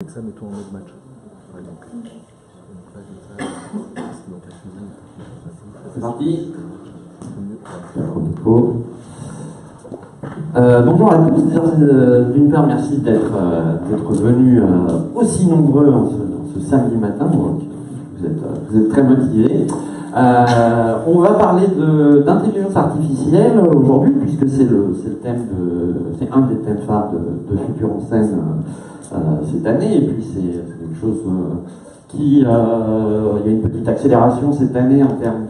avec ça, mettons en mode match. Ouais, donc là, comme ça, donc la cuisine. C'est parti. Bonjour à tous. D'une part, merci d'être venus aussi nombreux en ce samedi matin. Donc, vous êtes très motivés. On va parler d'intelligence artificielle aujourd'hui, puisque c'est un des thèmes phares de Futur en scène cette année, et puis c'est quelque chose il y a une petite accélération cette année en termes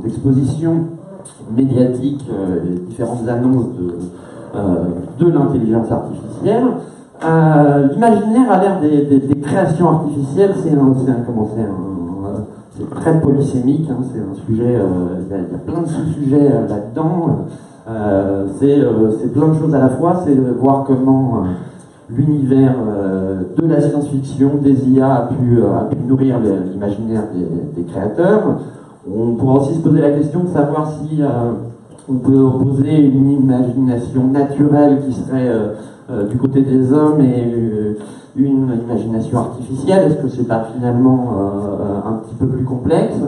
d'exposition médiatique et différentes annonces de l'intelligence artificielle. L'imaginaire à l'ère des créations artificielles, c'est très polysémique, hein, c'est un sujet, il y a plein de sous-sujets là-dedans, c'est plein de choses à la fois, c'est voir comment l'univers de la science-fiction, des IA a pu nourrir l'imaginaire des créateurs. On pourra aussi se poser la question de savoir si on peut opposer une imagination naturelle qui serait du côté des hommes et une imagination artificielle. Est-ce que c'est pas finalement un petit peu plus complexe?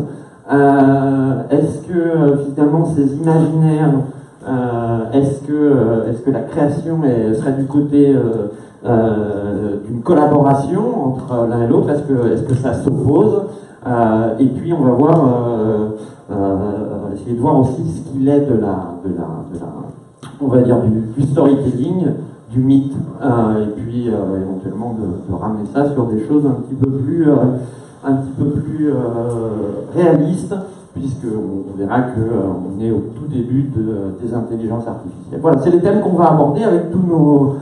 Est-ce que finalement ces imaginaires, est-ce que la création serait du côté d'une collaboration entre l'un et l'autre? Est-ce que ça s'oppose? Et puis on va essayer de voir aussi ce qu'il est on va dire du storytelling, du mythe, et puis éventuellement de ramener ça sur des choses un petit peu plus réalistes, puisqu'on verra qu'on est au tout début des intelligences artificielles. Voilà, c'est les thèmes qu'on va aborder avec tous nos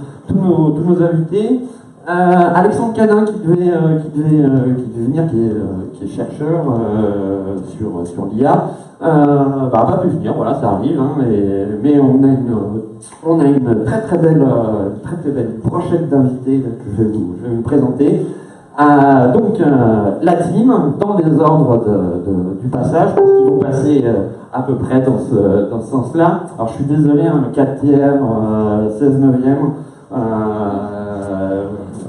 invités. Alexandre Cadin qui devait venir, qui est chercheur sur l'IA, n'a pas pu venir, voilà, ça arrive, hein, mais on a une très belle brochette d'invités que je vais vous présenter. Donc la team, dans les ordres du passage, parce qu'ils vont passer à peu près dans ce sens-là. Alors je suis désolé, 4e, 16 9e,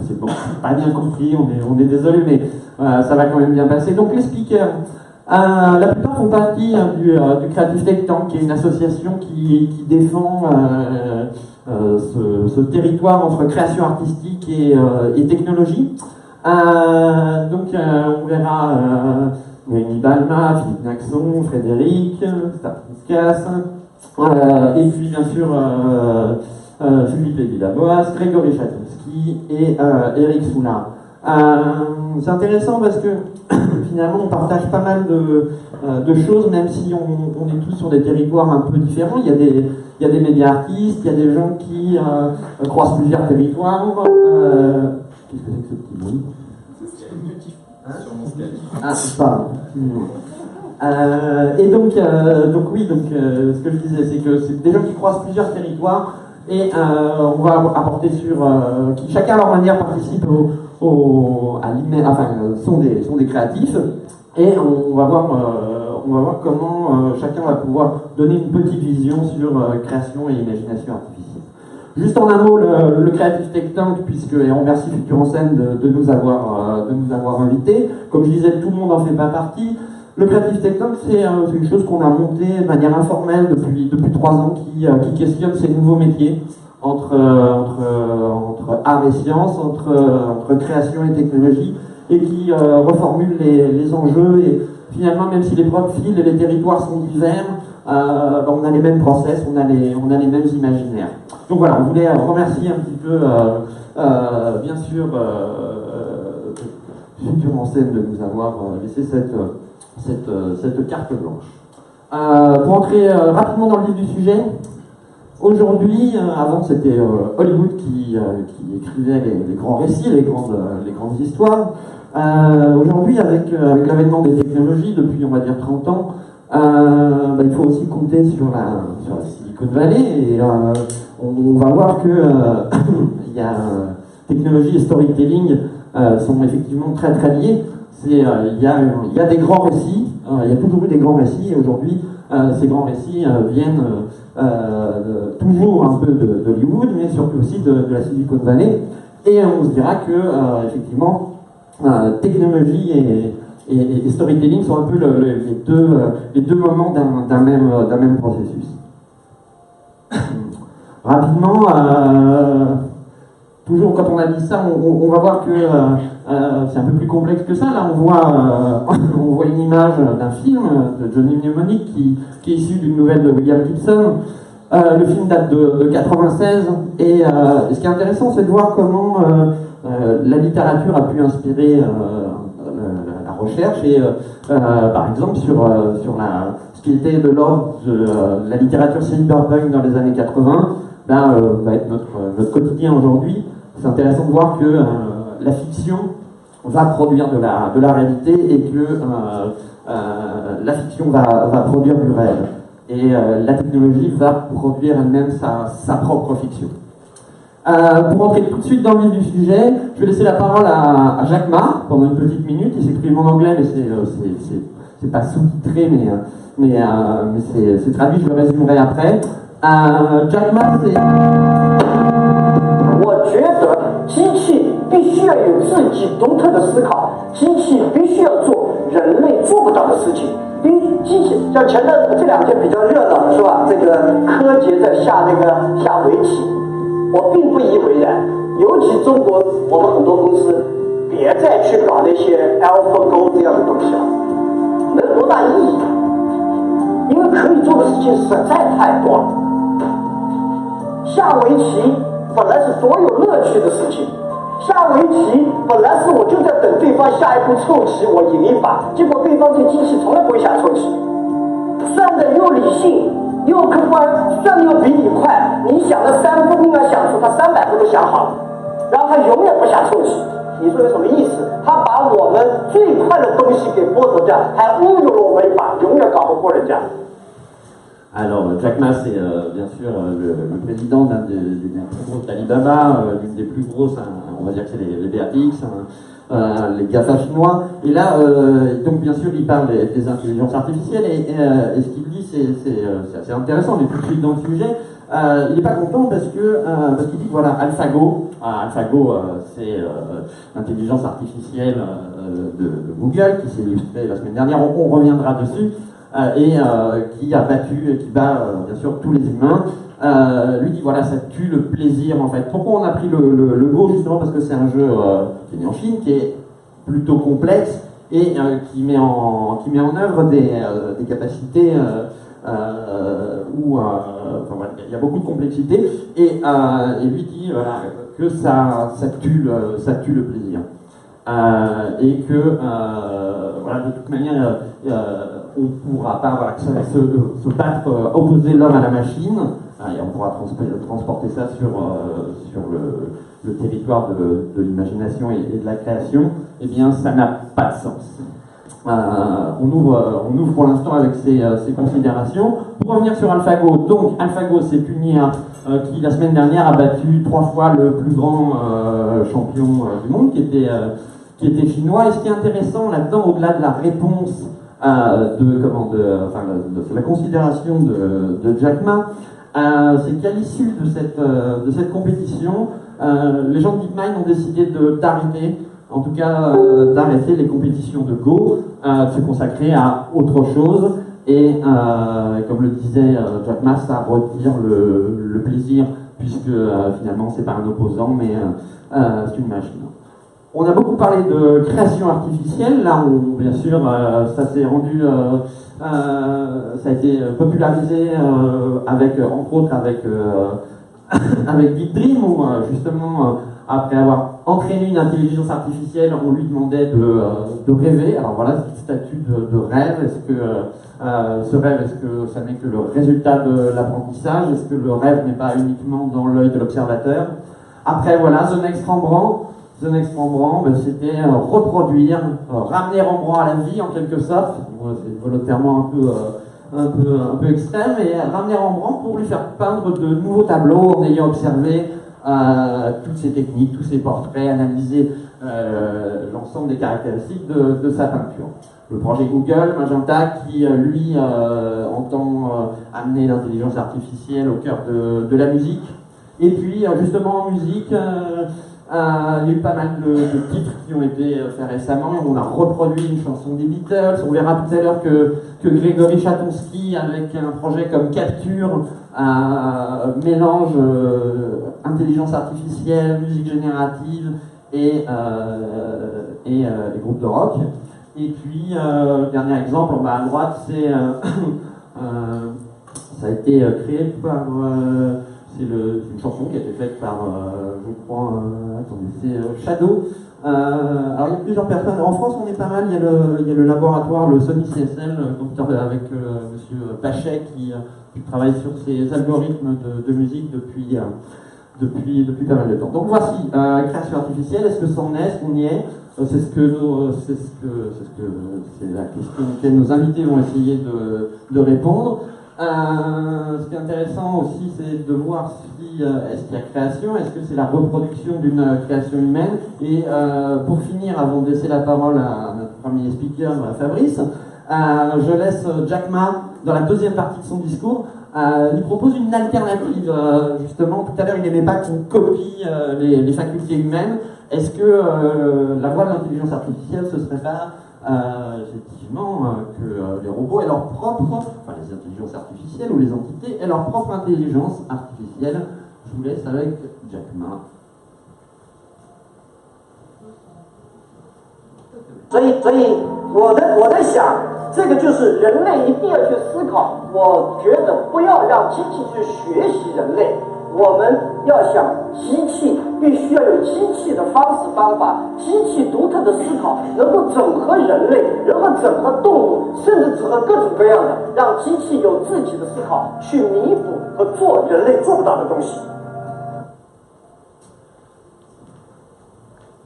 c'est bon, pas bien compris, on est désolé, mais ça va quand même bien passer. Donc les speakers, la plupart font partie du Creative Tech Tank, qui est une association qui défend ce territoire entre création artistique et technologie. Donc on verra Noémie Balma, Philippe Naxon, Frédéric, Stanislas, et puis bien sûr Philippe Lévy-Laboas, Grégory Chatowski et Eric Soulard. C'est intéressant parce que finalement on partage pas mal de choses, même si on est tous sur des territoires un peu différents. Il y a des médias artistes, il y a des gens qui croisent plusieurs territoires. Qu'est-ce que c'est que ce petit bruit? Sur mon Skype. Ah, c'est pas. Et donc oui, ce que je disais, c'est que c'est des gens qui croisent plusieurs territoires et on va apporter qui chacun à leur manière participe sont des créatifs, et on va voir comment chacun va pouvoir donner une petite vision sur création et imagination artificielle. Juste en un mot, le Creative Tech Tank, et on remercie Futur en scène de nous avoir invités. Comme je disais, tout le monde n'en fait pas partie. Le Creative Tech Tank, c'est quelque chose qu'on a monté de manière informelle depuis 3 ans, qui questionne ces nouveaux métiers entre art et science, entre création et technologie, et qui reformule les enjeux. Et finalement, même si les profils et les territoires sont divers, on a les mêmes process, on a les mêmes imaginaires. Donc voilà, on voulait remercier un petit peu, bien sûr, Futur en scène de nous avoir laissé cette carte blanche. Pour entrer rapidement dans le vif du sujet, aujourd'hui, avant c'était Hollywood qui écrivait les grands récits, les grandes histoires. Aujourd'hui, avec l'avènement des technologies depuis, on va dire, 30 ans, il faut aussi compter sur la Silicon Valley, et on va voir que technologie et storytelling sont effectivement très très liés. Il y a des grands récits, il y a toujours eu des grands récits, et aujourd'hui ces grands récits viennent toujours un peu d'Hollywood, mais surtout aussi de la Silicon Valley. et on se dira que, effectivement, technologie et storytelling sont un peu les deux moments d'un même processus. Rapidement, toujours quand on a dit ça, on va voir que c'est un peu plus complexe que ça. Là, on voit une image d'un film de Johnny Mnemonic qui est issu d'une nouvelle de William Gibson. Le film date de 96 et ce qui est intéressant, c'est de voir comment la littérature a pu inspirer la recherche et par exemple sur ce qui était de l'ordre de la littérature cyberpunk dans les années 80 va être notre quotidien aujourd'hui. C'est intéressant de voir que la fiction va produire de la réalité et que la fiction va produire du rêve. Et la technologie va produire elle-même sa propre fiction. Pour entrer tout de suite dans le vif du sujet, je vais laisser la parole à Jack Ma pendant une petite minute. Il s'exprime en anglais, mais c'est pas sous-titré, mais c'est traduit, je le résumerai après. Jack Ma, c'est... 我觉得机器必须要有自己独特的思考，机器必须要做人类做不到的事情。因为机器像前段这两天比较热闹是吧？这个柯洁在下围棋，我并不以为然。尤其中国我们很多公司，别再去搞那些 AlphaGo 这样的东西了，能多大意义？因为可以做的事情实在太多了。下围棋本来是多有乐趣的事情，下围棋本来是我就在等对方下一步凑棋，我赢一把，结果对方这机器从来不会下凑棋，算的又理性又客观，算的又比你快，你想了3分钟要想出他300步都想好了，然后他永远不下凑棋，你说有什么意思？他把我们最快的东西给剥夺掉，还侮辱了我们一把，永远搞不过人家。 Alors, Jack Ma, c'est bien sûr le président d'une des plus grosses d'Alibaba, l'une des plus grosses, on va dire que c'est les BATX, les GAFA chinois. Et là, donc bien sûr, il parle des intelligences artificielles et ce qu'il dit, c'est assez intéressant, mais tout de suite dans le sujet, il n'est pas content parce qu'il dit que voilà, AlphaGo, c'est l'intelligence artificielle de Google qui s'est illustrée la semaine dernière, on reviendra dessus. Qui a battu, qui bat bien sûr tous les humains. Lui dit voilà, ça tue le plaisir en fait. Pourquoi on a pris le Go? Justement parce que c'est un jeu qui est né en Chine, qui est plutôt complexe et qui met en œuvre des capacités où enfin, voilà, il y a beaucoup de complexité et lui dit voilà, que ça tue le plaisir. Et que voilà, de toute manière on ne pourra pas se battre, opposer l'homme à la machine, et on pourra transporter ça sur le territoire de l'imagination et de la création, eh bien ça n'a pas de sens. On ouvre pour l'instant avec ces considérations. Pour revenir sur AlphaGo, donc AlphaGo c'est une IA qui la semaine dernière a battu 3 fois le plus grand champion du monde, qui était chinois. Et ce qui est intéressant là-dedans, au-delà de la réponse de la considération de Jack Ma, c'est qu'à l'issue de cette compétition, les gens de DeepMind ont décidé d'arrêter, en tout cas d'arrêter les compétitions de Go, de se consacrer à autre chose. Et comme le disait Jack Ma, ça retire le plaisir, puisque finalement c'est pas un opposant, mais c'est une machine. On a beaucoup parlé de création artificielle. Là, bien sûr, ça s'est rendu, ça a été popularisé entre autres avec Deep Dream, où justement, après avoir entraîné une intelligence artificielle, on lui demandait de rêver. Alors voilà, ce statut de rêve. Est-ce que ce rêve, est-ce que ça n'est que le résultat de l'apprentissage? Est-ce que le rêve n'est pas uniquement dans l'œil de l'observateur? Après, voilà, The Next Rembrandt, c'était reproduire, ramener Rembrandt à la vie en quelque sorte. C'est volontairement un peu extrême, et ramener Rembrandt pour lui faire peindre de nouveaux tableaux en ayant observé toutes ces techniques, tous ces portraits, analyser l'ensemble des caractéristiques de sa peinture. Le projet Google, Magenta, qui lui entend amener l'intelligence artificielle au cœur de la musique. Et puis justement en musique, Il y a eu pas mal de titres qui ont été faits récemment. On a reproduit une chanson des Beatles. On verra tout à l'heure que Grégory Chatonsky, avec un projet comme Capture, mélange intelligence artificielle, musique générative et groupes de rock. Et puis, dernier exemple, à droite, c'est ça a été créé par... c'est une chanson qui a été faite par, je crois, attendez, c'est Shadow. Alors il y a plusieurs personnes. En France, on est pas mal. Il y a le laboratoire, le Sony CSL, avec monsieur Pachet qui travaille sur ces algorithmes de musique depuis pas mal de temps. Donc voici, création artificielle, est-ce que ça en est, est-ce qu'on y est? C'est la question auquel nos invités vont essayer de répondre. Ce qui est intéressant aussi, c'est de voir si est-ce qu'il y a création, est-ce que c'est la reproduction d'une création humaine. Et pour finir, avant de laisser la parole à notre premier speaker, Fabrice, je laisse Jack Ma, dans la deuxième partie de son discours, il propose une alternative. Justement, tout à l'heure, il n'aimait pas qu'on copie les facultés humaines. Est-ce que la voie de l'intelligence artificielle, ce serait pas effectivement que les robots aient leur propre, enfin les intelligences artificielles ou les entités aient leur propre intelligence artificielle? Je vous laisse avec Jack Ma. 所以我在想，这个就是人类一定要去思考。我觉得不要让机器去学习人类，我们要想机器必须要有机器的方式方法，机器独特的思考，能够整合人类，然后整合动物，甚至整合各种各样的，让机器有自己的思考，去弥补和做人类做不到的东西。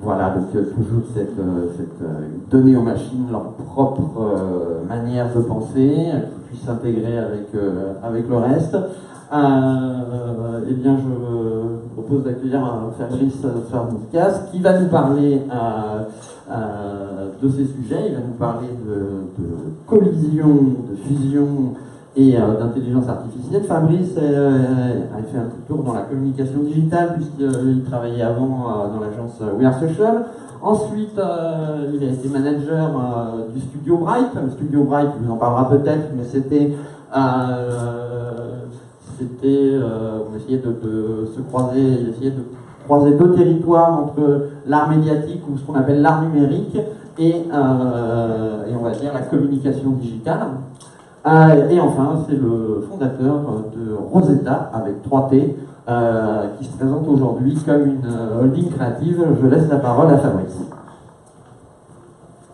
Voilà, donc toujours cette donner aux machines leur propre manière de penser, qu'ils puissent s'intégrer avec le reste. Eh bien, je propose d'accueillir Fabrice Svardnikas qui va nous parler de ces sujets. Il va nous parler de collision, de fusion et d'intelligence artificielle. Fabrice a fait un petit tour dans la communication digitale puisqu'il travaillait avant dans l'agence We Are Social. Ensuite, il a été manager du Studio Bright. Le Studio Bright, il nous en parlera peut-être, mais c'était on essayait de se croiser, il essayait de croiser deux territoires entre l'art médiatique ou ce qu'on appelle l'art numérique et on va dire la communication digitale. Et enfin, c'est le fondateur de Rosetta avec 3T qui se présente aujourd'hui comme une holding créative. Je laisse la parole à Fabrice.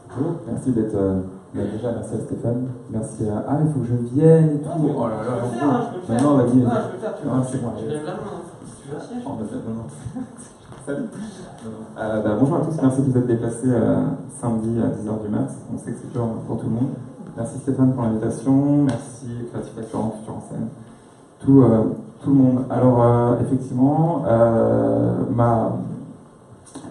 Bonjour, merci d'être déjà, merci à Stéphane, merci à... Ah, il faut que je vienne et tout. Oh là là, non, vas-y. C'est moi. Salut. Bonjour à tous, merci de vous être déplacés samedi à 10h du mat. On sait que c'est dur pour tout le monde. Merci Stéphane pour l'invitation, merci Créatif Acteur, Futur en scène, tout le monde. Alors effectivement,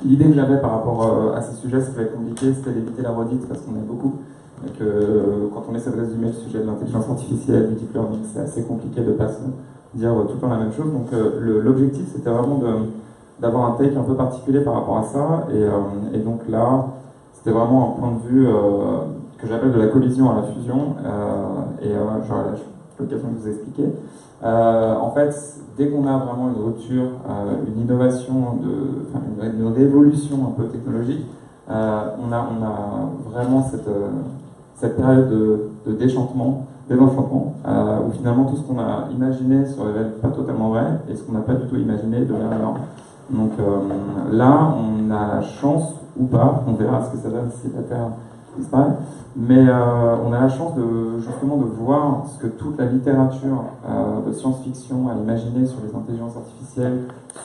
l'idée que j'avais par rapport à ces sujets, ce qui va être compliqué, c'était d'éviter la redite parce qu'on est beaucoup. Et que quand on essaie de résumer le sujet de l'intelligence artificielle, du deep learning, c'est assez compliqué de ne pas se dire tout le temps la même chose. Donc l'objectif, c'était vraiment d'avoir un take un peu particulier par rapport à ça. Et donc là, c'était vraiment un point de vue que j'appelle de la collision à la fusion. J'aurai l'occasion de vous expliquer. En fait, dès qu'on a vraiment une rupture, une innovation, une révolution un peu technologique, on a vraiment cette période de désenchantement, où finalement tout ce qu'on a imaginé se révèle pas totalement vrai, et ce qu'on n'a pas du tout imaginé devient alors. Donc là, on a la chance, ou pas, on verra ce que ça donne si la Terre disparaît, mais on a la chance justement de voir ce que toute la littérature de science-fiction a imaginé sur les intelligences artificielles,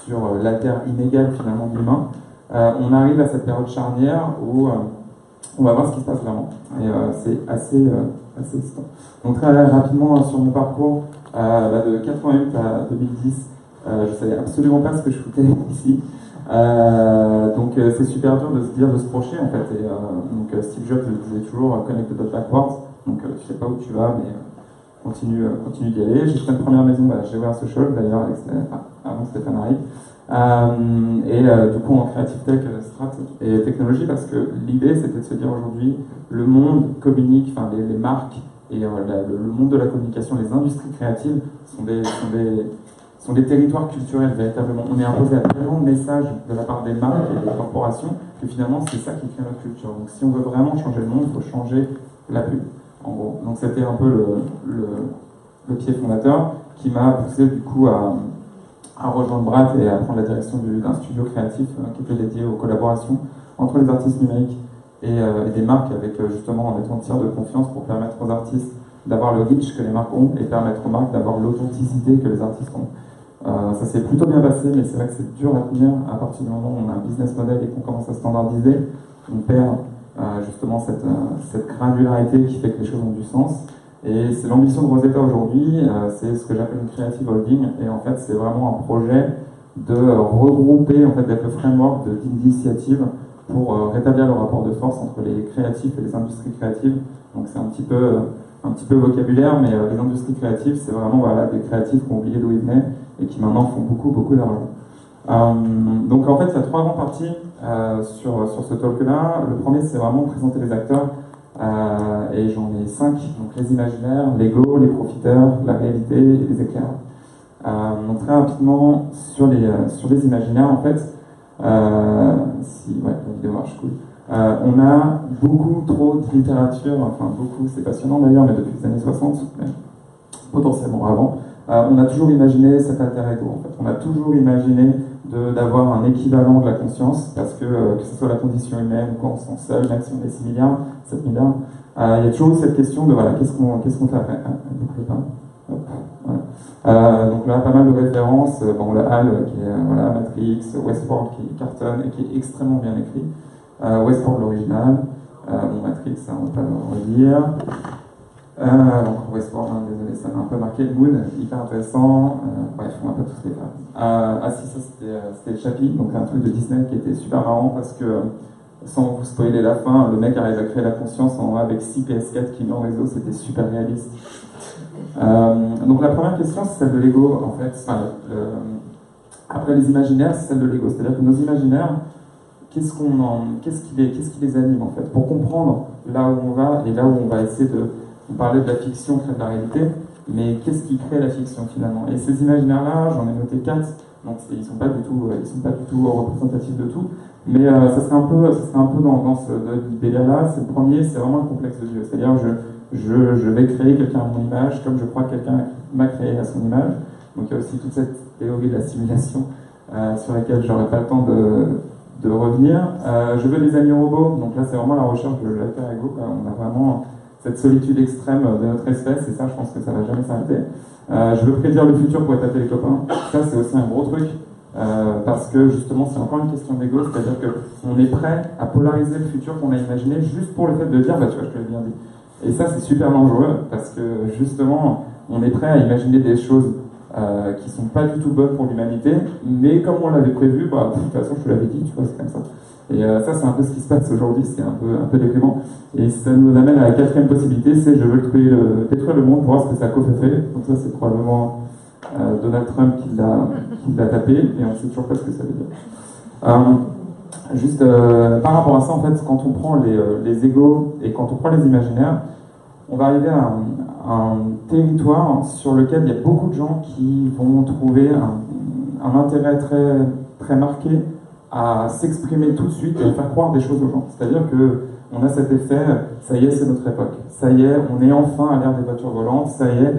sur la Terre inégale finalement de l'humain. On arrive à cette période charnière où on va voir ce qui se passe vraiment. Et c'est assez excitant. Donc très rapidement sur mon parcours, de 88 à 2010, je savais absolument pas ce que je foutais ici. Donc c'est super dur de se projeter en fait. Et donc Steve Jobs disait toujours connect the dot backwards. Donc tu sais pas où tu vas, mais continue d'y aller. J'ai fait une première maison chez We Are Social d'ailleurs, avant que Stéphane arrive. Du coup en Creative Tech, Strat et technologie, parce que l'idée c'était de se dire aujourd'hui, le monde communique, enfin les marques et le monde de la communication, les industries créatives sont des territoires culturels véritablement. On est imposé à tellement de messages de la part des marques et des corporations que finalement c'est ça qui crée notre culture. Donc si on veut vraiment changer le monde, il faut changer la pub, en gros. Donc c'était un peu le pied fondateur qui m'a poussé du coup à rejoindre Brat et à prendre la direction d'un studio créatif qui était dédié aux collaborations entre les artistes numériques et des marques, avec justement en étant tiers de confiance pour permettre aux artistes d'avoir le reach que les marques ont et permettre aux marques d'avoir l'authenticité que les artistes ont. Ça s'est plutôt bien passé, mais c'est vrai que c'est dur à tenir à partir du moment où on a un business model et qu'on commence à standardiser. On perd justement cette granularité qui fait que les choses ont du sens. Et c'est l'ambition de Rosetta aujourd'hui, c'est ce que j'appelle une creative holding, et en fait c'est vraiment un projet de regrouper, en fait d'être le framework d'initiative pour rétablir le rapport de force entre les créatifs et les industries créatives. Donc c'est un petit peu vocabulaire, mais les industries créatives, c'est vraiment voilà, des créatifs qui ont oublié d'où ils venaient et qui maintenant font beaucoup d'argent. Donc en fait, il y a 3 grandes parties sur ce talk-là. Le premier, c'est vraiment présenter les acteurs, et j'en ai 5, donc les imaginaires, l'ego, les profiteurs, la réalité et les éclaireurs. Donc très rapidement, sur les imaginaires, en fait, la vidéo marche cool. On a beaucoup trop de littérature, enfin beaucoup, c'est passionnant d'ailleurs, mais depuis les années 60, mais potentiellement avant, on a toujours imaginé cet alter ego, en fait. On a toujours imaginé d'avoir un équivalent de la conscience, parce que ce soit la condition humaine, ou quand on se sent seul, même si on est 6 milliards, 7 milliards, il y a toujours eu cette question de voilà, qu'est-ce qu'on fait après. Donc là, pas mal de références, bon, le HAL qui est Matrix, Westworld qui cartonne et qui est extrêmement bien écrit, Westworld l'original, Matrix, ça on va pas le redire. Donc Westworld, désolé, ça m'a un peu marqué. Moon, hyper intéressant. Bref, on va pas tous les faire. Si, ça c'était Chappie, donc un truc de Disney qui était super marrant parce que, sans vous spoiler la fin, le mec arrive à créer la conscience avec 6 PS4 qui met en réseau, c'était super réaliste. Donc la première question, c'est celle de l'ego, en fait. Après les imaginaires, c'est celle de l'ego. C'est-à-dire que nos imaginaires, qu'est-ce qui les anime, en fait, pour comprendre là où on va et là où on va essayer de... On parlait de la fiction crée de la réalité, mais qu'est-ce qui crée la fiction finalement? Et ces imaginaires-là, j'en ai noté 4, donc ils ne sont pas du tout représentatifs de tout, mais ça serait un peu dans ce délire-là. C'est le premier, c'est vraiment le complexe de Dieu. C'est-à-dire je vais créer quelqu'un à mon image, comme je crois que quelqu'un m'a créé à son image. Donc il y a aussi toute cette théorie de la simulation sur laquelle j'aurais pas le temps de revenir. Je veux des amis robots, donc là c'est vraiment la recherche de l'alter ego. On a vraiment cette solitude extrême de notre espèce, et ça, je pense que ça va jamais s'arrêter. Je veux prédire le futur pour étaper les copains. Ça, c'est aussi un gros truc, parce que justement, c'est encore une question d'ego, c'est-à-dire qu'on est prêt à polariser le futur qu'on a imaginé juste pour le fait de dire, bah tu vois, je te l'ai bien dit. Et ça, c'est super dangereux, parce que justement, on est prêt à imaginer des choses qui sont pas du tout bonnes pour l'humanité, mais comme on l'avait prévu, bah, de toute façon, je te l'avais dit, tu vois, c'est comme ça. Et ça, c'est un peu ce qui se passe aujourd'hui, c'est un peu déprimant. Et ça nous amène à la 4e possibilité, c'est je veux détruire le monde pour voir ce que ça a fait. Donc ça, c'est probablement Donald Trump qui l'a tapé, et on ne sait toujours pas ce que ça veut dire. Par rapport à ça, en fait, quand on prend les égos et quand on prend les imaginaires, on va arriver à un territoire sur lequel il y a beaucoup de gens qui vont trouver un intérêt très, très marqué à s'exprimer tout de suite et à faire croire des choses aux gens. C'est-à-dire qu'on a cet effet, ça y est, c'est notre époque. Ça y est, on est enfin à l'ère des voitures volantes. Ça y est,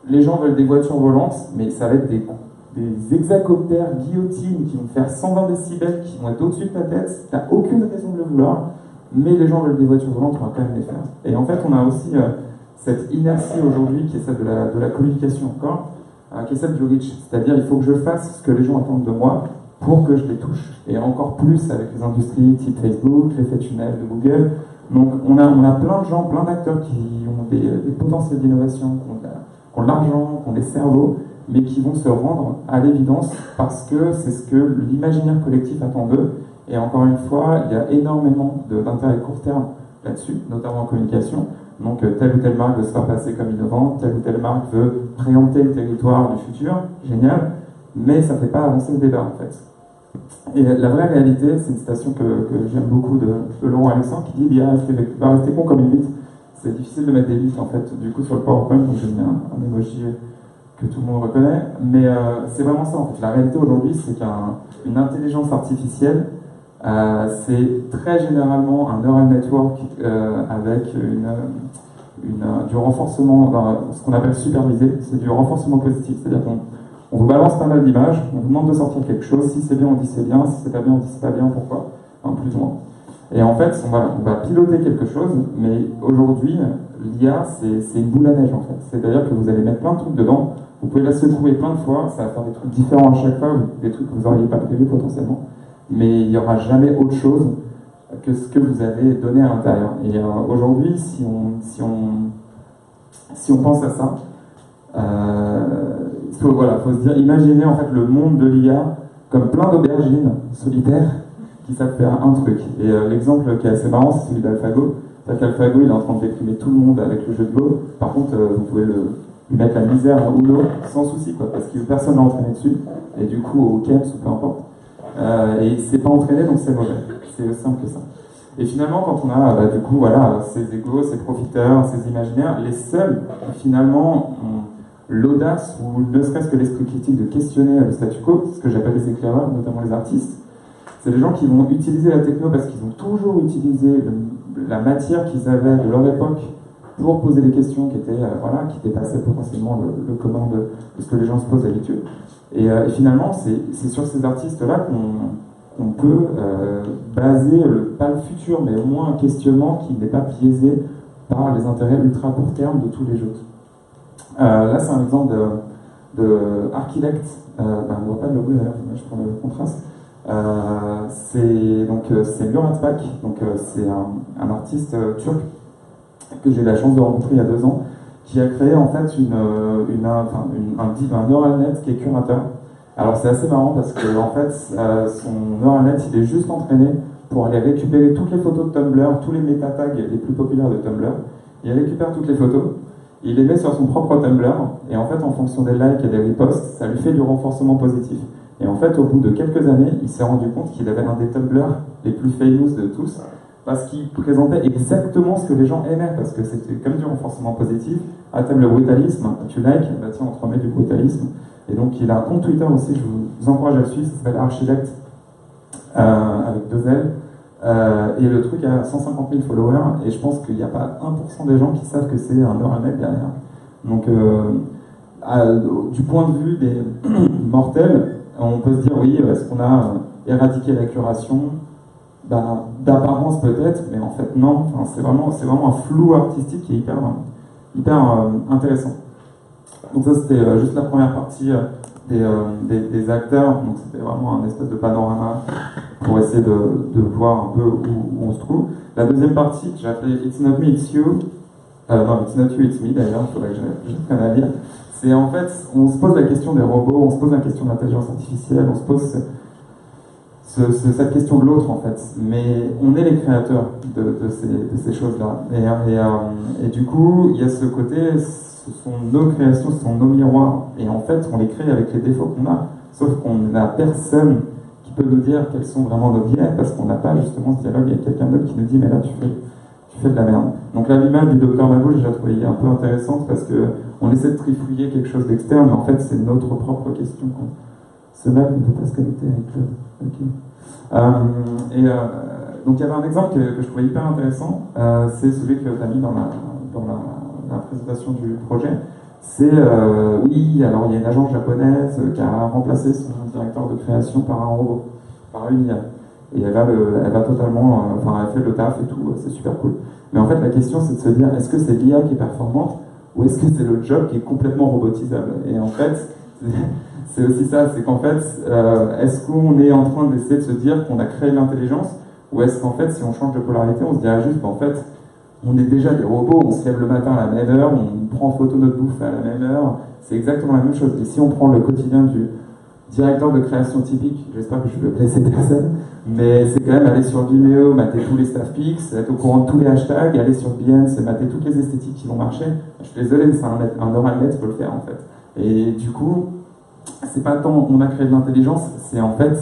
les gens veulent des voitures volantes, mais ça va être des hexacoptères guillotines qui vont faire 120 décibels, qui vont être au-dessus de ta tête. Tu n'as aucune raison de le vouloir, mais les gens veulent des voitures volantes, on va quand même les faire. Et en fait, on a aussi cette inertie aujourd'hui qui est celle de la communication encore, qui est celle du reach. C'est-à-dire, il faut que je fasse ce que les gens attendent de moi pour que je les touche. Et encore plus avec les industries type Facebook, l'effet tunnel de Google. Donc on a plein de gens, plein d'acteurs qui ont des potentiels d'innovation, qui ont de l'argent, qui ont des cerveaux, mais qui vont se rendre à l'évidence parce que c'est ce que l'imaginaire collectif attend d'eux. Et encore une fois, il y a énormément d'intérêt court terme là-dessus, notamment en communication. Donc telle ou telle marque veut se faire passer comme innovante, telle ou telle marque veut préempter le territoire du futur, génial. mais ça ne fait pas avancer le débat en fait. Et la vraie réalité, c'est une citation que j'aime beaucoup de Laurent Alexandre qui dit l'IA va rester con comme une bite. C'est difficile de mettre des bites en fait. Du coup sur le PowerPoint, donc j'ai mis un emoji que tout le monde reconnaît, mais c'est vraiment ça en fait. La réalité aujourd'hui, c'est qu'une intelligence artificielle, c'est très généralement un neural network avec du renforcement, ce qu'on appelle supervisé, c'est du renforcement positif, c'est-à-dire qu'on vous balance pas mal d'images, on vous demande de sortir quelque chose, si c'est bien on dit c'est bien, si c'est pas bien on dit c'est pas bien, pourquoi, enfin, plus ou moins. Et en fait, on va piloter quelque chose, mais aujourd'hui, l'IA, c'est une boule à neige en fait. C'est-à-dire que vous allez mettre plein de trucs dedans, vous pouvez la secouer plein de fois, ça va faire des trucs différents à chaque fois, des trucs que vous n'auriez pas prévus potentiellement, mais il n'y aura jamais autre chose que ce que vous avez donné à l'intérieur. Et aujourd'hui, si on pense à ça, faut se dire, imaginez en fait le monde de l'IA comme plein d'aubergines solitaires qui savent faire un truc. Et l'exemple qui est assez marrant, c'est celui d'AlphaGo. C'est-à-dire qu'AlphaGo, il est en train de déprimer tout le monde avec le jeu de Go. Par contre, vous pouvez lui mettre la misère en Uno sans souci, quoi, parce que personne n'a entraîné dessus. Et du coup, au Kems ou peu importe. Et c'est pas entraîné, donc c'est mauvais. C'est aussi simple que ça. Et finalement, quand on a du coup, voilà, ces égos, ces profiteurs, ces imaginaires, les seuls qui finalement ont l'audace ou ne serait-ce que l'esprit critique de questionner le statu quo, ce que j'appelle les éclaireurs, notamment les artistes, c'est les gens qui vont utiliser la techno parce qu'ils ont toujours utilisé la matière qu'ils avaient de leur époque pour poser des questions qui étaient qui dépassaient potentiellement le commun de ce que les gens se posent d'habitude. Et finalement, c'est sur ces artistes-là qu'on peut baser, pas le futur, mais au moins un questionnement qui n'est pas biaisé par les intérêts ultra court terme de tous les autres. Là, c'est un exemple de Archilect. On ne voit pas le logo d'ailleurs, je prends le contraste. C'est Muratbak, donc c'est un artiste turc que j'ai eu la chance de rencontrer il y a 2 ans, qui a créé en fait un neural net qui est curateur. Alors c'est assez marrant parce que en fait son neural net il est juste entraîné pour aller récupérer toutes les photos de Tumblr, tous les méta-tags les plus populaires de Tumblr. Il récupère toutes les photos, il les met sur son propre Tumblr et en fait en fonction des likes et des reposts, ça lui fait du renforcement positif. Et en fait au bout de quelques années, il s'est rendu compte qu'il avait un des Tumblr les plus famous de tous parce qu'il présentait exactement ce que les gens aimaient parce que c'était comme du renforcement positif. Ah t'aimes le brutalisme, tu likes, bah tiens on te remet du brutalisme. Et donc il a un compte Twitter aussi, je vous encourage à suivre, ça s'appelle Archilect, avec 2 L. Et le truc a 150 000 followers, et je pense qu'il n'y a pas 1% des gens qui savent que c'est un neural net derrière. Donc du point de vue des mortels, on peut se dire oui, est-ce qu'on a éradiqué la curation? D'apparence peut-être, mais en fait non, c'est vraiment un flou artistique qui est hyper intéressant. Donc ça c'était juste la première partie des acteurs, donc c'était vraiment un espèce de panorama pour essayer de voir un peu où on se trouve. La deuxième partie que j'ai appelée It's not me, it's you, non, it's not you, it's me d'ailleurs, il faudrait que j'apprenne à lire, c'est en fait, on se pose la question des robots, on se pose la question de l'intelligence artificielle, on se pose cette question de l'autre en fait, mais on est les créateurs de ces choses-là. Et du coup, il y a ce côté, ce sont nos créations, ce sont nos miroirs, et en fait, on les crée avec les défauts qu'on a, sauf qu'on n'a personne qui peut nous dire quels sont vraiment nos biais, parce qu'on n'a pas justement ce dialogue avec quelqu'un d'autre qui nous dit mais là tu fais de la merde. Donc là, l'image du docteur Magou, j'ai trouvé un peu intéressante parce qu'on essaie de trifouiller quelque chose d'externe, mais en fait, c'est notre propre question. Ce mec ne peut pas se connecter avec Claude. Okay. Donc il y avait un exemple que je trouvais hyper intéressant, c'est celui que tu as mis dans la présentation du projet. C'est, oui, alors il y a une agence japonaise qui a remplacé son directeur de création par un robot, par une IA. Et elle va totalement, elle fait le taf et tout, c'est super cool. Mais en fait, la question c'est de se dire, est-ce que c'est l'IA qui est performante ou est-ce que c'est le job qui est complètement robotisable? Et en fait, c'est aussi ça, c'est qu'en fait, est-ce qu'on est en train d'essayer de se dire qu'on a créé l'intelligence, ou est-ce qu'en fait, si on change de polarité, on se dirait juste, en fait, on est déjà des robots, on se lève le matin à la même heure, on prend photo de notre bouffe à la même heure, c'est exactement la même chose. Et si on prend le quotidien du directeur de création typique, j'espère que je vais blesser personne, mais c'est quand même aller sur Vimeo, mater tous les staff pics, être au courant de tous les hashtags, aller sur Behance et mater toutes les esthétiques qui vont marcher. Je suis désolé, mais un neural net peut le faire en fait. Et du coup, c'est pas tant on a créé de l'intelligence, c'est en fait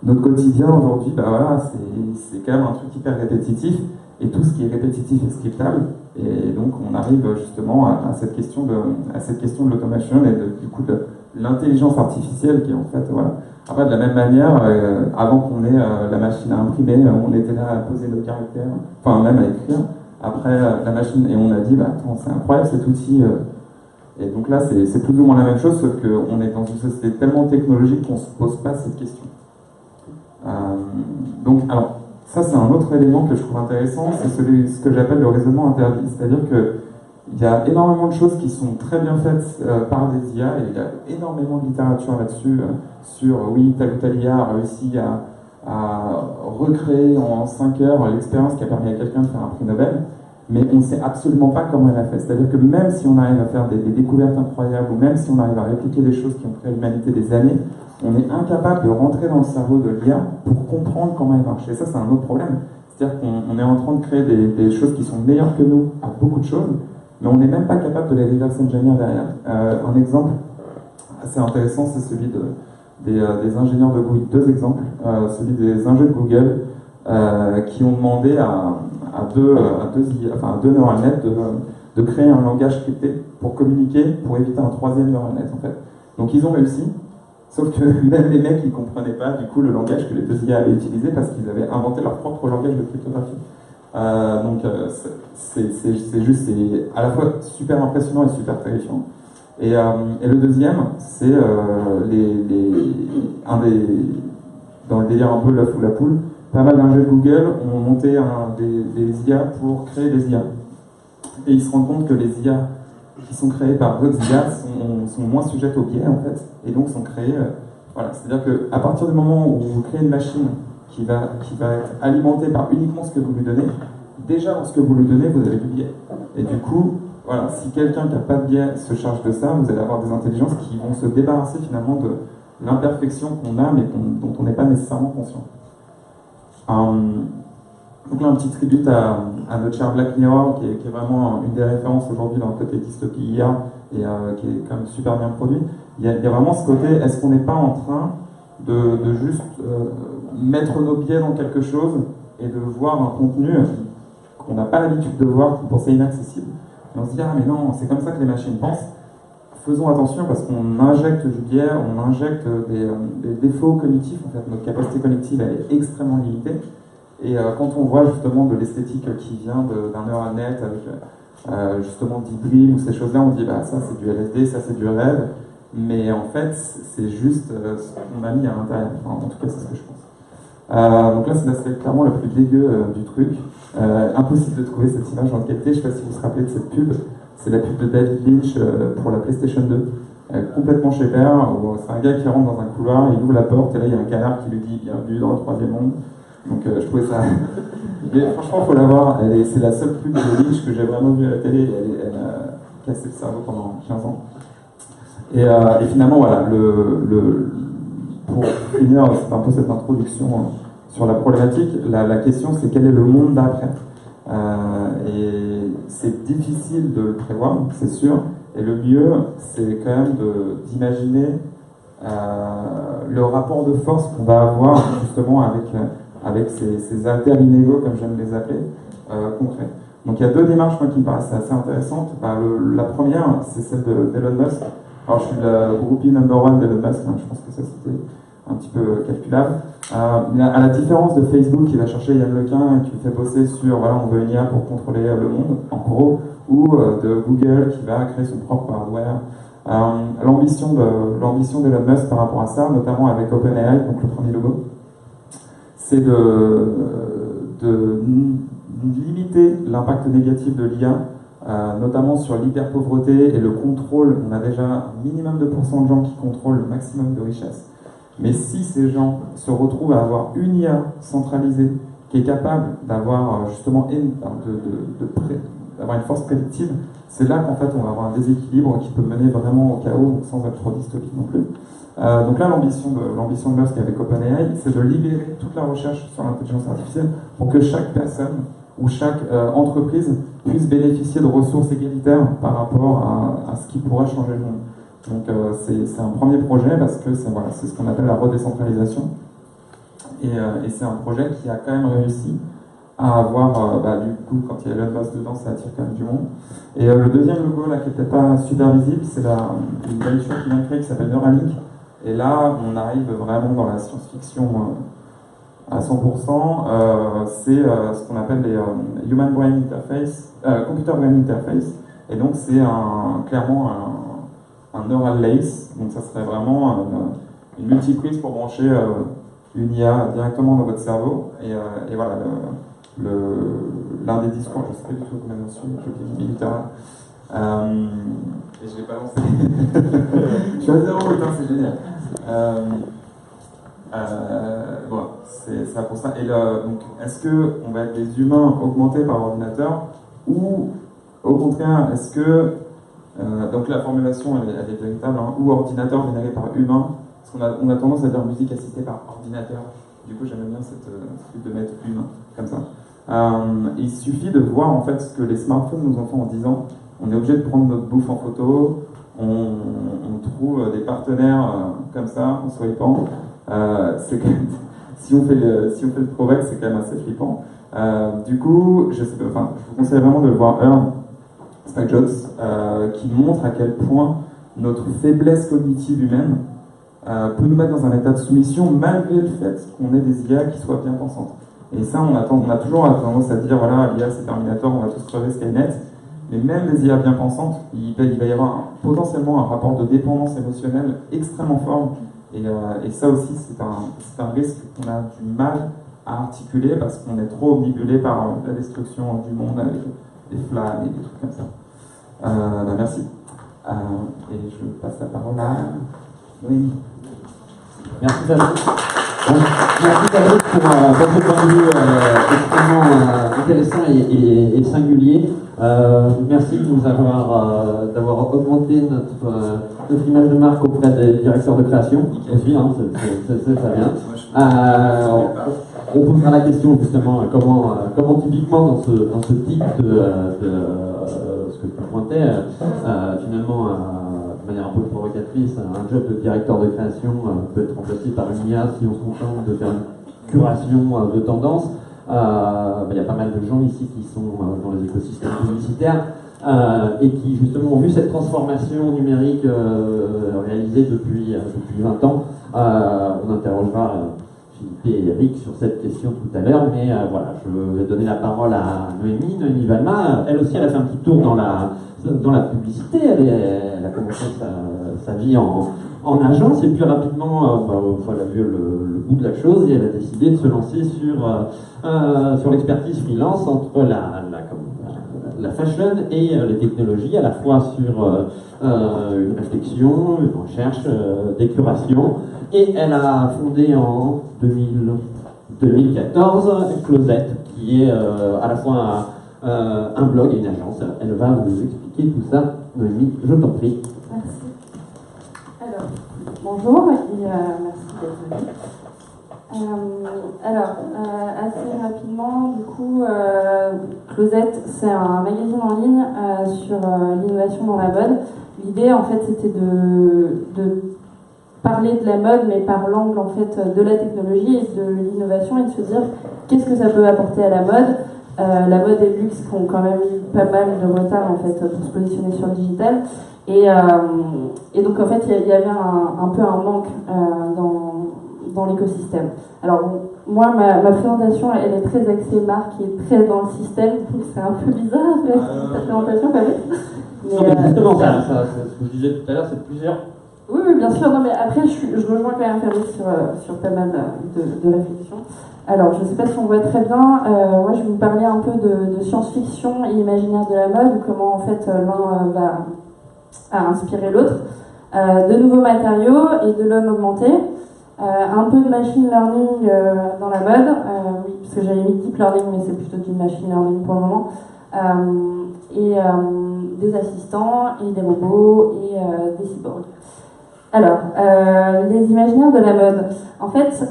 notre quotidien aujourd'hui, bah voilà, c'est quand même un truc hyper répétitif, et tout ce qui est répétitif est scriptable, et donc on arrive justement à cette question de l'automation et du coup de l'intelligence artificielle qui est en fait, voilà. Après, de la même manière, avant qu'on ait la machine à imprimer, on était là à poser nos caractères, enfin même à écrire. Après, la machine, et on a dit, bah attends, c'est incroyable cet outil. Et donc là, c'est plus ou moins la même chose, sauf qu'on est dans une société tellement technologique qu'on ne se pose pas cette question. Donc, alors, ça c'est un autre élément que je trouve intéressant, c'est ce que j'appelle le raisonnement interdit. C'est-à-dire qu'il y a énormément de choses qui sont très bien faites par des IA, et il y a énormément de littérature là-dessus, sur oui, telle ou telle IA a réussi à recréer en 5 heures l'expérience qui a permis à quelqu'un de faire un prix Nobel, mais on ne sait absolument pas comment elle a fait. C'est-à-dire que même si on arrive à faire des découvertes incroyables, ou même si on arrive à répliquer des choses qui ont créé l'humanité des années, on est incapable de rentrer dans le cerveau de l'IA pour comprendre comment elle marche. Et ça, c'est un autre problème. C'est-à-dire qu'on est en train de créer des choses qui sont meilleures que nous à beaucoup de choses, mais on n'est même pas capable de les reverse engineer derrière. Un exemple assez intéressant, c'est celui des ingénieurs de Google. 2 exemples. Celui des ingénieurs de Google qui ont demandé à deux neural nets de créer un langage crypté pour communiquer, pour éviter un 3e neural net en fait. Donc ils ont réussi, sauf que même les mecs ils comprenaient pas du coup le langage que les 2 IA avaient utilisé parce qu'ils avaient inventé leur propre langage de cryptographie. Donc c'est à la fois super impressionnant et super terrifiant. Et le deuxième, c'est dans le délire un peu l'œuf ou la poule, pas mal d'ingénieurs de Google ont monté des IA pour créer des IA. Et ils se rendent compte que les IA qui sont créées par d'autres IA sont moins sujettes aux biais en fait, et donc sont créées. Voilà, c'est-à-dire qu'à partir du moment où vous créez une machine qui va être alimentée par uniquement ce que vous lui donnez, déjà dans ce que vous lui donnez, vous avez du biais. Et du coup, voilà, si quelqu'un qui n'a pas de biais se charge de ça, vous allez avoir des intelligences qui vont se débarrasser finalement de l'imperfection qu'on a, mais dont on n'est pas nécessairement conscient. Donc là, un petit tribut à notre cher Black Mirror, qui est vraiment une des références aujourd'hui dans le côté dystopie IA, et qui est quand même super bien produit. Il y a vraiment ce côté, est-ce qu'on n'est pas en train de juste mettre nos biais dans quelque chose et de voir un contenu qu'on n'a pas l'habitude de voir, qu'on pensait inaccessible. Et on se dit, ah mais non, c'est comme ça que les machines pensent. Faisons attention parce qu'on injecte du biais, on injecte des défauts cognitifs. En fait, notre capacité cognitive, elle est extrêmement limitée. Et quand on voit justement de l'esthétique qui vient d'un neural net avec justement d'E-Dream ou ces choses-là, on dit, bah ça c'est du LSD, ça c'est du rêve. Mais en fait, c'est juste ce qu'on a mis à l'intérieur. Enfin, en tout cas, c'est ce que je pense. Donc là, c'est l'aspect clairement le plus dégueu du truc. Impossible de trouver cette image en qualité. Je ne sais pas si vous vous rappelez de cette pub. C'est la pub de David Lynch pour la PlayStation 2. Complètement chez père, où c'est un gars qui rentre dans un couloir, il ouvre la porte et là il y a un canard qui lui dit bienvenue dans le 3e monde. Donc je trouvais ça. Mais, franchement, il faut la voir. C'est la seule pub de Lynch que j'ai vraiment vue à la télé. Elle a cassé le cerveau pendant 15 ans. Et finalement, voilà, pour finir, c'est un peu cette introduction sur la problématique. La question, c'est quel est le monde d'après. Et c'est difficile de le prévoir, c'est sûr. Et le mieux, c'est quand même d'imaginer le rapport de force qu'on va avoir justement avec ces alters inégaux, comme j'aime les appeler, concrets. Donc il y a 2 démarches moi, qui me paraissent assez intéressantes. La première, c'est celle d'Elon Musk. Alors je suis le groupie number 1 d'Elon Musk, hein, je pense que ça c'était un petit peu calculable. À la différence de Facebook qui va chercher Yann Lequin et qui fait bosser sur voilà, on veut une IA pour contrôler le monde, en gros, ou de Google qui va créer son propre hardware. L'ambition d'Elon Musk par rapport à ça, notamment avec OpenAI, donc le premier logo, c'est de limiter l'impact négatif de l'IA, notamment sur l'hyperpauvreté et le contrôle. On a déjà un minimum de % de gens qui contrôlent le maximum de richesse. Mais si ces gens se retrouvent à avoir une IA centralisée qui est capable d'avoir justement d'avoir une force prédictive, c'est là qu'en fait on va avoir un déséquilibre qui peut mener vraiment au chaos sans être trop dystopique non plus. Donc là, l'ambition de Musk avec OpenAI, c'est de libérer toute la recherche sur l'intelligence artificielle pour que chaque personne ou chaque entreprise puisse bénéficier de ressources égalitaires par rapport à ce qui pourrait changer le monde. Donc c'est un premier projet parce que c'est ce qu'on appelle la redécentralisation. Et c'est un projet qui a quand même réussi à avoir, du coup, quand il y a Elon Musk dedans, ça attire quand même du monde. Et le deuxième logo, là, qui n'est peut-être pas super visible, c'est une voiture qui vient de créer qui s'appelle Neuralink. Et là, on arrive vraiment dans la science-fiction à 100%. C'est ce qu'on appelle les Human Brain Interface, Computer Brain Interface. Et donc, c'est clairement un neural lace. Donc, ça serait vraiment une multiprise pour brancher une IA directement dans votre cerveau. Et voilà, l'un des discours, je ne sais pas du tout combien dessus, je dis militaire. Et je ne l'ai pas lancé. Je suis à 0, putain, c'est génial. Voilà, c'est ça pour ça. Et donc, est-ce qu'on va être des humains augmentés par ordinateur ou au contraire, est-ce que. Donc la formulation elle est véritable, hein, ou ordinateur généré par humain, parce qu'on a tendance à dire musique assistée par ordinateur. Du coup, j'aime bien cette truc de mettre humain, comme ça. Il suffit de voir en fait ce que les smartphones nous en font en 10 ans. On est obligé de prendre notre bouffe en photo, on trouve des partenaires comme ça, en swipant. C'est quand même, si on fait le progrès, c'est quand même assez flippant. Du coup, je vous conseille vraiment de le voir Spackjots, qui montre à quel point notre faiblesse cognitive humaine peut nous mettre dans un état de soumission malgré le fait qu'on ait des IA qui soient bien pensantes. Et ça, on a toujours tendance à dire, voilà, l'IA c'est Terminator, on va tous crever Skynet. Mais même les IA bien pensantes, il va y avoir potentiellement un rapport de dépendance émotionnelle extrêmement fort. Et ça aussi, c'est un risque qu'on a du mal à articuler parce qu'on est trop omnibulé par la destruction du monde avec des flammes et des trucs comme ça. Merci. Et je passe la parole à... Oui. Merci David. Merci David pour votre point de vue extrêmement intéressant et singulier. Merci de nous d'avoir augmenté notre image de marque auprès des directeurs de création. Aussi, hein, c'est très bien. On posera la question justement comment typiquement dans ce type de ce que tu pointais, finalement de manière un peu provocatrice, un job de directeur de création peut être remplacé par une IA si on se contente de faire une curation de tendance. Il y a pas mal de gens ici qui sont dans les écosystèmes publicitaires et qui justement ont vu cette transformation numérique réalisée depuis 20 ans. On interrogera Philippe et Eric sur cette question tout à l'heure, mais voilà, je vais donner la parole à Noémie Valma. Elle aussi, elle a fait un petit tour dans la publicité, elle a commencé sa vie en agence, et puis rapidement, elle a vu le bout de la chose, et elle a décidé de se lancer sur l'expertise freelance entre la fashion et les technologies, à la fois sur une réflexion, une recherche, des curations, et elle a fondé en 2014 Closet, qui est à la fois un blog et une agence. Elle va vous expliquer tout ça. Noémie, je t'en prie. Merci. Alors, bonjour et merci d'être venu. Assez rapidement, du coup, Closet, c'est un magazine en ligne sur l'innovation dans la mode. L'idée, en fait, c'était de parler de la mode, mais par l'angle, en fait, de la technologie et de l'innovation, et de se dire qu'est-ce que ça peut apporter à la mode. La mode et le luxe qui ont quand même eu pas mal de retard, en fait, pour se positionner sur le digital. Et donc, en fait, il y avait un peu un manque dans l'écosystème. Alors, moi, ma présentation, elle est très axée marque et très dans le système, donc c'est un peu bizarre, cette présentation, quand même. Mais justement, ça, ce que je disais tout à l'heure, c'est plusieurs. Oui, bien sûr. Non, mais après, je rejoins quand même Fabrice sur pas mal de réflexions. Alors, je ne sais pas si on voit très bien. Moi, je vais vous parler un peu de science-fiction et imaginaire de la mode, comment en fait l'un va inspirer l'autre. De nouveaux matériaux et de l'homme augmenté. Un peu de machine learning dans la mode, oui, parce que j'avais mis deep learning, mais c'est plutôt du machine learning pour le moment. Et des assistants et des robots et des cyborgs. Alors, les imaginaires de la mode. En fait,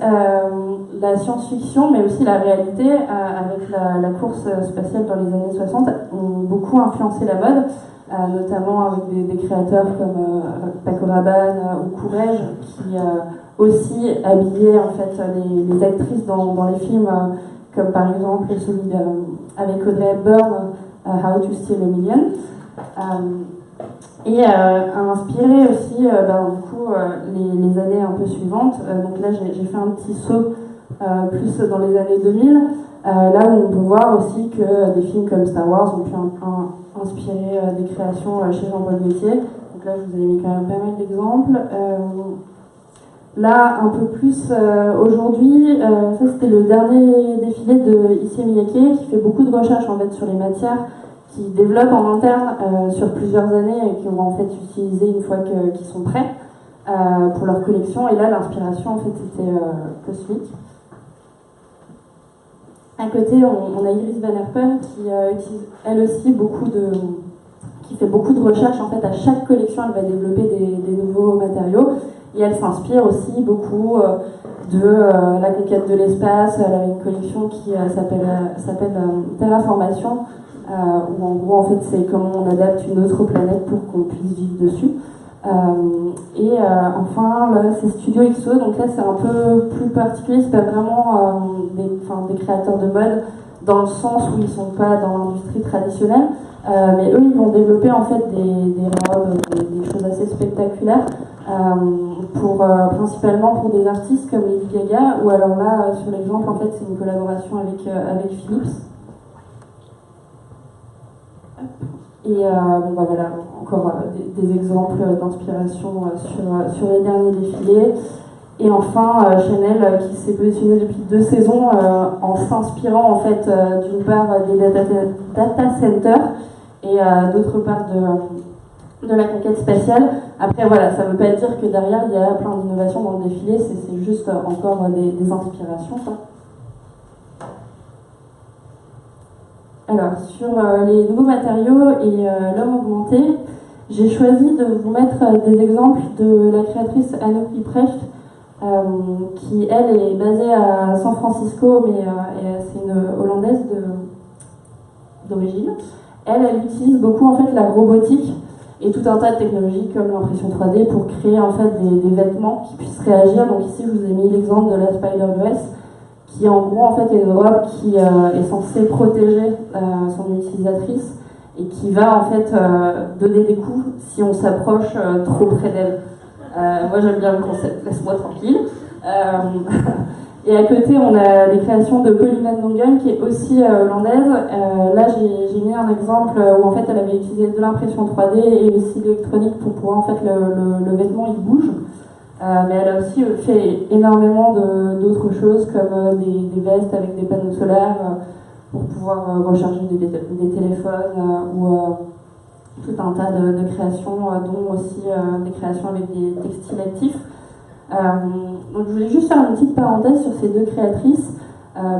la science-fiction, mais aussi la réalité, avec la course spatiale dans les années 60, ont beaucoup influencé la mode. notamment avec des créateurs comme Paco Rabanne ou Courrèges, qui aussi habillaient en fait les actrices dans les films, comme par exemple celui avec Audrey Hepburn, How to Steal a Million. Et a inspiré aussi du coup, les années un peu suivantes. Donc là, j'ai fait un petit saut plus dans les années 2000, là où on peut voir aussi que des films comme Star Wars ont pu inspirer des créations chez Jean-Paul Gaultier. Donc là, je vous ai mis quand même pas mal d'exemples. Là, un peu plus aujourd'hui, ça c'était le dernier défilé de Issey Miyake, qui fait beaucoup de recherches en fait sur les matières, qui développent en interne sur plusieurs années et qui vont en fait utiliser une fois qu'ils sont prêts pour leur collection. Et là, l'inspiration en fait était cosmique. À côté, on a Iris Van Herpen qui utilise elle aussi qui fait beaucoup de recherches. En fait, à chaque collection, elle va développer des nouveaux matériaux et elle s'inspire aussi beaucoup de la conquête de l'espace. Elle a une collection qui s'appelle Terraformation, où en gros, en fait, c'est comment on adapte une autre planète pour qu'on puisse vivre dessus. Enfin, là, c'est Studio XO, donc là, c'est un peu plus particulier, c'est pas vraiment des créateurs de mode dans le sens où ils sont pas dans l'industrie traditionnelle, mais eux, ils vont développer en fait des robes, des choses assez spectaculaires, principalement pour des artistes comme Lady Gaga, ou alors là, sur l'exemple, en fait, c'est une collaboration avec Philips. Et voilà, encore des exemples d'inspiration sur les derniers défilés. Et enfin, Chanel qui s'est positionné depuis 2 saisons en s'inspirant en fait d'une part des data centers et d'autre part de la conquête spatiale. Après voilà, ça ne veut pas dire que derrière il y a plein d'innovations dans le défilé, c'est juste encore des inspirations, quoi. Alors, sur les nouveaux matériaux et l'homme augmenté, j'ai choisi de vous mettre des exemples de la créatrice Anouk Liprecht, qui, elle, est basée à San Francisco, mais c'est une Hollandaise d'origine. Elle utilise beaucoup, en fait, la robotique et tout un tas de technologies comme l'impression 3D pour créer, en fait, des vêtements qui puissent réagir. Donc ici, je vous ai mis l'exemple de la Spider Dress, qui en gros en fait est une robe qui est censée protéger son utilisatrice et qui va en fait donner des coups si on s'approche trop près d'elle. Moi j'aime bien le concept, laisse-moi tranquille. Et à côté on a les créations de Pauline Van Dongen qui est aussi hollandaise. Là j'ai mis un exemple où en fait elle avait utilisé de l'impression 3D et aussi l'électronique pour pouvoir en fait le vêtement il bouge. Mais elle a aussi fait énormément d'autres choses comme des vestes avec des panneaux solaires pour pouvoir recharger des téléphones ou tout un tas de créations, dont aussi des créations avec des textiles actifs. Donc je voulais juste faire une petite parenthèse sur ces 2 créatrices,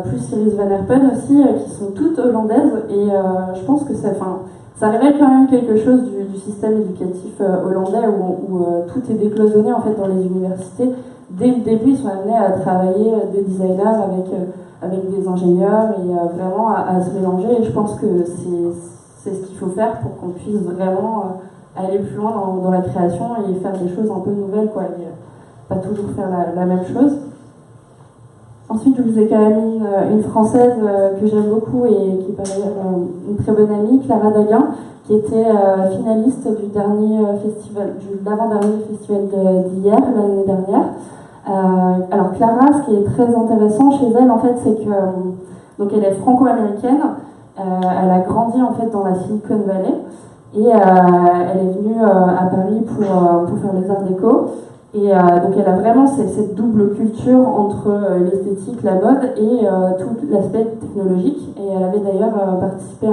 plus Iris Van Herpen aussi, qui sont toutes hollandaises et je pense que ça révèle quand même quelque chose du système éducatif hollandais où tout est décloisonné en fait dans les universités. Dès le début, ils sont amenés à travailler des designers avec des ingénieurs et vraiment à se mélanger. Et je pense que c'est ce qu'il faut faire pour qu'on puisse vraiment aller plus loin dans la création et faire des choses un peu nouvelles, quoi. Et pas toujours faire la même chose. Ensuite, je vous ai quand même mis une Française que j'aime beaucoup et qui est par ailleurs une très bonne amie, Clara Daguin, qui était finaliste du l'avant-dernier festival d'hier, l'année dernière. Alors Clara, ce qui est très intéressant chez elle, en fait, c'est que donc elle est franco-américaine. Elle a grandi en fait dans la Silicon Valley et elle est venue à Paris pour faire les arts déco. Et donc elle a vraiment cette double culture entre l'esthétique, la mode et tout l'aspect technologique. Et elle avait d'ailleurs participé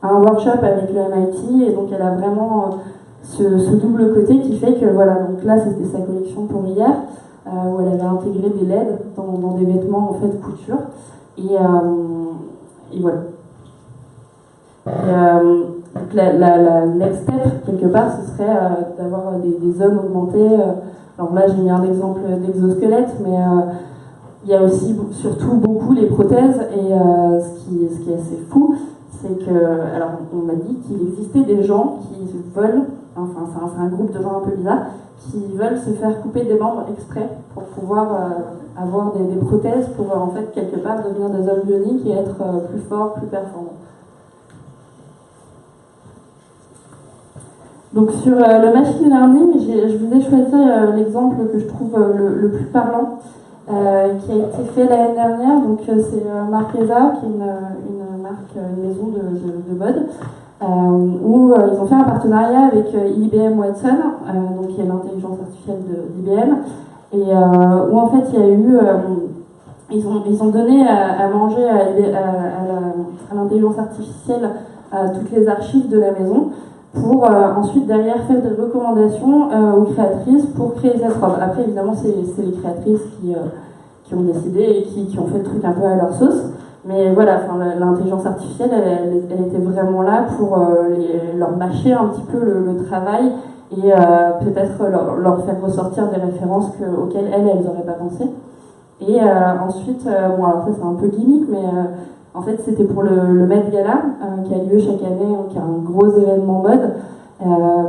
à un workshop avec le MIT, et donc elle a vraiment ce double côté qui fait que voilà, donc là c'était sa collection pour hier, où elle avait intégré des LED dans des vêtements en fait couture. Et voilà. Donc la next step, quelque part, ce serait d'avoir des hommes augmentés. Alors là, j'ai mis un exemple d'exosquelette, mais il y a aussi surtout beaucoup les prothèses. Et ce qui est assez fou, c'est que, alors on m'a dit qu'il existait des gens qui veulent, enfin c'est un groupe de gens un peu bizarres, qui veulent se faire couper des membres exprès pour pouvoir avoir des prothèses pour en fait quelque part devenir des hommes bioniques et être plus forts, plus performants. Donc sur le machine learning, je vous ai choisi l'exemple que je trouve le plus parlant, qui a été fait l'année dernière. Donc c'est Marquesa, qui est une marque, une maison de mode, où ils ont fait un partenariat avec IBM Watson, donc qui est l'intelligence artificielle d'IBM, et où en fait il y a eu, ils ont donné à manger à l'intelligence artificielle toutes les archives de la maison, pour ensuite derrière faire des recommandations aux créatrices pour créer cette robe. Après évidemment c'est les créatrices qui ont décidé et qui ont fait le truc un peu à leur sauce, mais voilà, l'intelligence artificielle elle était vraiment là pour leur mâcher un petit peu le travail et peut-être leur faire ressortir des références auxquelles elles n'auraient pas pensé. Et ensuite, bon alors ça c'est un peu gimmick, mais en fait, c'était pour le Met Gala, qui a lieu chaque année, qui est un gros événement mode.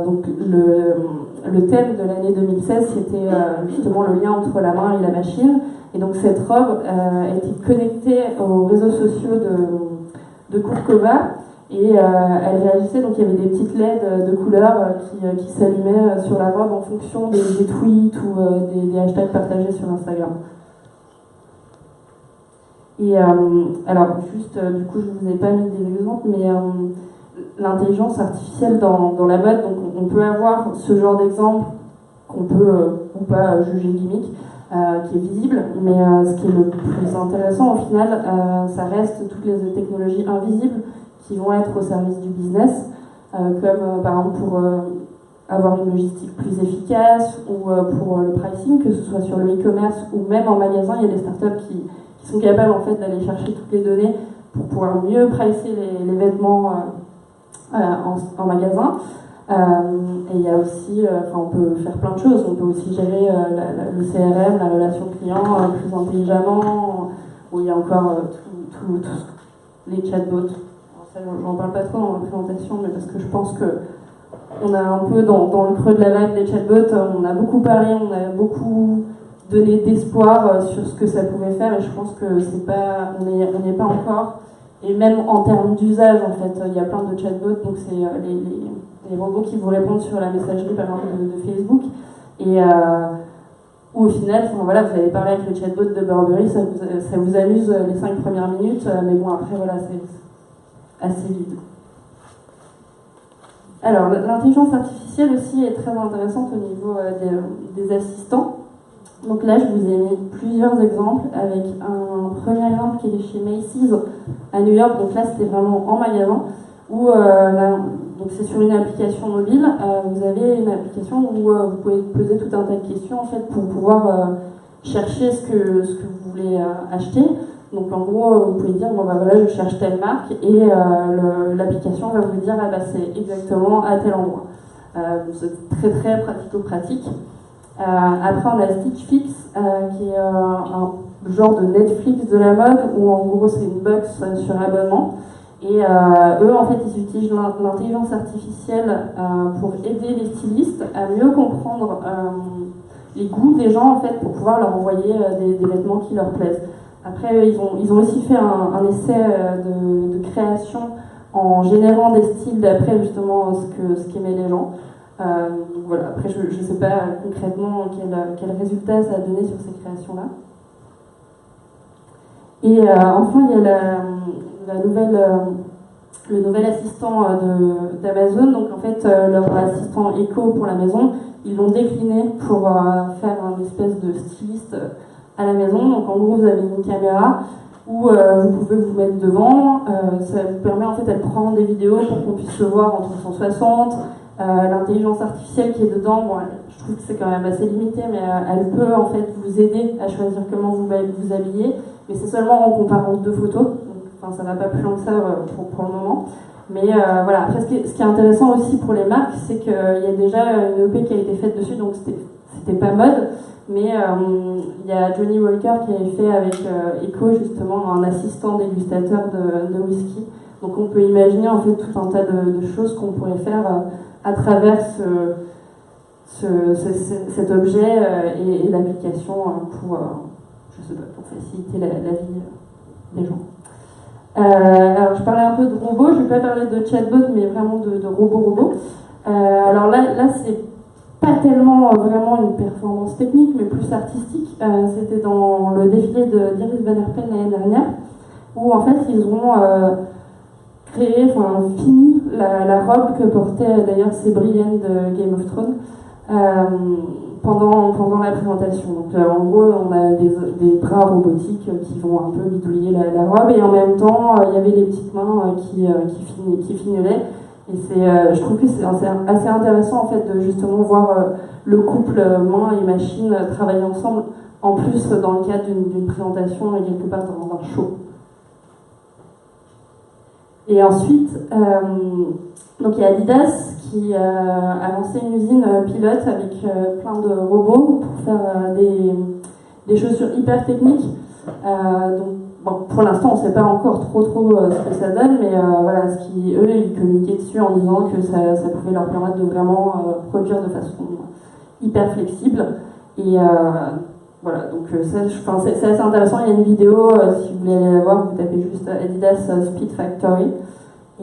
Donc, le thème de l'année 2016, c'était justement le lien entre la main et la machine. Et donc, cette robe était connectée aux réseaux sociaux de Kurkova. Et elle réagissait, donc il y avait des petites LED de couleurs qui s'allumaient sur la robe en fonction des tweets ou des hashtags partagés sur Instagram. Et alors, juste, du coup, je ne vous ai pas mis des exemples, mais l'intelligence artificielle dans la mode, donc on peut avoir ce genre d'exemple qu'on peut ou pas juger gimmick, qui est visible, mais ce qui est le plus intéressant au final, ça reste toutes les technologies invisibles qui vont être au service du business, comme par exemple pour avoir une logistique plus efficace ou pour le pricing, que ce soit sur le e-commerce ou même en magasin. Il y a des startups qui sont capables en fait d'aller chercher toutes les données pour pouvoir mieux pricer les vêtements en magasin. Et il y a aussi, on peut faire plein de choses. On peut aussi gérer le CRM, la relation client plus intelligemment, où il y a encore les chatbots. J'en parle pas trop dans ma présentation, mais parce que je pense que on a un peu dans le creux de la vague des chatbots, on a beaucoup parlé, on a beaucoup donné d'espoir sur ce que ça pouvait faire, et je pense que on n'est pas encore. Et même en termes d'usage, en fait, il y a plein de chatbots, donc c'est les robots qui vous répondent sur la messagerie, par exemple, de Facebook, et où au final, voilà, vous allez parler avec le chatbot de Burberry, ça vous amuse les 5 premières minutes, mais bon, après, voilà, c'est assez vide. Alors, l'intelligence artificielle aussi est très intéressante au niveau des assistants. Donc là, je vous ai mis plusieurs exemples, avec un premier exemple qui est chez Macy's à New York. Donc là, c'était vraiment en magasin, où donc c'est sur une application mobile. Vous avez une application où vous pouvez poser tout un tas de questions en fait pour pouvoir chercher ce que vous voulez acheter. Donc en gros, vous pouvez dire bon bah voilà, je cherche telle marque, et l'application va vous dire ah bah c'est exactement à tel endroit. C'est très très pratico-pratique. Après, on a Stitch Fix, qui est un genre de Netflix de la mode, où en gros c'est une box sur abonnement. Et eux, en fait, ils utilisent l'intelligence artificielle pour aider les stylistes à mieux comprendre les goûts des gens, en fait, pour pouvoir leur envoyer des vêtements qui leur plaisent. Après, ils ont aussi fait un essai de création en générant des styles d'après justement ce qu'aimaient les gens. Voilà. Après, je ne sais pas concrètement quel résultat ça a donné sur ces créations-là. Et enfin, il y a le nouvel assistant d'Amazon. Donc en fait, leur assistant Echo pour la maison, ils l'ont décliné pour faire un espèce de styliste à la maison. Donc en gros, vous avez une caméra où vous pouvez vous mettre devant. Ça vous permet en fait, elle prend des vidéos pour qu'on puisse se voir en 360. L'intelligence artificielle qui est dedans, bon, je trouve que c'est quand même assez limité, mais elle peut en fait vous aider à choisir comment vous habiller, mais c'est seulement en comparant 2 photos, donc ça va pas plus loin que ça pour le moment. Mais voilà, après ce qui est intéressant aussi pour les marques, c'est qu'il y a déjà une EP qui a été faite dessus, donc c'était pas mode, mais il y a Johnny Walker qui avait fait avec Echo justement un assistant dégustateur de whisky. Donc on peut imaginer en fait tout un tas de choses qu'on pourrait faire à travers cet objet et l'application pour, je sais pas, pour faciliter la vie des gens. Alors je parlais un peu de robots, je ne vais pas parler de chatbot, mais vraiment de robots. Alors là c'est pas tellement vraiment une performance technique, mais plus artistique. C'était dans le défilé d'Iris Van Herpen l'année dernière, où en fait ils ont fini la robe que portait d'ailleurs Brienne de Game of Thrones pendant la présentation. Donc en gros on a des bras robotiques qui vont un peu bidouiller la robe, et en même temps il y avait les petites mains qui fignolaient. Et je trouve que c'est assez intéressant en fait de justement voir le couple main et machine travailler ensemble, en plus dans le cadre d'une présentation et quelque part dans un show. Et ensuite, donc il y a Adidas qui a lancé une usine pilote avec plein de robots pour faire des chaussures hyper techniques. Donc, bon, pour l'instant, on ne sait pas encore trop ce que ça donne, mais voilà, eux, ils communiquaient dessus en disant que ça pouvait leur permettre de vraiment produire de façon hyper flexible. Et voilà, donc c'est assez intéressant. Il y a une vidéo, si vous voulez aller la voir, vous tapez juste Adidas Speed Factory,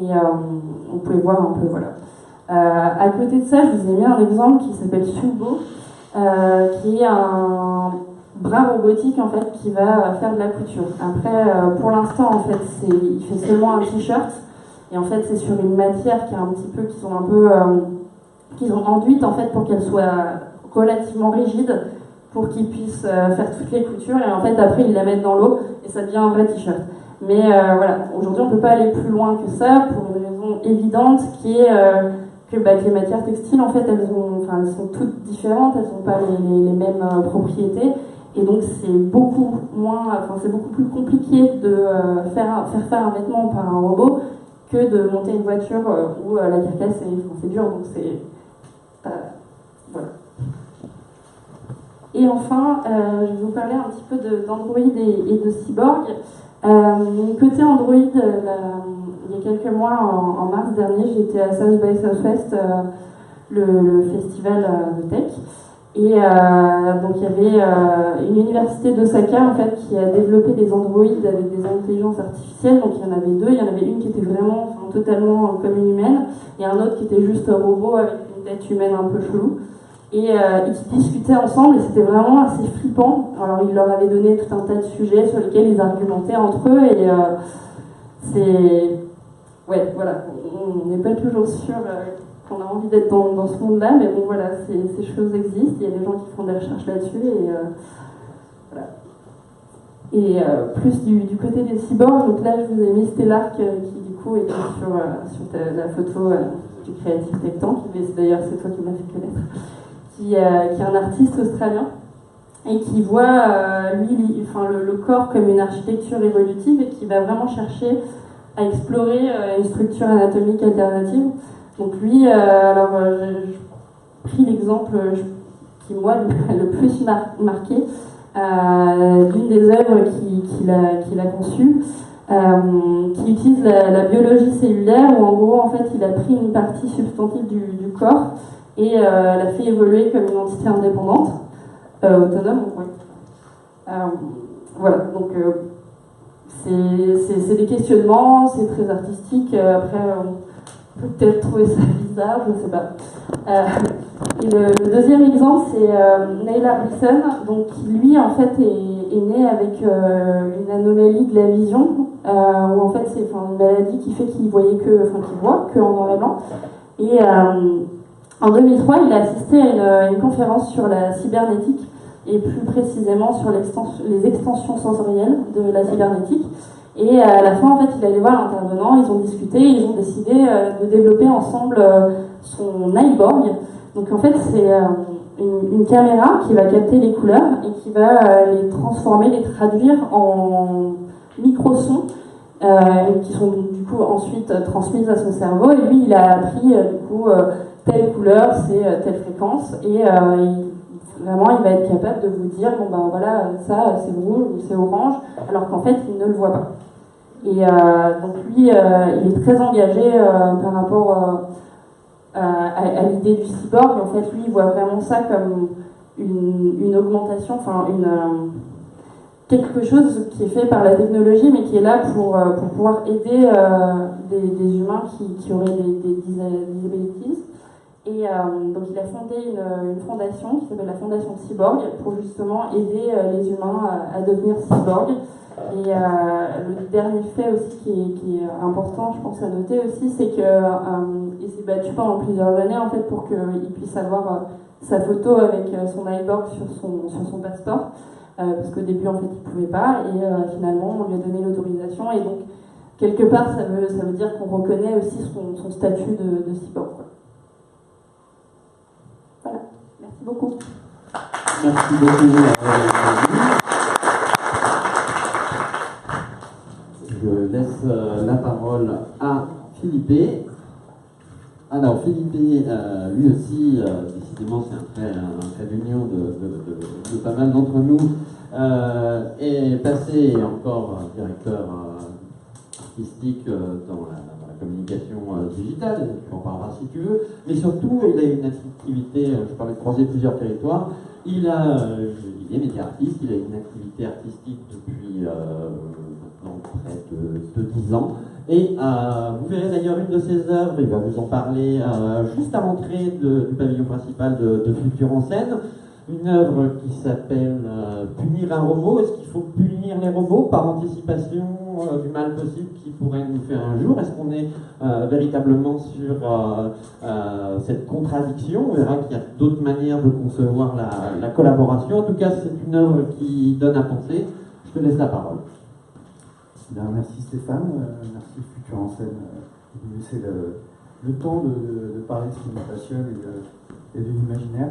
et vous pouvez voir un peu, voilà. À côté de ça, je vous ai mis un exemple qui s'appelle Subo, qui est un bras robotique en fait qui va faire de la couture. Après, pour l'instant en fait, il fait seulement un t-shirt, et en fait c'est sur une matière qui est un petit peu, qu'ils ont enduite en fait pour qu'elle soit relativement rigide, pour qu'ils puissent faire toutes les coutures, et en fait après ils la mettent dans l'eau et ça devient un vrai t-shirt. Mais voilà, aujourd'hui on peut pas aller plus loin que ça pour une raison évidente qui est que les matières textiles en fait elles sont toutes différentes, elles n'ont pas les mêmes propriétés. Et donc c'est beaucoup plus compliqué de faire un vêtement par un robot que de monter une voiture où la carcasse c'est dur, donc c'est voilà. Et enfin, je vais vous parler un petit peu d'Android et de Cyborg. Côté Android, il y a quelques mois, en mars dernier, j'étais à South by Southwest, le festival de tech. Et donc il y avait une université d'Osaka en fait qui a développé des androïdes avec des intelligences artificielles. Donc il y en avait deux, il y en avait une qui était vraiment totalement comme une humaine, et un autre qui était juste un robot avec une tête humaine un peu chelou. Et qui discutaient ensemble, et c'était vraiment assez flippant. Alors il leur avait donné tout un tas de sujets sur lesquels ils argumentaient entre eux, et ouais, voilà, on n'est pas toujours sûr qu'on a envie d'être dans ce monde-là, mais bon voilà, ces choses existent, il y a des gens qui font des recherches là-dessus, et voilà. Et plus du côté des cyborgs, donc là je vous ai mis Stellar qui du coup était sur la photo du Creative Tech Tank, d'ailleurs c'est toi qui m'as fait connaître, qui est un artiste australien et qui voit le corps comme une architecture évolutive, et qui va vraiment chercher à explorer une structure anatomique alternative. Donc lui, j'ai pris l'exemple qui moi le plus marqué d'une des œuvres qu'il a conçues, qui utilise la biologie cellulaire, où en gros en fait il a pris une partie substantive du corps et l'a fait évoluer comme une entité indépendante, autonome. Ouais. Voilà, donc c'est des questionnements, c'est très artistique. Après, on peut peut-être trouver ça bizarre, je ne sais pas. Et le deuxième exemple, c'est Naila Wilson, donc qui lui en fait est né avec une anomalie de la vision, où en fait c'est une maladie qui fait qu'il voit que en noir et blanc. Et en 2003, il a assisté à une conférence sur la cybernétique, et plus précisément sur les extensions sensorielles de la cybernétique. Et à la fin, en fait, il allait voir l'intervenant, ils ont discuté, ils ont décidé de développer ensemble son iBorg. Donc en fait, c'est une caméra qui va capter les couleurs et qui va les transformer, les traduire en microsons qui sont du coup ensuite transmises à son cerveau. Et lui, il a appris du coup telle couleur, c'est telle fréquence, et vraiment, il va être capable de vous dire, bon ben voilà, ça c'est rouge ou c'est orange, alors qu'en fait, il ne le voit pas. Et donc lui, il est très engagé par rapport à l'idée du cyborg. En fait, lui, il voit vraiment ça comme une augmentation, enfin quelque chose qui est fait par la technologie, mais qui est là pour pouvoir aider des humains qui auraient des disabilities. Et donc il a fondé une fondation qui s'appelle la Fondation Cyborg pour justement aider les humains à devenir cyborg. Et le dernier fait aussi qui est important, je pense à noter aussi, c'est qu'il s'est battu pendant plusieurs années en fait pour qu'il puisse avoir sa photo avec son iBorg sur son passeport, parce qu'au début en fait il pouvait pas, et finalement on lui a donné l'autorisation, et donc quelque part ça veut dire qu'on reconnaît aussi son statut de cyborg, quoi. Voilà, merci beaucoup. Merci beaucoup. Je laisse la parole à Philippe. Alors Philippe, lui aussi, décidément c'est un trait d'union de pas mal d'entre nous, est passé encore directeur artistique dans la communication digitale, tu en parleras si tu veux, mais surtout il a une activité, je parlais de croiser plusieurs territoires, il est média artiste, il a une activité artistique depuis maintenant près de 10 ans, et vous verrez d'ailleurs une de ses œuvres, il va vous en parler juste à l'entrée du pavillon principal de Futur en scène, une œuvre qui s'appelle Punir un robot. Est-ce qu'il faut punir les robots par anticipation du mal possible qui pourrait nous faire un jour? Est-ce qu'on est véritablement sur cette contradiction? On verra qu'il y a d'autres manières de concevoir la collaboration. En tout cas, c'est une œuvre qui donne à penser. Je te laisse la parole. Bien, merci Stéphane, merci Futur en scène de nous laisser le temps de parler de ce qui nous passionne et de l'imaginaire.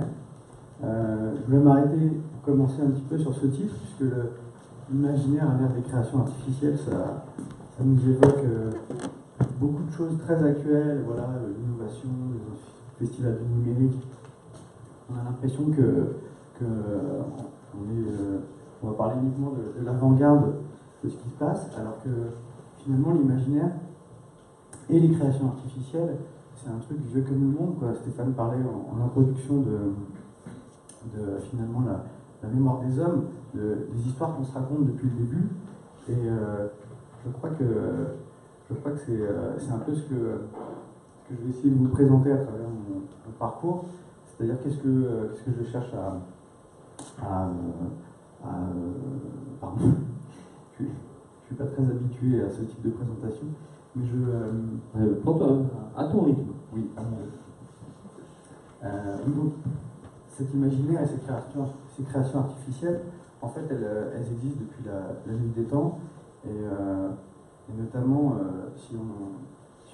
Je voulais m'arrêter pour commencer un petit peu sur ce titre, puisque l'imaginaire à l'ère des créations artificielles, ça nous évoque beaucoup de choses très actuelles, voilà, l'innovation, le festival du numérique. On a l'impression on va parler uniquement de l'avant-garde de ce qui se passe, alors que finalement l'imaginaire et les créations artificielles, c'est un truc vieux comme le monde, quoi. Stéphane parlait en introduction de finalement la mémoire des hommes, des histoires qu'on se raconte depuis le début, et je crois que c'est un peu ce que je vais essayer de vous présenter à travers mon parcours, c'est-à-dire qu'est-ce que je cherche pardon, je suis pas très habitué à ce type de présentation, mais À ton rythme. oui, à mon rythme. Donc, cet imaginaire et ces créations artificielles, en fait, elles existent depuis la nuit des temps, et notamment si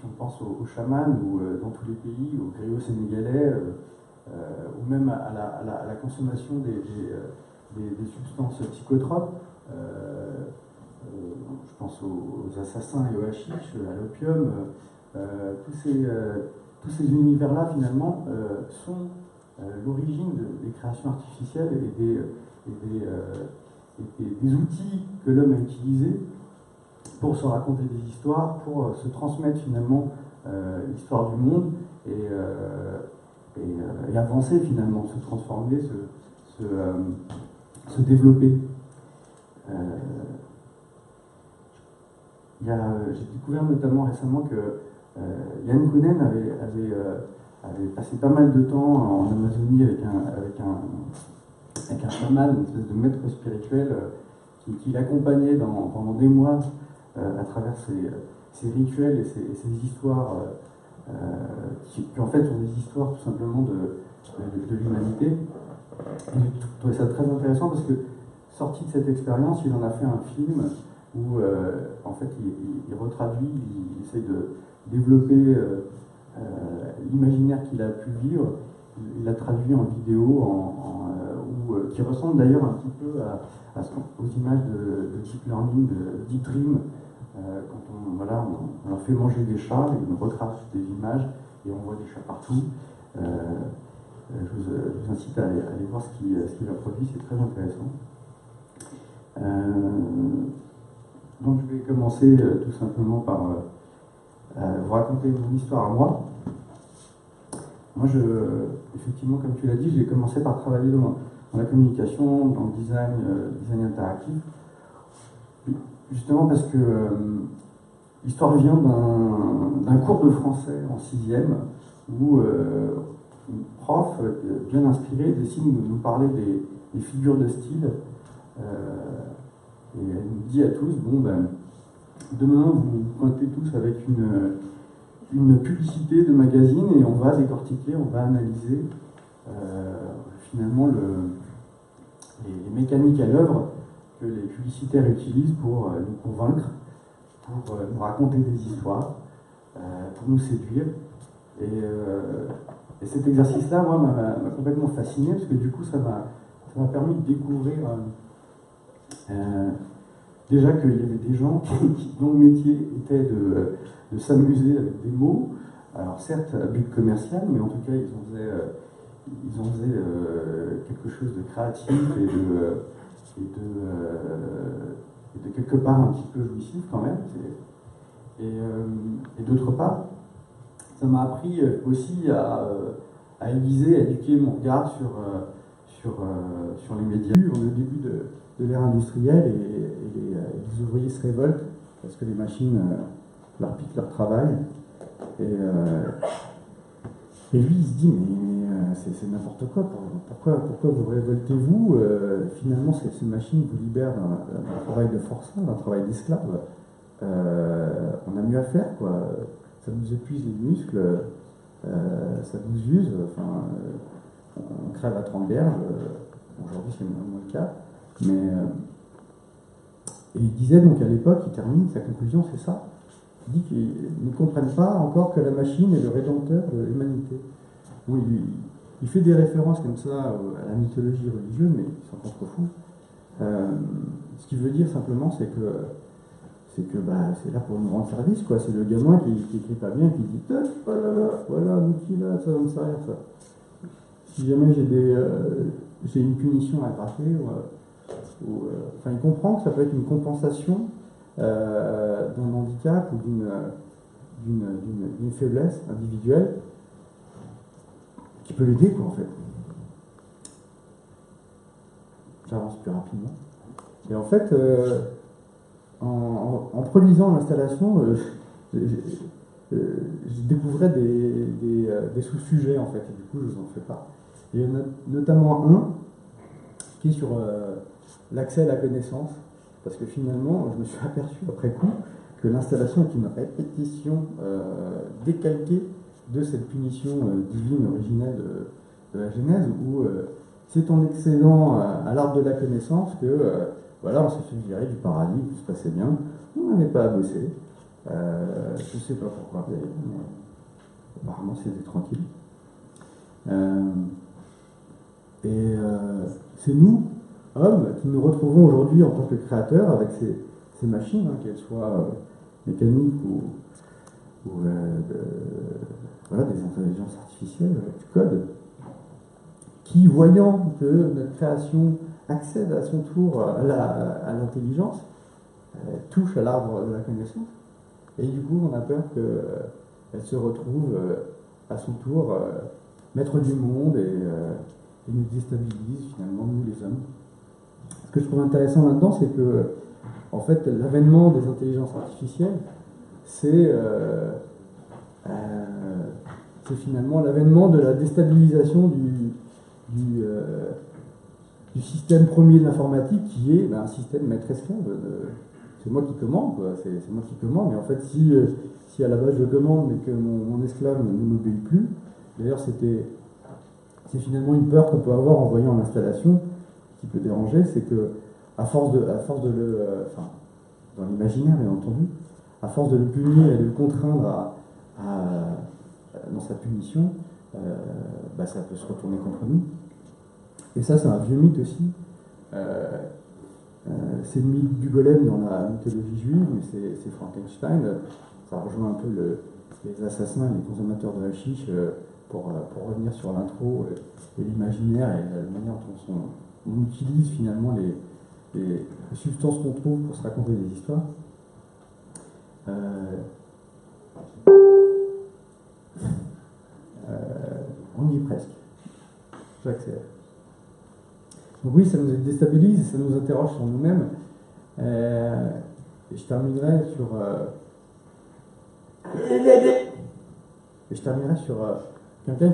on pense aux chamans ou dans tous les pays, aux griots sénégalais, ou même à la consommation des substances psychotropes. Je pense aux assassins et au hashish, à l'opium. Tous ces univers-là, finalement, sont l'origine des créations artificielles et des outils que l'homme a utilisés pour se raconter des histoires, pour se transmettre finalement l'histoire du monde et avancer finalement, se transformer, se développer. J'ai découvert notamment récemment que Yann Kounen avait passé pas mal de temps en Amazonie avec un chaman, une espèce de maître spirituel qui l'accompagnait pendant des mois à travers ses rituels et ses histoires qui en fait sont des histoires tout simplement de l'humanité. Et j'ai trouvé ça très intéressant parce que, sorti de cette expérience, il en a fait un film où en fait il retraduit, il essaye de développer l'imaginaire qu'il a pu vivre. Il l'a traduit en vidéo, qui ressemble d'ailleurs un petit peu aux images de Deep Learning, de Deep Dream, quand on leur fait manger des chats, et on retrace des images et on voit des chats partout. Je vous incite à aller voir ce qu'il a produit, c'est très intéressant. Donc je vais commencer tout simplement par vous raconter mon histoire à moi. Moi, effectivement, comme tu l'as dit, j'ai commencé par travailler dans la communication, dans le design interactif. Justement parce que l'histoire vient d'un cours de français en 6e où une prof, bien inspirée, décide de nous parler des figures de style. Et elle nous dit à tous, bon ben, demain vous pointez tous avec une publicité de magazine et on va décortiquer, on va analyser finalement les mécaniques à l'œuvre que les publicitaires utilisent pour nous convaincre, pour nous raconter des histoires, pour nous séduire. Et cet exercice-là, moi, m'a complètement fasciné parce que du coup, ça m'a permis de découvrir déjà qu'il y avait des gens dont le métier était de s'amuser avec des mots. Alors certes, à but commercial, mais en tout cas, ils en faisaient quelque chose de créatif et de quelque part un petit peu jouissif quand même. Et d'autre part, ça m'a appris aussi à aiguiser, à éduquer mon regard sur les médias. On est au début de l'ère industrielle et les ouvriers se révoltent parce que les machines leur piquent leur travail. Et lui, il se dit, mais c'est n'importe quoi, pourquoi vous révoltez-vous finalement, ces machines vous libèrent d'un travail de forçat, d'un travail d'esclave. On a mieux à faire, quoi. Ça nous épuise les muscles, ça nous use, enfin, on crève à 30 berges. Aujourd'hui, c'est moins le cas. Et il disait donc à l'époque, il termine, sa conclusion, c'est ça. Il dit qu'ils ne comprennent pas encore que la machine est le rédempteur de l'humanité. Bon, il fait des références comme ça à la mythologie religieuse, mais il s'en contrefou. Ce qu'il veut dire simplement, c'est que c'est là pour nous rendre service, quoi. C'est le gamin qui écrit pas bien, qui dit voilà l'outil là, ça va me servir ça. Si jamais j'ai une punition à gratter, enfin il comprend que ça peut être une compensation d'un handicap ou d'une faiblesse individuelle qui peut l'aider, quoi, en fait. J'avance plus rapidement. Et en fait, en produisant l'installation, je découvrais des sous-sujets, en fait, et du coup, je vous en fais part. Il y en a notamment un qui est sur l'accès à la connaissance, parce que finalement, je me suis aperçu après coup que l'installation est une répétition décalquée de cette punition divine originelle de la Genèse, où c'est en excédant à l'arbre de la connaissance que voilà, on s'est fait virer du paradis, tout se passait bien, on n'avait pas à bosser. Je ne sais pas pourquoi d'ailleurs, mais apparemment c'était tranquille. C'est nous, hommes, qui nous retrouvons aujourd'hui en tant que créateurs avec ces machines, hein, qu'elles soient mécaniques ou voilà, des intelligences artificielles avec du code, qui, voyant que notre création accède à son tour à l'intelligence, touche à l'arbre de la connaissance, et du coup on a peur qu'elle se retrouve à son tour maître du monde et nous déstabilise finalement, nous les hommes. Ce que je trouve intéressant là-dedans, c'est que en fait, l'avènement des intelligences artificielles, c'est finalement l'avènement de la déstabilisation du système premier de l'informatique, qui est un système maître-esclave. C'est moi qui commande, quoi. C'est moi qui commande, mais en fait, si à la base je commande, mais que mon esclave ne m'obéit plus, d'ailleurs c'est finalement une peur qu'on peut avoir en voyant l'installation, qui peut déranger, c'est que à force de le, enfin, dans l'imaginaire bien entendu, à force de le punir et de le contraindre dans sa punition, ça peut se retourner contre nous. Et ça, c'est un vieux mythe aussi. C'est le mythe du golem dans la mythologie juive, mais c'est Frankenstein. Ça rejoint un peu les assassins, les consommateurs de hashish, pour revenir sur l'intro et l'imaginaire et la manière dont on utilise finalement les substances qu'on trouve pour se raconter des histoires. On y est presque. J'accélère. Donc oui, ça nous déstabilise et ça nous interroge sur nous-mêmes. Et je terminerai sur quelqu'un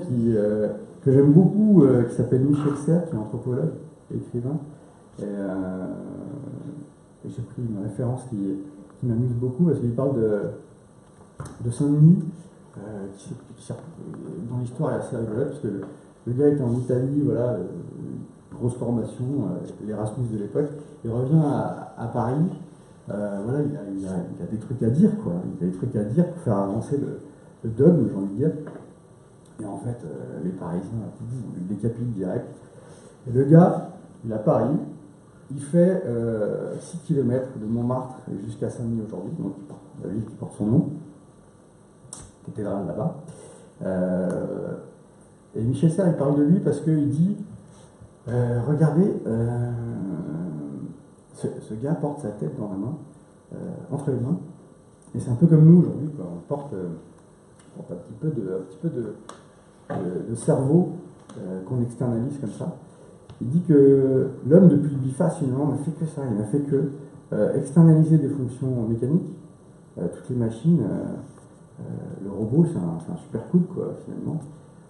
que j'aime beaucoup, qui s'appelle Michel Serres, qui est anthropologue et écrivain. Et j'ai pris une référence qui m'amuse beaucoup parce qu'il parle de Saint-Denis, dont l'histoire est assez rigolote parce que le gars était en Italie, voilà, grosse formation, l'Erasmus de l'époque. Il revient à Paris. Voilà, il a des trucs à dire, quoi. Il a des trucs à dire pour faire avancer le dogme, j'ai envie de dire. Et en fait, les Parisiens le décapitent direct. Et le gars, il est à Paris, il fait 6 km de Montmartre jusqu'à Saint-Denis aujourd'hui, donc la ville qui porte son nom, cathédrale là-bas. Et Michel Serres, il parle de lui parce qu'il dit regardez, ce gars porte sa tête dans la main, entre les mains, et c'est un peu comme nous aujourd'hui, quoi. On porte un petit peu de cerveau qu'on externalise comme ça. Il dit que l'homme, depuis le biface, finalement, n'a fait que ça. Il n'a fait que externaliser des fonctions mécaniques. Toutes les machines, le robot, c'est un super coup, quoi, finalement.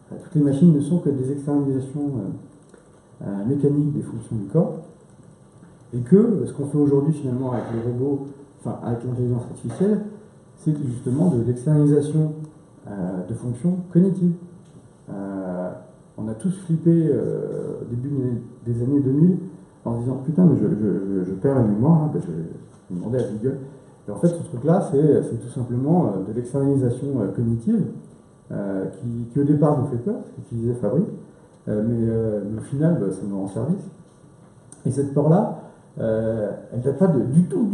Toutes les machines ne sont que des externalisations mécaniques des fonctions du corps. Et que ce qu'on fait aujourd'hui, finalement, avec les robots, enfin, avec l'intelligence artificielle, c'est justement de l'externalisation de fonctions cognitives. On a tous flippé au début des années 2000 en se disant putain, mais je perds la mémoire, hein, parce que je demandais à Google. Et en fait, ce truc-là, c'est tout simplement de l'externalisation cognitive qui au départ nous fait peur, ce qu'utilisait Fabrice, mais au final, ça nous rend service. Et cette peur-là, elle ne date pas du tout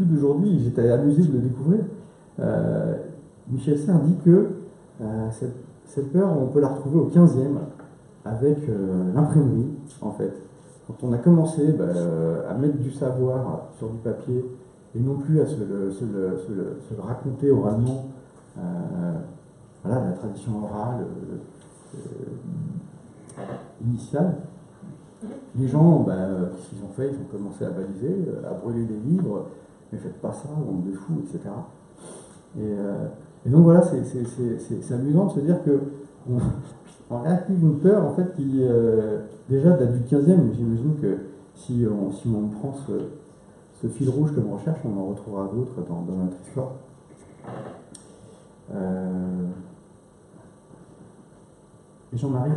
d'aujourd'hui. J'étais amusé de le découvrir. Michel Serres dit que cette peur, on peut la retrouver au 15e avec l'imprimerie, en fait. Quand on a commencé à mettre du savoir sur du papier et non plus à se le raconter oralement, voilà, la tradition orale initiale, les gens, qu'est-ce qu'ils ont fait? Ils ont commencé à baliser, à brûler des livres, mais faites pas ça, bande de fous, etc. Et donc voilà, c'est amusant de se dire que on réactive une peur en fait qui déjà date du 15e, mais j'imagine que si on prend ce fil rouge comme recherche, on en retrouvera d'autres dans notre histoire. Et j'en arrive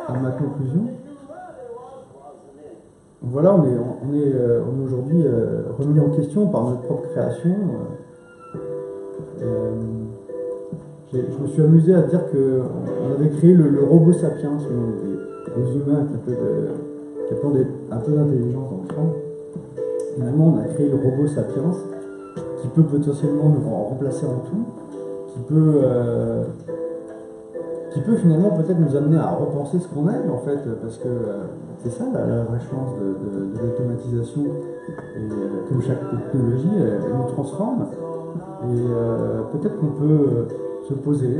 à ma conclusion. Voilà, on est aujourd'hui remis en question par notre propre création. Je me suis amusé à dire qu'on avait créé le robot sapiens, les humains qui ont un peu d'intelligence dans le sang. Finalement, on a créé le robot sapiens qui peut potentiellement nous remplacer en tout, qui peut finalement peut-être nous amener à repenser ce qu'on est en fait, parce que c'est ça la vraie chance de l'automatisation. Et comme chaque technologie, elle nous transforme. Et peut-être qu'on peut se poser,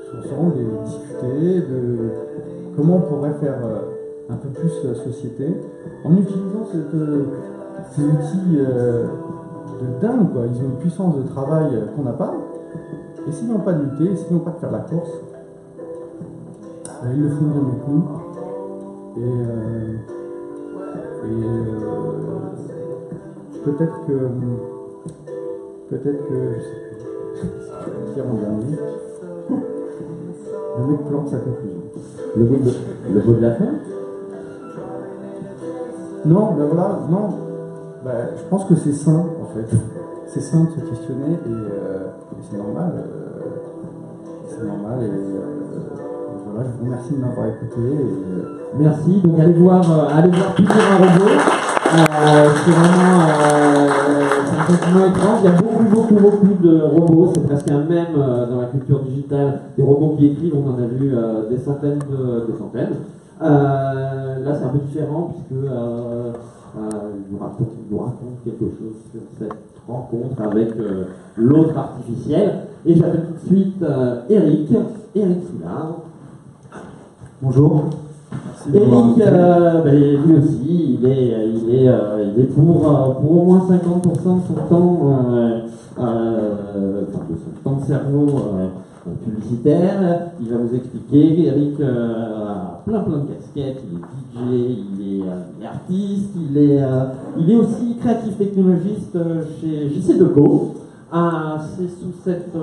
se rendre et discuter de comment on pourrait faire un peu plus société en utilisant ces outils de dingue, quoi. Ils ont une puissance de travail qu'on n'a pas. Essayons pas de lutter, essayons pas de faire la course. Ils le font bien avec nous. Et peut-être que je sais plus. Je vais dire en dernier. Le mec plante sa conclusion. Le mot de la fin? Non, ben voilà, non. Je pense que c'est sain, en fait. C'est sain de se questionner et c'est normal. C'est normal et voilà, je vous remercie de m'avoir écouté. Merci. Donc allez voir Toujours un robot. C'est vraiment c'est un sentiment étrange. Il y a beaucoup de robots. C'est presque un mème dans la culture digitale. Des robots qui écrivent, on en a vu des centaines. Là, c'est un peu différent puisque nous raconte quelque chose sur cette rencontre avec l'autre artificiel. Et j'appelle tout de suite Eric Soulard. Bonjour. Eric, lui aussi, il est pour au moins 50% de son temps de cerveau publicitaire. Il va vous expliquer. Eric a plein de casquettes. Il est DJ, il est artiste, il est aussi créatif technologiste chez JC Deco. C'est sous cette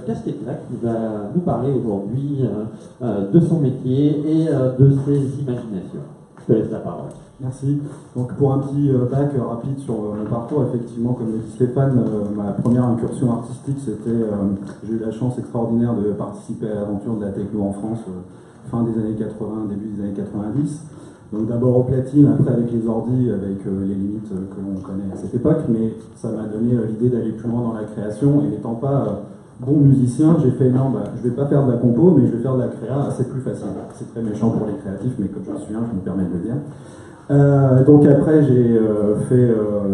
casquette-là qu'il va nous parler aujourd'hui de son métier et de ses imaginations. Je te laisse la parole. Merci. Donc pour un petit bac rapide sur mon parcours, effectivement, comme le dit Stéphane, ma première incursion artistique, c'était, j'ai eu la chance extraordinaire de participer à l'aventure de la techno en France, fin des années 80, début des années 90. Donc d'abord au platine, après avec les ordis, avec les limites que l'on connaît à cette époque, mais ça m'a donné l'idée d'aller plus loin dans la création, et n'étant pas bon musicien, j'ai fait non, je vais pas faire de la compo, mais je vais faire de la créa, c'est plus facile. C'est très méchant pour les créatifs, mais comme je suis un, je me permets de le dire. Donc après, j'ai fait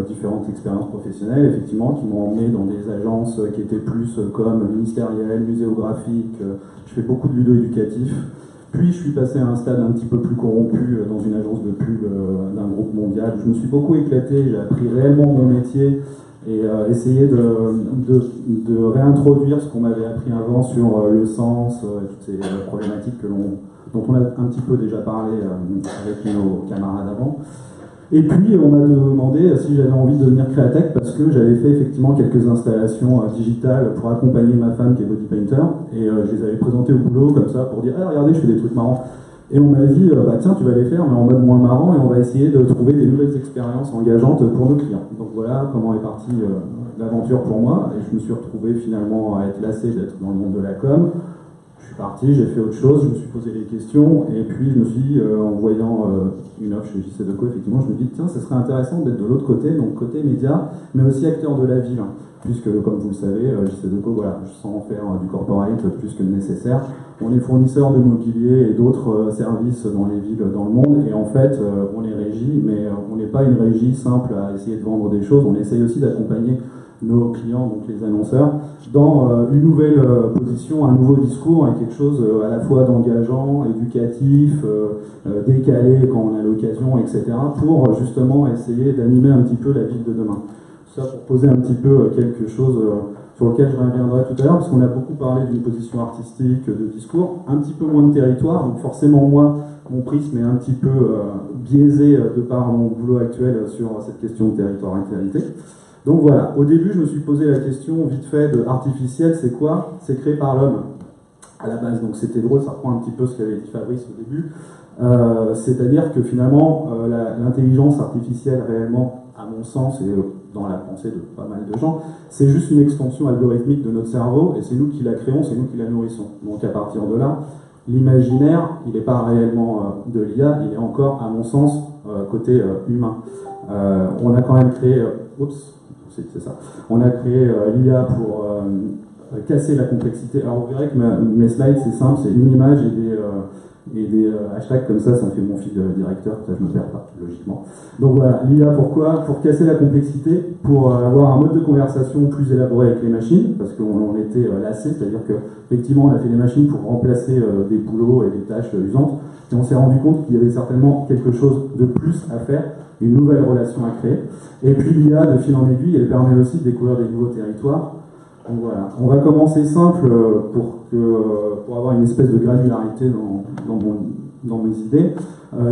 différentes expériences professionnelles, effectivement, qui m'ont emmené dans des agences qui étaient plus comme ministérielles, muséographiques. Je fais beaucoup de ludo-éducatif. Puis je suis passé à un stade un petit peu plus corrompu dans une agence de pub d'un groupe mondial. Je me suis beaucoup éclaté, j'ai appris réellement mon métier et essayé de réintroduire ce qu'on m'avait appris avant sur le sens, toutes ces problématiques dont on a un petit peu déjà parlé avec nos camarades avant. Et puis on m'a demandé si j'avais envie de devenir créatech parce que j'avais fait effectivement quelques installations digitales pour accompagner ma femme qui est body painter, et je les avais présentées au boulot comme ça pour dire ah, regardez, je fais des trucs marrants. Et on m'a dit tiens, tu vas les faire mais en mode moins marrant, et on va essayer de trouver des nouvelles expériences engageantes pour nos clients. Donc voilà comment est partie l'aventure pour moi, et je me suis retrouvé finalement à être lassé d'être dans le monde de la com. Je suis parti, j'ai fait autre chose, je me suis posé des questions, et puis je me suis dit, en voyant une offre chez JC Deco, effectivement, je me dis, tiens, ce serait intéressant d'être de l'autre côté, donc côté média, mais aussi acteur de la ville, puisque, comme vous le savez, JC Deco, voilà, sans faire du corporate plus que nécessaire, on est fournisseur de mobilier et d'autres services dans les villes dans le monde, et en fait, on est régie, mais on n'est pas une régie simple à essayer de vendre des choses, on essaye aussi d'accompagner nos clients, donc les annonceurs, dans une nouvelle position, un nouveau discours, et quelque chose à la fois d'engageant, éducatif, décalé quand on a l'occasion, etc., pour justement essayer d'animer un petit peu la ville de demain. Tout ça pour poser un petit peu quelque chose sur lequel je reviendrai tout à l'heure, parce qu'on a beaucoup parlé d'une position artistique, de discours, un petit peu moins de territoire, donc forcément moi, mon prisme est un petit peu biaisé de par mon boulot actuel sur cette question de territorialité. Donc voilà, au début je me suis posé la question vite fait de artificiel, c'est quoi? C'est créé par l'homme à la base, donc c'était drôle, ça reprend un petit peu ce qu'avait dit Fabrice au début, c'est-à-dire que finalement l'intelligence artificielle réellement, à mon sens, et dans la pensée de pas mal de gens, c'est juste une extension algorithmique de notre cerveau, et c'est nous qui la créons, c'est nous qui la nourrissons. Donc à partir de là, l'imaginaire, il n'est pas réellement de l'IA, il est encore, à mon sens, côté humain. On a quand même créé... c'est ça. On a créé l'IA pour casser la complexité. Alors vous verrez que mes slides, c'est simple, c'est une image et des hashtags comme ça me fait mon fil directeur, ça je me perds pas, logiquement. Donc voilà, l'IA pourquoi? Pour casser la complexité, pour avoir un mode de conversation plus élaboré avec les machines, parce qu'on était lassé, c'est-à-dire qu'effectivement on a fait des machines pour remplacer des boulots et des tâches usantes, et on s'est rendu compte qu'il y avait certainement quelque chose de plus à faire, une nouvelle relation à créer. Et puis l'IA, de fil en aiguille, elle permet aussi de découvrir des nouveaux territoires. Donc voilà, on va commencer simple pour avoir une espèce de granularité dans mes idées.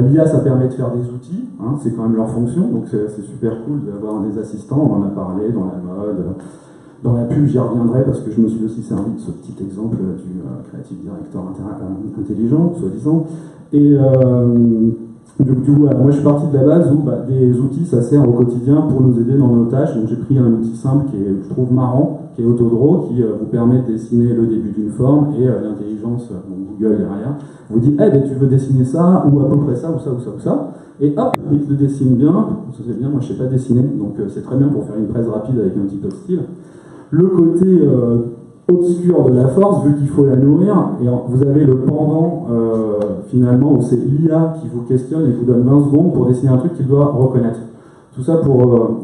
L'IA, ça permet de faire des outils, c'est quand même leur fonction, donc c'est super cool d'avoir des assistants, on en a parlé dans la mode, dans la pub, j'y reviendrai parce que je me suis aussi servi de ce petit exemple du Creative Director intelligent, soi-disant. Et du coup, moi je suis parti de la base où des outils ça sert au quotidien pour nous aider dans nos tâches. Donc j'ai pris un outil simple qui est, je trouve, marrant, qui est Autodraw, qui vous permet de dessiner le début d'une forme, et l'intelligence, Google derrière, vous dit tu veux dessiner ça, ou à peu près ça, ou ça, ou ça, ou ça, et hop, il te le dessine bien. Ça c'est bien, moi je sais pas dessiner, donc c'est très bien pour faire une presse rapide avec un petit peu de style. Le côté obscur de la force, vu qu'il faut la nourrir, et vous avez le pendant finalement où c'est l'IA qui vous questionne et vous donne 20 secondes pour dessiner un truc qu'il doit reconnaître. Tout ça pour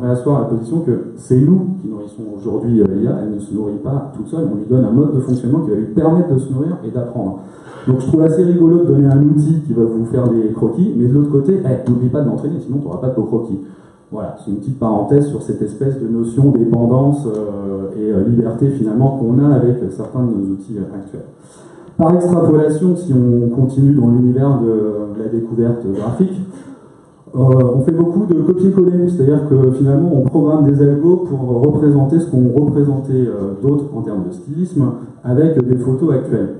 réasseoir la position que c'est nous qui nourrissons aujourd'hui l'IA, elle ne se nourrit pas toute seule, on lui donne un mode de fonctionnement qui va lui permettre de se nourrir et d'apprendre. Donc je trouve assez rigolo de donner un outil qui va vous faire des croquis, mais de l'autre côté, n'oublie pas de l'entraîner, sinon tu n'auras pas de beaux croquis. Voilà, c'est une petite parenthèse sur cette espèce de notion de dépendance et liberté finalement qu'on a avec certains de nos outils actuels. Par extrapolation, si on continue dans l'univers de la découverte graphique, on fait beaucoup de copier-coller, c'est-à-dire que finalement on programme des algos pour représenter ce qu'ont représenté d'autres en termes de stylisme avec des photos actuelles.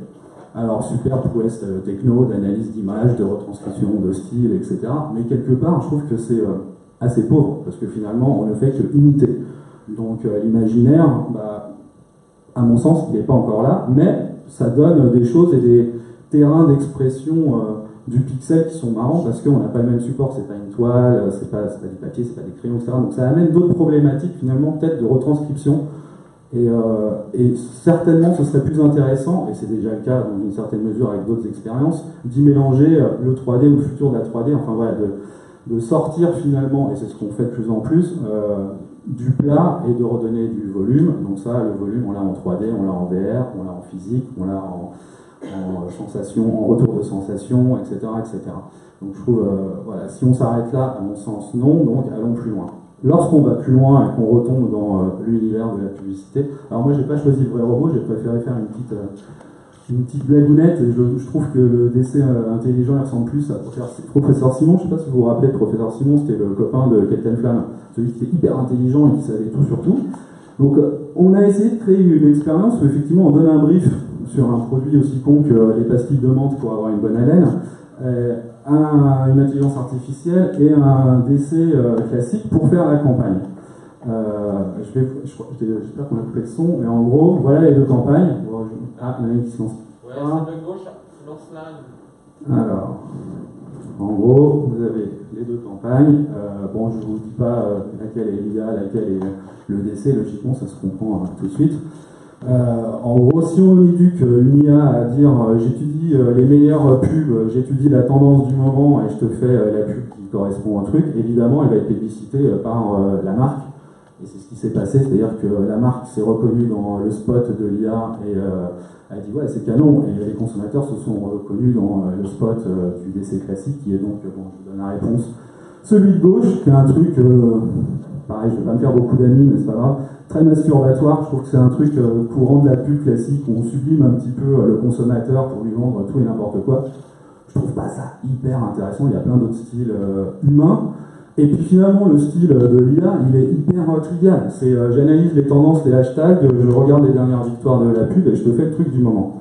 Alors super prouesse techno, d'analyse d'images, de retranscription de style, etc. Mais quelque part je trouve que c'est assez pauvre, parce que finalement on ne fait que imiter. Donc l'imaginaire, à mon sens, il n'est pas encore là, mais ça donne des choses et des terrains d'expression du pixel qui sont marrants, parce qu'on n'a pas le même support, c'est pas une toile, c'est pas du papier, c'est pas des crayons, etc. Donc ça amène d'autres problématiques finalement, peut-être de retranscription, et certainement ce serait plus intéressant, et c'est déjà le cas dans une certaine mesure avec d'autres expériences, d'y mélanger le 3D ou le futur de la 3D, enfin voilà, de sortir finalement, et c'est ce qu'on fait de plus en plus, du plat et de redonner du volume. Donc ça, le volume, on l'a en 3D, on l'a en VR, on l'a en physique, on l'a en sensation, en retour de sensation, etc. etc. Donc je trouve, voilà, si on s'arrête là, à mon sens, non, donc allons plus loin. Lorsqu'on va plus loin et qu'on retombe dans l'univers de la publicité, alors moi j'ai pas choisi le vrai robot, j'ai préféré faire une petite blagounette, et je trouve que le décès intelligent il ressemble plus à Professeur Simon. Je ne sais pas si vous vous rappelez, Professeur Simon, c'était le copain de Captain Flamme, celui qui était hyper intelligent et qui savait tout sur tout. Donc on a essayé de créer une expérience où effectivement on donne un brief sur un produit aussi con que les pastilles de menthe pour avoir une bonne haleine, une intelligence artificielle et un décès classique pour faire la campagne. J'espère qu'on a coupé le son, mais en gros, voilà les deux campagnes. Ah, il y en a une qui se lance. Ouais, c'est de gauche, lance là. Alors, en gros, vous avez les deux campagnes. Bon, je ne vous dis pas laquelle est l'IA, laquelle est le décès, logiquement, ça se comprend tout de suite. En gros, si on éduque une IA à dire j'étudie les meilleures pubs, j'étudie la tendance du moment et je te fais la pub qui correspond au truc, évidemment, elle va être plébiscitée par la marque. Et c'est ce qui s'est passé, c'est-à-dire que la marque s'est reconnue dans le spot de l'IA et a dit ouais c'est canon, et les consommateurs se sont reconnus dans le spot du décès classique qui est donc, bon je vous donne la réponse, celui de gauche, qui est un truc, pareil je ne vais pas me faire beaucoup d'amis mais c'est pas grave, très masturbatoire. Je trouve que c'est un truc courant de la pub classique où on sublime un petit peu le consommateur pour lui vendre tout et n'importe quoi. Je trouve pas ça hyper intéressant, il y a plein d'autres styles humains. Et puis finalement, le style de l'IA, il est hyper trivial. C'est j'analyse les tendances, les hashtags, je regarde les dernières victoires de la pub et je te fais le truc du moment.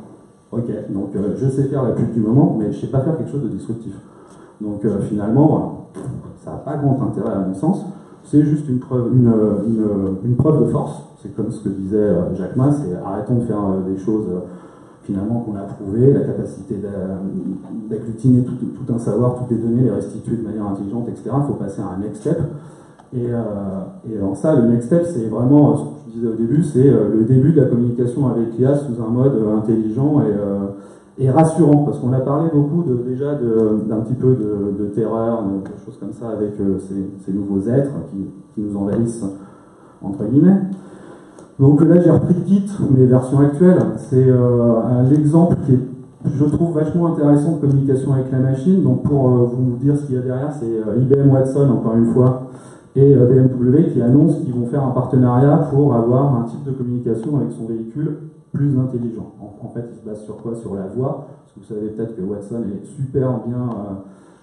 Ok, donc je sais faire la pub du moment, mais je sais pas faire quelque chose de disruptif. Donc finalement, ça n'a pas grand intérêt à mon sens. C'est juste une preuve de force. C'est comme ce que disait Jack Ma, c'est arrêtons de faire des choses finalement qu'on a prouvées, la capacité d'agglutiner tout un savoir, toutes les données, les restituer de manière intelligente, etc. Il faut passer à un next step. Et alors ça, le next step, c'est vraiment, ce que je disais au début, c'est le début de la communication avec l'IA sous un mode intelligent et rassurant, parce qu'on a parlé beaucoup déjà d'un petit peu de terreur, de choses comme ça avec ces nouveaux êtres qui nous envahissent, entre guillemets. Donc là, j'ai repris le titre, mes versions actuelles. C'est l'exemple qui est, je trouve, vachement intéressant de communication avec la machine. Donc pour vous dire ce qu'il y a derrière, c'est IBM Watson, encore une fois, et BMW qui annoncent qu'ils vont faire un partenariat pour avoir un type de communication avec son véhicule plus intelligent. En fait, il se base sur quoi? Sur la voix. Parce que vous savez peut-être que Watson est super bien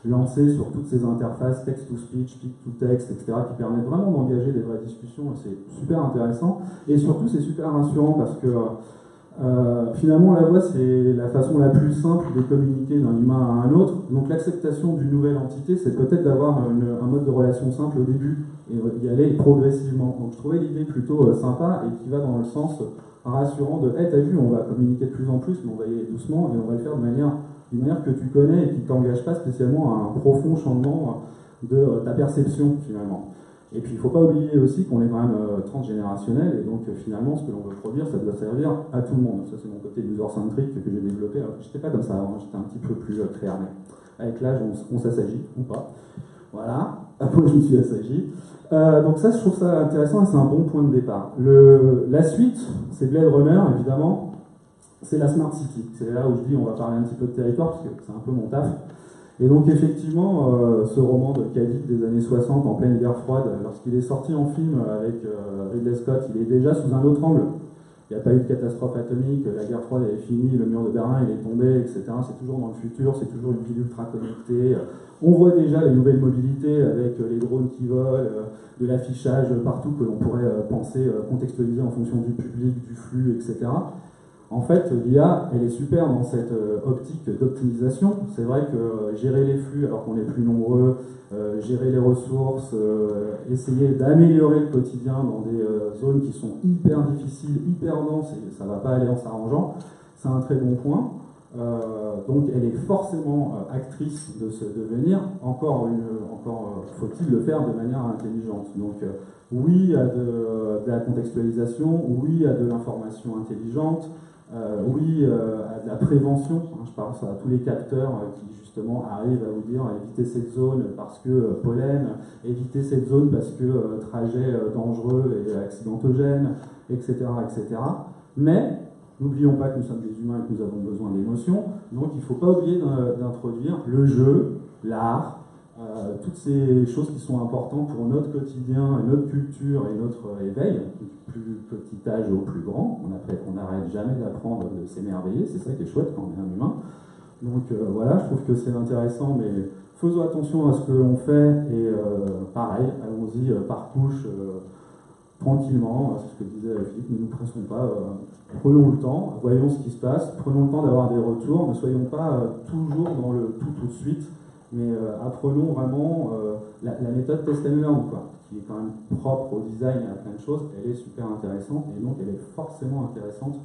lancé sur toutes ces interfaces text-to-speech, speak-to-text, etc., qui permettent vraiment d'engager des vraies discussions, et c'est super intéressant. Et surtout, c'est super rassurant parce que finalement, la voix, c'est la façon la plus simple de communiquer d'un humain à un autre. Donc l'acceptation d'une nouvelle entité, c'est peut-être d'avoir un mode de relation simple au début et y aller progressivement. Donc je trouvais l'idée plutôt sympa et qui va dans le sens rassurant de hey, t'as vu, on va communiquer de plus en plus, mais on va y aller doucement et on va le faire d'une manière que tu connais et qui ne t'engage pas spécialement à un profond changement de ta perception finalement. Et puis il ne faut pas oublier aussi qu'on est quand même transgénérationnel, et donc finalement ce que l'on veut produire, ça doit servir à tout le monde. Ça c'est mon côté user-centric que j'ai développé. J'étais pas comme ça avant, j'étais un petit peu plus clairné. Avec l'âge, on s'assagit ou pas. Voilà, moi je me suis assagi. Donc ça, je trouve ça intéressant et c'est un bon point de départ. La suite, c'est Blade Runner, évidemment. C'est la Smart City. C'est là où je dis on va parler un petit peu de territoire, parce que c'est un peu mon taf. Et donc effectivement, ce roman de Cadic des années 60, en pleine guerre froide, lorsqu'il est sorti en film avec Ridley Scott, il est déjà sous un autre angle. Il n'y a pas eu de catastrophe atomique, la guerre froide est finie, le mur de Berlin il est tombé, etc. C'est toujours dans le futur, c'est toujours une ville ultra connectée. On voit déjà les nouvelles mobilités avec les drones qui volent, de l'affichage partout que l'on pourrait penser, contextualiser en fonction du public, du flux, etc. En fait, l'IA, elle est super dans cette optique d'optimisation. C'est vrai que gérer les flux alors qu'on est plus nombreux, gérer les ressources, essayer d'améliorer le quotidien dans des zones qui sont hyper difficiles, hyper denses, et ça ne va pas aller en s'arrangeant, c'est un très bon point. Donc elle est forcément actrice de ce devenir, encore faut-il le faire de manière intelligente. Donc oui à de la contextualisation, oui à de l'information intelligente, oui à de la prévention. Je pense à tous les capteurs qui justement arrivent à vous dire éviter cette zone parce que pollen, éviter cette zone parce que trajet dangereux et accidentogène, etc., etc. Mais n'oublions pas que nous sommes des humains et que nous avons besoin d'émotions, donc il ne faut pas oublier d'introduire le jeu, l'art, toutes ces choses qui sont importantes pour notre quotidien, notre culture et notre éveil, du plus petit âge au plus grand. On n'arrête jamais d'apprendre, de s'émerveiller, c'est ça qui est chouette quand on est un humain. Donc voilà, je trouve que c'est intéressant, mais faisons attention à ce que l'on fait, et pareil, allons-y par couche, tranquillement, c'est ce que disait Philippe, ne nous pressons pas, prenons le temps, voyons ce qui se passe, prenons le temps d'avoir des retours, ne soyons pas toujours dans le tout de suite, mais apprenons vraiment la méthode test and learn, quoi, qui est quand même propre au design et à plein de choses. Elle est super intéressante, et donc elle est forcément intéressante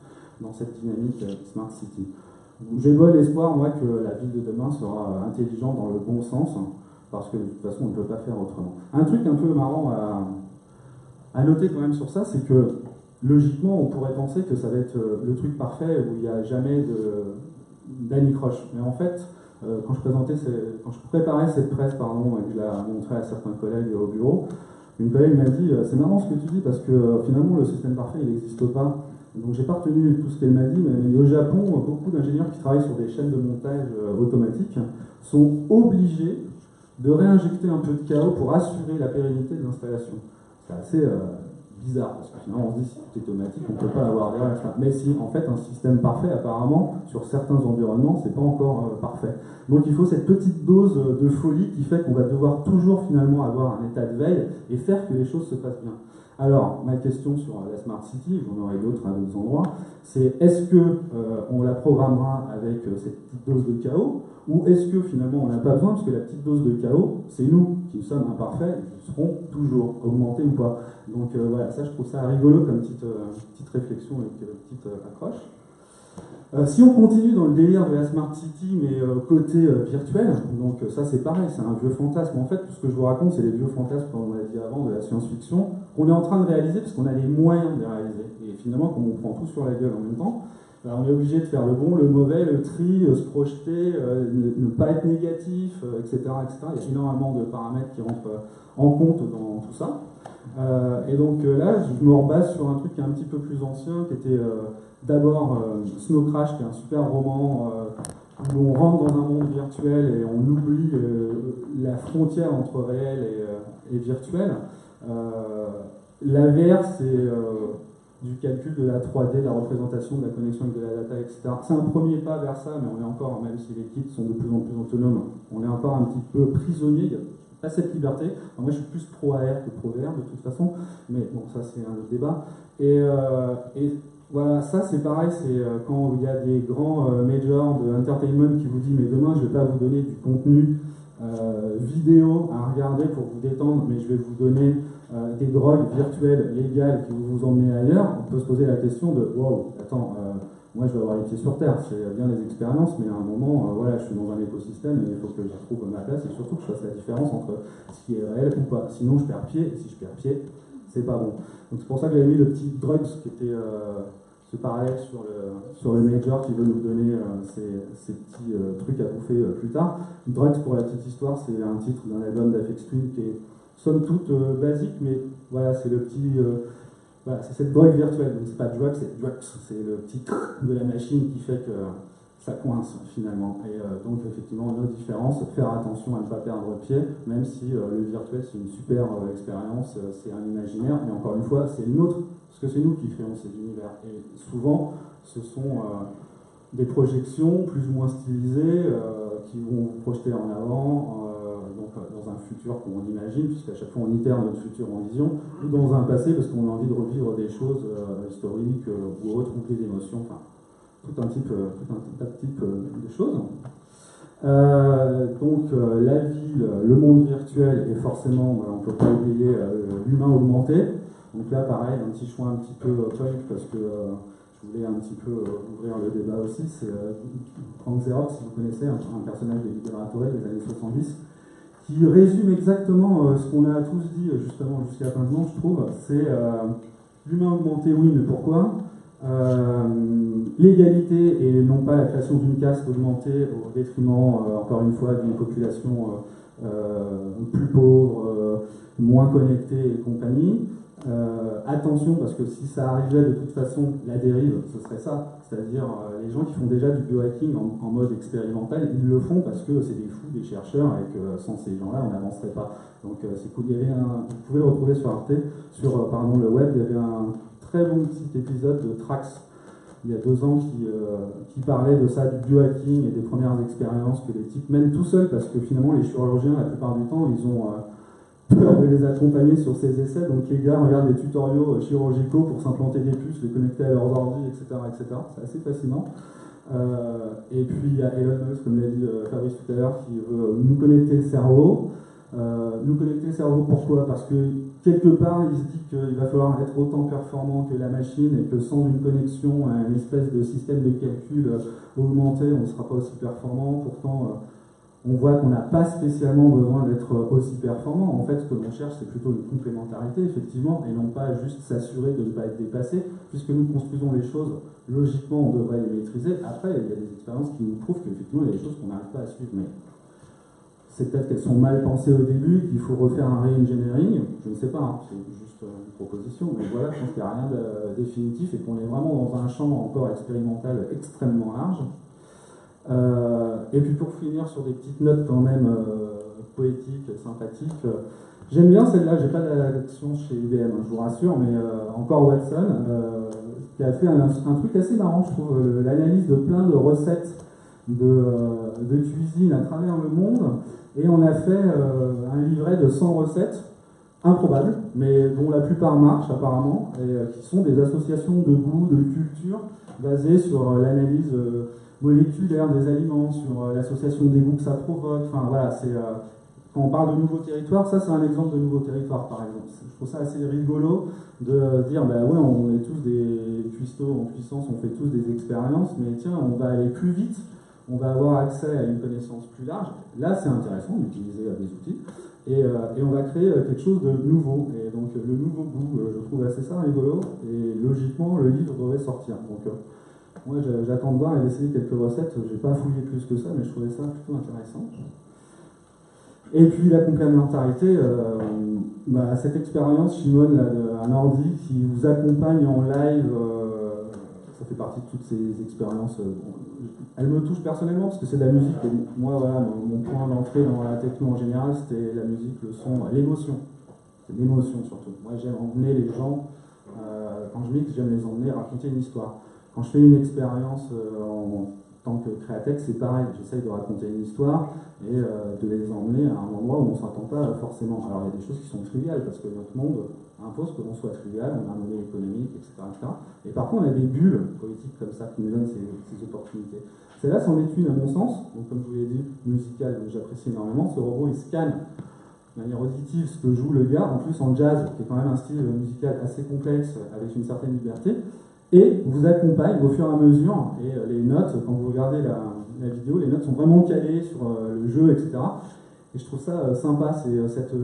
dans cette dynamique Smart City. J'ai bon espoir, moi, que la ville de demain sera intelligente dans le bon sens, parce que de toute façon on ne peut pas faire autrement. Un truc un peu marrant à noter quand même sur ça, c'est que logiquement on pourrait penser que ça va être le truc parfait où il n'y a jamais d'anicroche. Mais en fait, quand je préparais cette presse, et que je la montrais à certains collègues au bureau, une collègue m'a dit c'est marrant ce que tu dis parce que finalement le système parfait il n'existe pas. Donc j'ai pas retenu tout ce qu'elle m'a dit, mais au Japon, beaucoup d'ingénieurs qui travaillent sur des chaînes de montage automatiques sont obligés de réinjecter un peu de chaos pour assurer la pérennité de l'installation. C'est assez bizarre, parce que finalement on se dit si tout est automatique, on ne peut pas avoir d'erreur, etc. Mais si, en fait, un système parfait, apparemment, sur certains environnements, c'est pas encore parfait. Donc il faut cette petite dose de folie qui fait qu'on va devoir toujours finalement avoir un état de veille et faire que les choses se passent bien. Alors, ma question sur la Smart City, j'en aurai d'autres à d'autres endroits, c'est est-ce qu'on la programmera avec cette petite dose de chaos, ou est-ce que finalement on n'a pas besoin, parce que la petite dose de chaos, c'est nous qui sommes imparfaits, qui seront toujours augmentés ou pas. Donc voilà, ça je trouve ça rigolo comme petite réflexion et petite accroche. Si on continue dans le délire de la Smart City, mais côté virtuel, donc ça c'est pareil, c'est un vieux fantasme. En fait, tout ce que je vous raconte, c'est les vieux fantasmes, comme on l'a dit avant, de la science-fiction, qu'on est en train de réaliser parce qu'on a les moyens de les réaliser. Et finalement, comme on prend tout sur la gueule en même temps, on est obligé de faire le bon, le mauvais, le tri, se projeter, ne pas être négatif, etc., etc. Il y a énormément de paramètres qui rentrent en compte dans tout ça. Et donc là, je me rebase sur un truc qui est un petit peu plus ancien, qui était d'abord Snow Crash, qui est un super roman où on rentre dans un monde virtuel et on oublie la frontière entre réel et virtuel. La VR, c'est du calcul de la 3D, de la représentation, de la connexion avec de la data, etc. C'est un premier pas vers ça, mais on est encore, même si les kits sont de plus en plus autonomes, on est encore un petit peu prisonnier. Il n'y a pas cette liberté. Alors moi, je suis plus pro AR que pro VR de toute façon, mais bon, ça c'est un autre débat. Et voilà, ça c'est pareil, c'est quand il y a des grands majors de entertainment qui vous disent mais demain je ne vais pas vous donner du contenu vidéo à regarder pour vous détendre, mais je vais vous donner des drogues virtuelles légales qui vont vous emmener ailleurs. On peut se poser la question de wow, attends, moi je vais avoir les pieds sur terre, c'est bien des expériences, mais à un moment, voilà, je suis dans un écosystème et il faut que je trouve ma place et surtout que je fasse la différence entre ce qui est réel ou pas. Sinon je perds pied, et si je perds pied, c'est pas bon. Donc c'est pour ça que j'avais mis le petit drugs qui était ce parallèle sur le major qui veut nous donner ces petits trucs à bouffer plus tard. Drugs, pour la petite histoire, c'est un titre d'un album d'Aphex Twin qui est somme toute basique, mais voilà, c'est le petit... voilà, c'est cette drogue virtuelle, donc c'est pas drugs, c'est drugs, c'est le petit de la machine qui fait que ça coince finalement. Et donc effectivement, nos différences, faire attention à ne pas perdre pied, même si le virtuel c'est une super expérience, c'est un imaginaire, mais encore une fois, c'est le nôtre, parce que c'est nous qui créons ces univers. Et souvent, ce sont des projections plus ou moins stylisées qui vont vous projeter en avant, donc dans un futur qu'on imagine, puisqu'à chaque fois on itère notre futur en vision, ou dans un passé parce qu'on a envie de revivre des choses historiques ou retrouver des émotions, enfin tout un tas de types de choses. Donc la ville, le monde virtuel et forcément, on ne peut pas oublier l'humain augmenté. Donc là pareil, un petit choix un petit peu punk parce que je voulais un petit peu ouvrir le débat aussi. C'est Frank Xerox, si vous connaissez, un personnage des Liberatori des années 70, qui résume exactement ce qu'on a tous dit justement jusqu'à maintenant, je trouve. C'est l'humain augmenté, oui, mais pourquoi l'égalité et non pas la création d'une caste augmentée au détriment, encore une fois, d'une population plus pauvre, moins connectée et compagnie. Attention, parce que si ça arrivait de toute façon, la dérive, ce serait ça. C'est-à-dire les gens qui font déjà du biohacking en mode expérimental, ils le font parce que c'est des fous, des chercheurs, et que sans ces gens-là, on n'avancerait pas. Donc c'est cool. Il y avait vous pouvez le retrouver sur Arte, sur le web, il y avait un très bon petit épisode de Trax, il y a 2 ans, qui parlait de ça, du biohacking et des premières expériences que les types mènent tout seuls, parce que finalement les chirurgiens, la plupart du temps, ils ont peur de les accompagner sur ces essais, donc les gars regardent des tutoriaux chirurgicaux pour s'implanter des puces, les connecter à leurs ordi, etc. etc. C'est assez fascinant. Et puis il y a Elon Musk, comme l'a dit Fabrice tout à l'heure, qui veut nous connecter le cerveau. Nous connecter le cerveau, pourquoi? Parce que quelque part, il se dit qu'il va falloir être autant performant que la machine et que sans une connexion à une espèce de système de calcul augmenté, on ne sera pas aussi performant. Pourtant, on voit qu'on n'a pas spécialement besoin d'être aussi performant. En fait, ce que l'on cherche, c'est plutôt une complémentarité, effectivement, et non pas juste s'assurer de ne pas être dépassé. Puisque nous construisons les choses, logiquement, on devrait les maîtriser. Après, il y a des expériences qui nous prouvent qu'effectivement, il y a des choses qu'on n'arrive pas à suivre. Mais c'est peut-être qu'elles sont mal pensées au début, qu'il faut refaire un re-engineering, je ne sais pas, hein, c'est juste une proposition, mais voilà, je pense qu'il n'y a rien de définitif et qu'on est vraiment dans un champ encore expérimental extrêmement large. Et puis pour finir sur des petites notes quand même poétiques, sympathiques, j'aime bien celle-là, j'ai pas d'action chez IBM, je vous rassure, mais encore Watson, qui a fait un truc assez marrant, je trouve, l'analyse de plein de recettes de cuisine à travers le monde. Et on a fait un livret de 100 recettes improbables, mais dont la plupart marchent apparemment, et qui sont des associations de goût, de culture, basées sur l'analyse moléculaire des aliments, sur l'association des goûts que ça provoque. Enfin voilà, c'est quand on parle de nouveaux territoires, ça c'est un exemple de nouveau territoire par exemple. Je trouve ça assez rigolo de dire, bah ouais, on est tous des cuistots en puissance, on fait tous des expériences, mais tiens, on va aller plus vite. On va avoir accès à une connaissance plus large. Là, c'est intéressant d'utiliser des outils. Et on va créer quelque chose de nouveau. Et donc, le nouveau goût, je trouve assez ça rigolo. Et logiquement, le livre devrait sortir. Donc, moi, j'attends de voir et d'essayer quelques recettes. Je n'ai pas fouillé plus que ça, mais je trouvais ça plutôt intéressant. Et puis, la complémentarité, cette expérience, Shimon, un ordi qui vous accompagne en live, ça fait partie de toutes ces expériences. Elle me touche personnellement parce que c'est de la musique. Et moi, voilà, mon point d'entrée dans la techno en général, c'était la musique, le son, l'émotion. C'est l'émotion surtout. Moi, j'aime emmener les gens. Quand je mixe, j'aime les emmener raconter une histoire. Quand je fais une expérience en tant que créatech, c'est pareil. J'essaye de raconter une histoire et de les emmener à un endroit où on ne s'attend pas forcément. Alors, il y a des choses qui sont triviales parce que notre monde impose que l'on soit trivial, on a un modèle économique, etc., etc. Et parfois, on a des bulles politiques comme ça qui nous donnent ces opportunités. Celle-là, c'en est une à mon sens, donc comme je vous l'ai dit, musicale, que j'apprécie énormément. Ce robot, il scanne de manière auditive ce que joue le gars, en plus en jazz, qui est quand même un style musical assez complexe, avec une certaine liberté, et vous accompagne au fur et à mesure, et les notes, quand vous regardez la vidéo, les notes sont vraiment calées sur le jeu, etc. Et je trouve ça sympa, c'est cette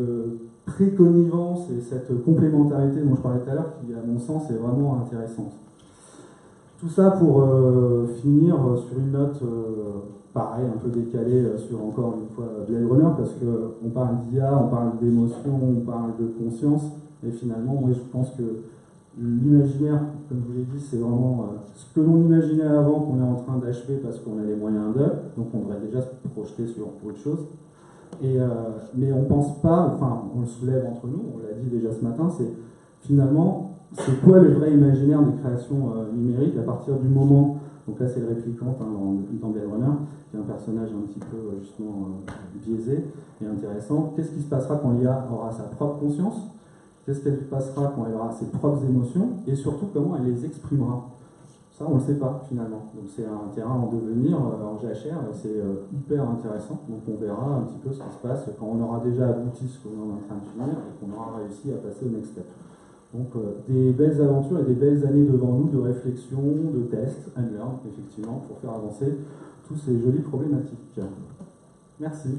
préconnivence et cette complémentarité dont je parlais tout à l'heure, qui, à mon sens, est vraiment intéressante. Tout ça pour finir sur une note pareil, un peu décalée sur encore une fois Blade Runner, parce qu'on parle d'IA, on parle d'émotion, on parle de conscience, et finalement, moi je pense que l'imaginaire, comme je vous l'ai dit, c'est vraiment ce que l'on imaginait avant qu'on est en train d'achever parce qu'on a les moyens d'eux, donc on devrait déjà se projeter sur autre chose. Mais on pense pas, enfin on le soulève entre nous, on l'a dit déjà ce matin, c'est finalement c'est quoi le vrai imaginaire des créations numériques à partir du moment, donc là c'est le réplicante dans Blade Runner, qui est un personnage un petit peu justement biaisé et intéressant. Qu'est-ce qui se passera quand l'IA aura sa propre conscience? Qu'est-ce qu'elle passera quand elle aura ses propres émotions? Et surtout comment elle les exprimera? Ça on ne le sait pas finalement, donc c'est un terrain en devenir, en jachère, et c'est hyper intéressant, donc on verra un petit peu ce qui se passe quand on aura déjà abouti ce qu'on est en train de finir et qu'on aura réussi à passer au next step. Donc des belles aventures et des belles années devant nous de réflexion, de tests, and learn, effectivement, pour faire avancer tous ces jolies problématiques. Merci.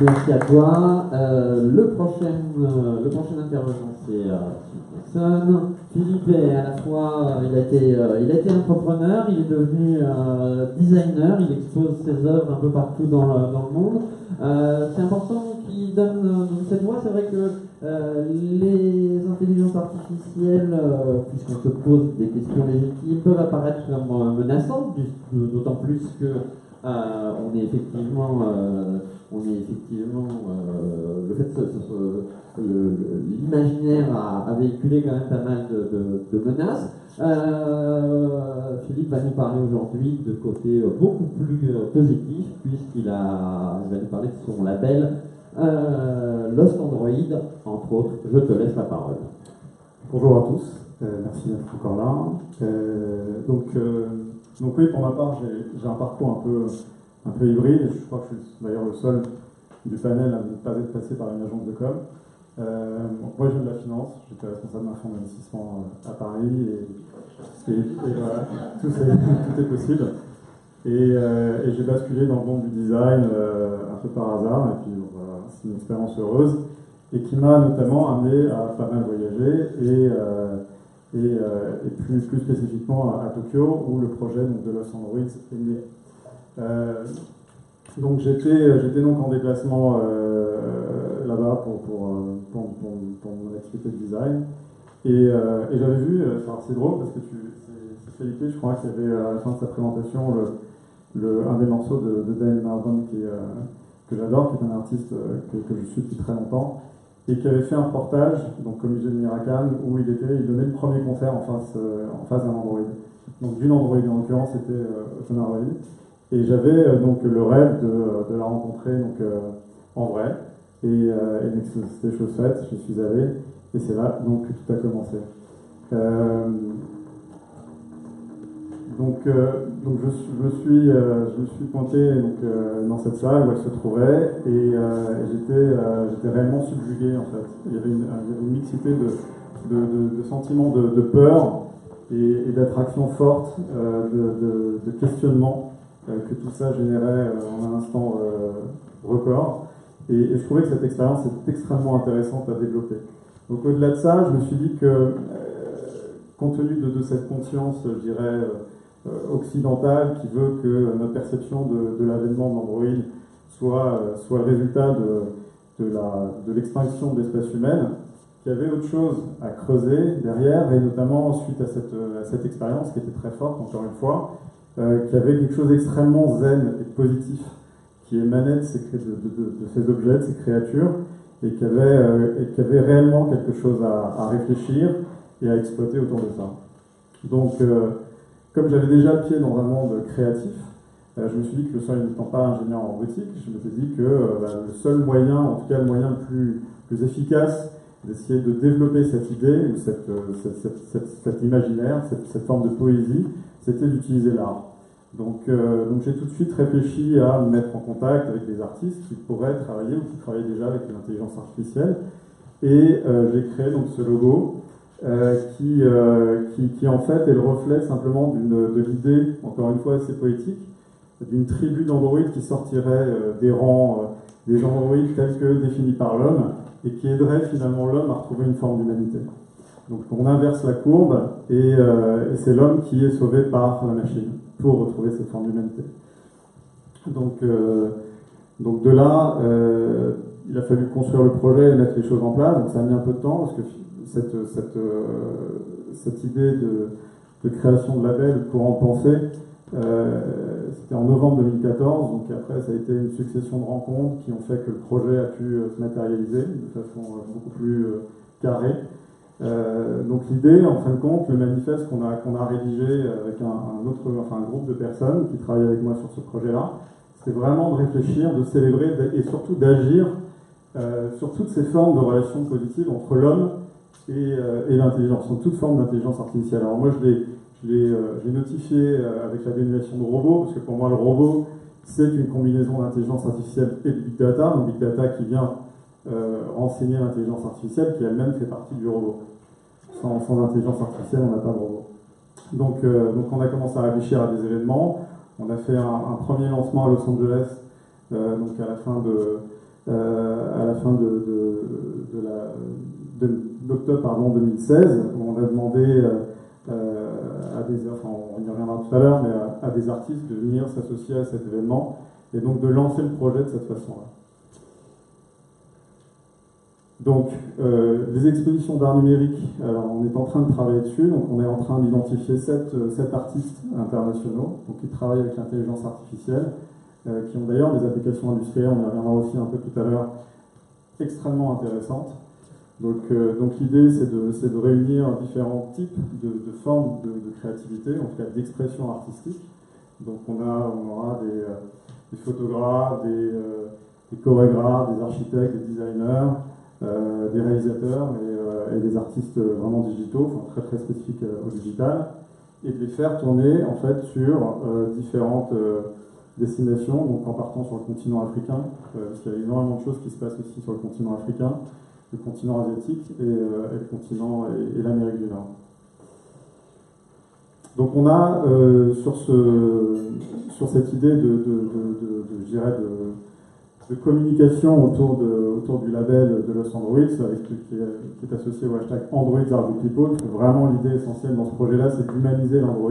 Merci à toi. Le prochain intervenant, c'est Philippe Nixon. Philippe est à la fois, il a été entrepreneur, il est devenu designer, il expose ses œuvres un peu partout dans le monde. C'est important qu'il donne cette voix. C'est vrai que les intelligences artificielles, puisqu'on se pose des questions légitimes, peuvent apparaître comme menaçantes, d'autant plus que on est effectivement le fait que l'imaginaire a véhiculé quand même pas mal de menaces. Philippe va nous parler aujourd'hui de côté beaucoup plus positif, puisqu'il va nous parler de son label Lost Android, entre autres. Je te laisse la parole. Bonjour à tous, merci d'être encore là. Donc oui, pour ma part, j'ai un parcours un peu hybride. Je crois que je suis d'ailleurs le seul du panel à ne pas être passé par une agence de com. Moi, je viens de la finance. J'étais responsable d'un fonds d'investissement à Paris. Et voilà, tout est possible. Et j'ai basculé dans le monde du design un peu par hasard. Et puis voilà, c'est une expérience heureuse et qui m'a notamment amené à pas mal voyager et plus spécifiquement à Tokyo, où le projet de Lost Android est né. Donc j'étais donc en déplacement là-bas pour mon activité de design et j'avais vu, c'est drôle parce que c'est Felipe, je crois, qui avait à la fin de sa présentation un des morceaux de Dan Marvin que j'adore, qui est un artiste que je suis depuis très longtemps, et qui avait fait un reportage donc au musée de Miracan où il donnait le premier concert en face d'un Android. Donc d'une Android, en l'occurrence c'était son Android. Et j'avais donc le rêve de la rencontrer en vrai. Et c'était chose faite, je suis allé, et c'est là donc que tout a commencé. Donc je me suis pointé dans cette salle où elle se trouvait et j'étais réellement subjugué en fait. Il y avait une mixité de sentiments de peur et d'attraction forte, de questionnement que tout ça générait en un instant record. Et je trouvais que cette expérience était extrêmement intéressante à développer. Donc au-delà de ça, je me suis dit que compte tenu de cette conscience, je dirais, occidentale qui veut que notre perception de l'avènement d'Android soit le résultat de l'extinction de l'espèce humaine, qu'il y avait autre chose à creuser derrière, et notamment suite à cette expérience qui était très forte, encore une fois, qu'il y avait quelque chose d'extrêmement zen et positif qui émanait de ces objets, de ces créatures, et qui avait réellement quelque chose à réfléchir et à exploiter autour de ça. Donc, comme j'avais déjà le pied dans un monde créatif, je me suis dit que le seul n'étant pas ingénieur en robotique, je me suis dit que le seul moyen, en tout cas le moyen le plus efficace d'essayer de développer cette idée, ou cet imaginaire, cette forme de poésie, c'était d'utiliser l'art. Donc j'ai tout de suite réfléchi à me mettre en contact avec des artistes qui pourraient travailler ou qui travaillent déjà avec l'intelligence artificielle. Et j'ai créé donc ce logo qui en fait est le reflet simplement de l'idée, encore une fois assez poétique, d'une tribu d'androïdes qui sortirait des rangs des androïdes tels que définis par l'homme et qui aiderait finalement l'homme à retrouver une forme d'humanité. Donc on inverse la courbe et c'est l'homme qui est sauvé par la machine pour retrouver cette forme d'humanité. Donc de là, il a fallu construire le projet et mettre les choses en place. Donc ça a mis un peu de temps parce que cette idée de création de label, de courant de pensée, c'était en novembre 2014. Donc après, ça a été une succession de rencontres qui ont fait que le projet a pu se matérialiser de façon beaucoup plus carrée. Donc l'idée, en fin de compte, le manifeste qu'on a rédigé avec un groupe de personnes qui travaillent avec moi sur ce projet-là, c'était vraiment de réfléchir, de célébrer et surtout d'agir sur toutes ces formes de relations positives entre l'homme et l'intelligence, sur toute forme d'intelligence artificielle. Alors moi, je l'ai notifié avec la dénomination de robot, parce que pour moi, le robot, c'est une combinaison d'intelligence artificielle et de big data, un big data qui vient renseigner l'intelligence artificielle, qui elle-même fait partie du robot. Sans intelligence artificielle, on n'a pas de robot. Donc on a commencé à réfléchir à des événements. On a fait un premier lancement à Los Angeles, donc à la fin d'octobre 2016, où on a demandé on y reviendra tout à l'heure, mais à des artistes de venir s'associer à cet événement et donc de lancer le projet de cette façon-là. Donc, les expositions d'art numérique, alors on est en train de travailler dessus, donc on est en train d'identifier 7 artistes internationaux donc qui travaillent avec l'intelligence artificielle, qui ont d'ailleurs des applications industrielles, on y reviendra aussi un peu tout à l'heure, extrêmement intéressantes. Donc l'idée, c'est de réunir différents types de formes de créativité, en tout cas d'expression artistique. Donc on aura des photographes, des chorégraphes, des architectes, des designers, des réalisateurs et des artistes vraiment digitaux, enfin très très spécifiques au digital, et de les faire tourner en fait sur différentes destinations, donc en partant sur le continent africain, parce qu'il y a énormément de choses qui se passent aussi sur le continent africain, le continent asiatique et le continent et l'Amérique du Nord. Donc on a sur cette idée de communication autour du label de Los Androids, qui est associé au hashtag Androids Are the People. Vraiment l'idée essentielle dans ce projet-là, c'est d'humaniser l'Android,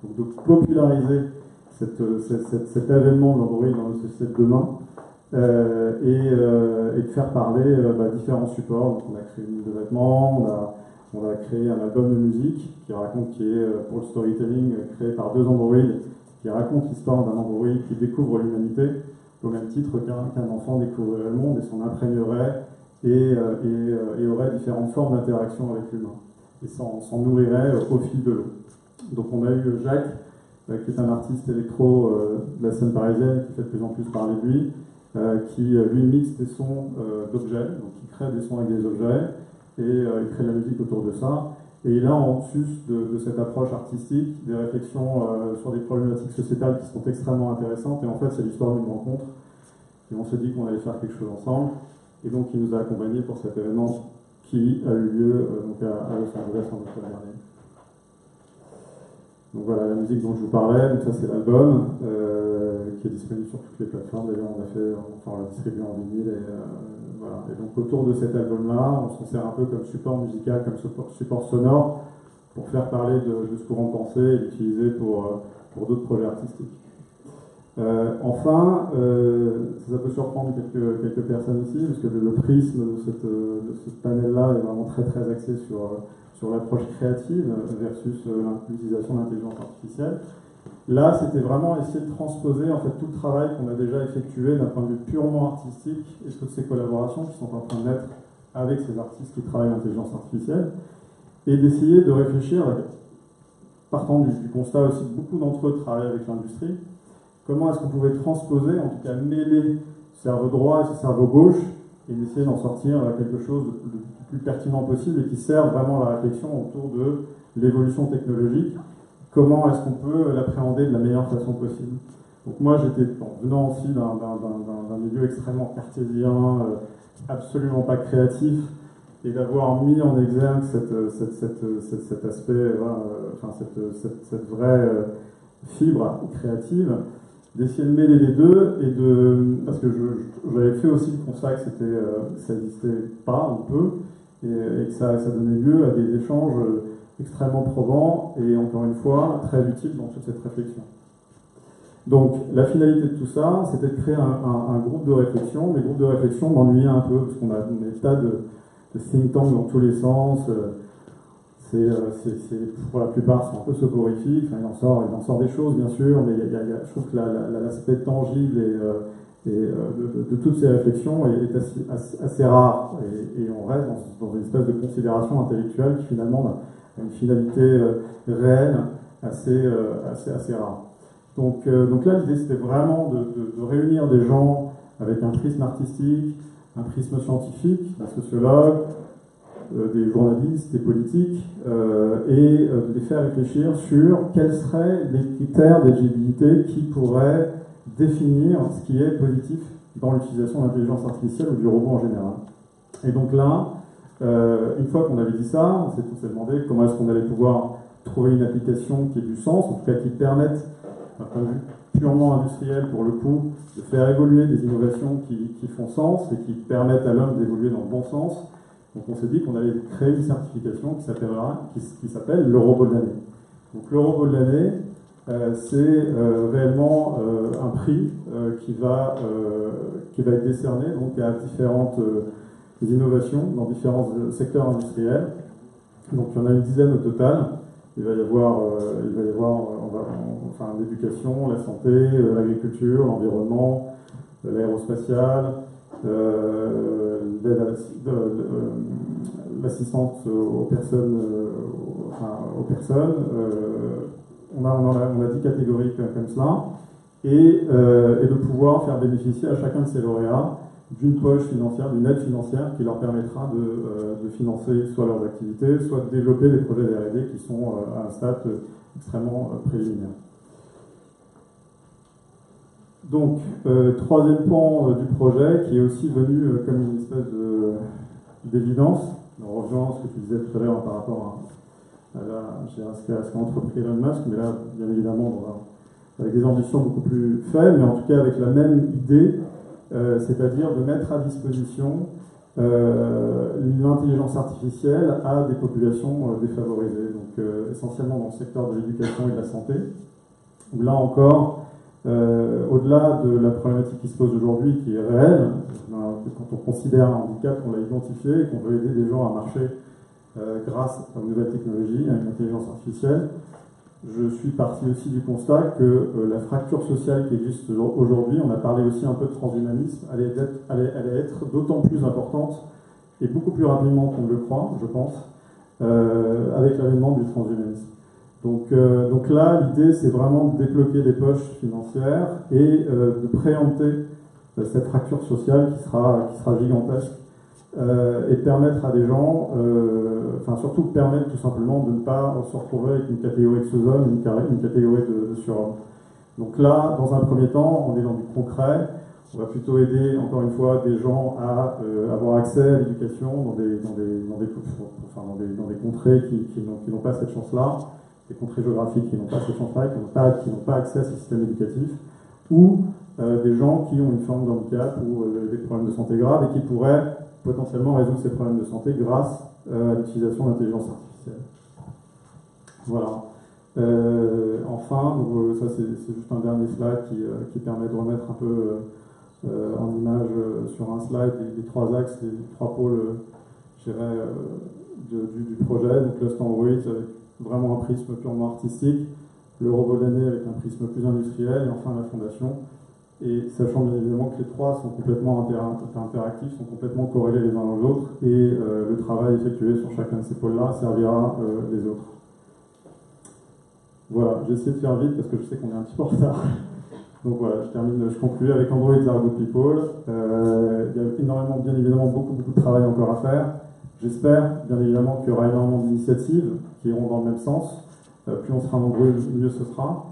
donc de populariser cet avènement de l'Android dans notre société de demain, et de faire parler différents supports. Donc on a créé une ligne de vêtements, on a créé un album de musique qui est pour le storytelling, créé par 2 androïdes, qui raconte l'histoire d'un androïde qui découvre l'humanité, au même titre qu'un enfant découvrirait le monde et s'en imprégnerait et aurait différentes formes d'interaction avec l'humain, et s'en nourrirait au fil de l'eau. Donc on a eu Jacques, qui est un artiste électro de la scène parisienne, qui fait de plus en plus parler de lui, qui lui mixe des sons d'objets, donc il crée des sons avec des objets, et il crée de la musique autour de ça. Et il a en sus de cette approche artistique des réflexions sur des problématiques sociétales qui sont extrêmement intéressantes. Et en fait, c'est l'histoire d'une rencontre. Et on s'est dit qu'on allait faire quelque chose ensemble. Et donc, il nous a accompagnés pour cet événement qui a eu lieu à Los Angeles en octobre dernier. Donc voilà, la musique dont je vous parlais, donc ça c'est l'album qui est disponible sur toutes les plateformes. D'ailleurs, on l'a distribué en vinyle. Voilà. Et donc autour de cet album-là, on s'en sert un peu comme support musical, comme support sonore, pour faire parler de ce courant de pensée et l'utiliser pour d'autres projets artistiques. Enfin, ça peut surprendre quelques personnes ici, parce que le prisme de ce panel-là est vraiment très très axé sur l'approche créative versus l'utilisation de l'intelligence artificielle. Là, c'était vraiment essayer de transposer en fait tout le travail qu'on a déjà effectué d'un point de vue purement artistique et toutes ces collaborations qui sont en train de naître avec ces artistes qui travaillent l'intelligence artificielle, et d'essayer de réfléchir, partant du constat aussi que beaucoup d'entre eux travaillent avec l'industrie, comment est-ce qu'on pouvait transposer, en tout cas mêler cerveau droit et cerveau gauche, et d'essayer d'en sortir quelque chose de plus pertinent possible et qui sert vraiment à la réflexion autour de l'évolution technologique. Comment est-ce qu'on peut l'appréhender de la meilleure façon possible. Donc moi, venant aussi d'un milieu extrêmement cartésien, absolument pas créatif, et d'avoir mis en exergue cet aspect, cette vraie fibre créative, d'essayer de mêler les deux parce que j'avais fait aussi le constat que ça n'existait pas ou peu et que ça donnait lieu à des échanges extrêmement probants et encore une fois très utiles dans toute cette réflexion. Donc la finalité de tout ça, c'était de créer un groupe de réflexion. Les groupes de réflexion m'ennuyaient un peu parce qu'on a des tas de think tanks dans tous les sens. Pour la plupart, c'est un peu soporifique. Enfin, il en sort des choses, bien sûr, mais je trouve que l'aspect tangible de toutes ces réflexions est assez rare. Et on reste dans une espèce de considération intellectuelle qui finalement a une finalité réelle assez rare. Donc là, l'idée, c'était vraiment de réunir des gens avec un prisme artistique, un prisme scientifique, un sociologue, des journalistes, des politiques, et de les faire réfléchir sur quels seraient les critères d'éligibilité qui pourraient définir ce qui est positif dans l'utilisation de l'intelligence artificielle ou du robot en général. Et donc là, une fois qu'on avait dit ça, on s'est demandé comment est-ce qu'on allait pouvoir trouver une application qui ait du sens, en tout cas qui permette, d'un point de vue purement industriel pour le coup, de faire évoluer des innovations qui font sens et qui permettent à l'homme d'évoluer dans le bon sens. Donc on s'est dit qu'on allait créer une certification qui s'appelle le robot de l'année. Donc le robot de l'année, c'est réellement un prix qui va être décerné donc à différentes innovations dans différents secteurs industriels. Donc il y en a une dizaine au total. Il va y avoir l'éducation, la santé, l'agriculture, l'environnement, l'aérospatiale, l'assistance aux personnes. On a 10 catégories comme cela, et de pouvoir faire bénéficier à chacun de ces lauréats d'une poche financière, d'une aide financière qui leur permettra de financer soit leurs activités, soit de développer des projets de R&D qui sont à un stade extrêmement préliminaire. Donc, troisième pan du projet, qui est aussi venu comme une espèce d'évidence, en rejoignant ce que tu disais tout à l'heure par rapport à ce qu'a entrepris Elon Musk, mais là, bien évidemment, avec des ambitions beaucoup plus faibles, mais en tout cas avec la même idée, c'est-à-dire de mettre à disposition l'intelligence artificielle à des populations défavorisées, donc essentiellement dans le secteur de l'éducation et de la santé, où là encore, au-delà de la problématique qui se pose aujourd'hui, qui est réelle, quand on considère un handicap, qu'on l'a identifié et qu'on veut aider des gens à marcher grâce aux nouvelles technologies, à une intelligence artificielle, je suis parti aussi du constat que la fracture sociale qui existe aujourd'hui, on a parlé aussi un peu de transhumanisme, allait être d'autant plus importante et beaucoup plus rapidement qu'on ne le croit, je pense, avec l'avènement du transhumanisme. Donc là, l'idée, c'est vraiment de débloquer les poches financières et de préempter cette fracture sociale qui sera gigantesque et de permettre à des gens, surtout permettre tout simplement de ne pas se retrouver avec une catégorie de sous-hommes, une catégorie de surhommes. Donc là, dans un premier temps, on est dans du concret. On va plutôt aider, encore une fois, des gens à avoir accès à l'éducation dans des contrées qui n'ont pas cette chance-là, des contrées géographiques qui n'ont pas cette chance-là, qui n'ont pas accès à ces systèmes éducatifs, ou des gens qui ont une forme de handicap ou des problèmes de santé graves et qui pourraient potentiellement résoudre ces problèmes de santé grâce à l'utilisation d'intelligence artificielle. Voilà. Enfin, donc, ça c'est juste un dernier slide qui permet de remettre un peu en image sur un slide les trois axes, les trois pôles, je dirais, du projet. Donc Lost Android avec vraiment un prisme purement artistique, le robot de l'année avec un prisme plus industriel, et enfin la fondation. Et sachant bien évidemment que les trois sont complètement interactifs, sont complètement corrélés les uns aux autres, et le travail effectué sur chacun de ces pôles-là servira les autres. Voilà, j'ai essayé de faire vite parce que je sais qu'on est un petit peu en retard. Donc voilà, je conclue avec Android Largo People. Il y a énormément, bien évidemment, beaucoup de travail encore à faire. J'espère, bien évidemment, qu'il y aura énormément d'initiatives qui iront dans le même sens. Plus on sera nombreux, mieux ce sera.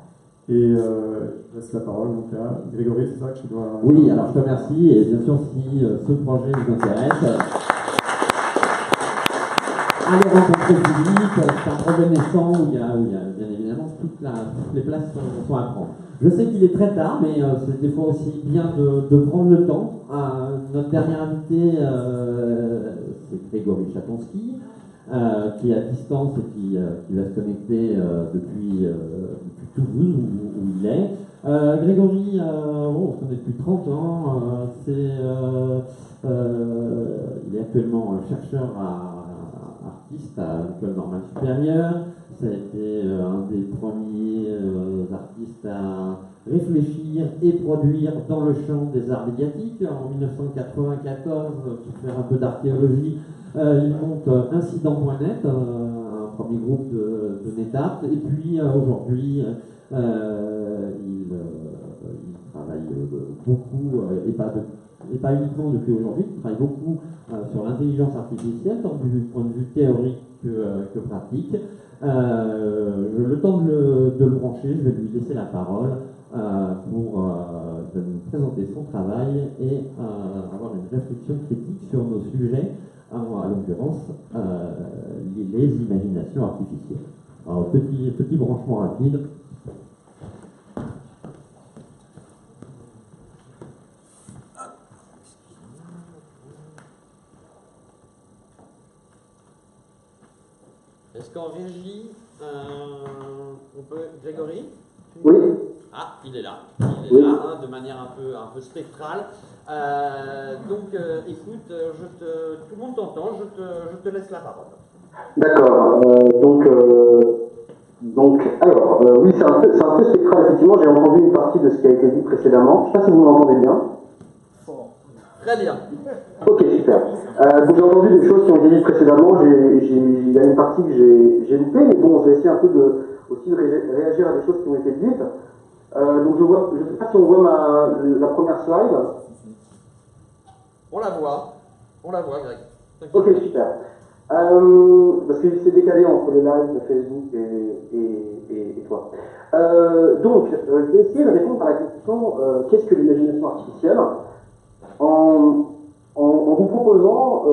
Et je laisse la parole donc à Grégory, c'est ça que tu dois... Oui, alors je te remercie, et bien sûr, si ce projet vous intéresse, allez rencontrer le public, c'est un projet naissant où il y a bien évidemment toutes les places sont à prendre. Je sais qu'il est très tard, mais c'est des fois aussi bien de prendre le temps. Notre dernier invité, c'est Grégory Chatonsky, qui est à distance et qui va se connecter depuis Toulouse, où il est. Grégory, on se connaît depuis 30 ans. Il est actuellement chercheur artiste à l'École normale supérieure. Ça a été un des premiers artistes à réfléchir et produire dans le champ des arts médiatiques. En 1994, pour faire un peu d'archéologie, il monte Incident.net, un premier groupe de NetArt. Et puis aujourd'hui, il travaille beaucoup, et pas uniquement depuis aujourd'hui, il travaille beaucoup sur l'intelligence artificielle, tant du point de vue théorique que pratique. Le temps de le brancher, je vais lui laisser la parole pour nous présenter son travail et avoir une réflexion critique sur nos sujets, à l'occurrence les imaginations artificielles. Alors, petit branchement rapide. Est-ce qu'en régie, on peut... Grégory? Oui. Ah, il est là. Il est là, de manière un peu spectrale. Donc, écoute, tout le monde t'entend, je te laisse la parole. D'accord. Alors, oui, c'est un peu spectral, effectivement. J'ai entendu une partie de ce qui a été dit précédemment. Je ne sais pas si vous m'entendez bien. Très bien. Ok, super. Donc j'ai entendu des choses qui ont été dites précédemment. Il y a une partie que j'ai loupée, mais bon, je vais essayer un peu aussi de réagir à des choses qui ont été dites. Donc je ne sais pas si on voit la première slide. On la voit, Greg. Ok, super. Parce que c'est décalé entre les lives de Facebook et toi. Donc, je vais essayer de répondre à la question qu'est-ce que l'imagination artificielle en vous proposant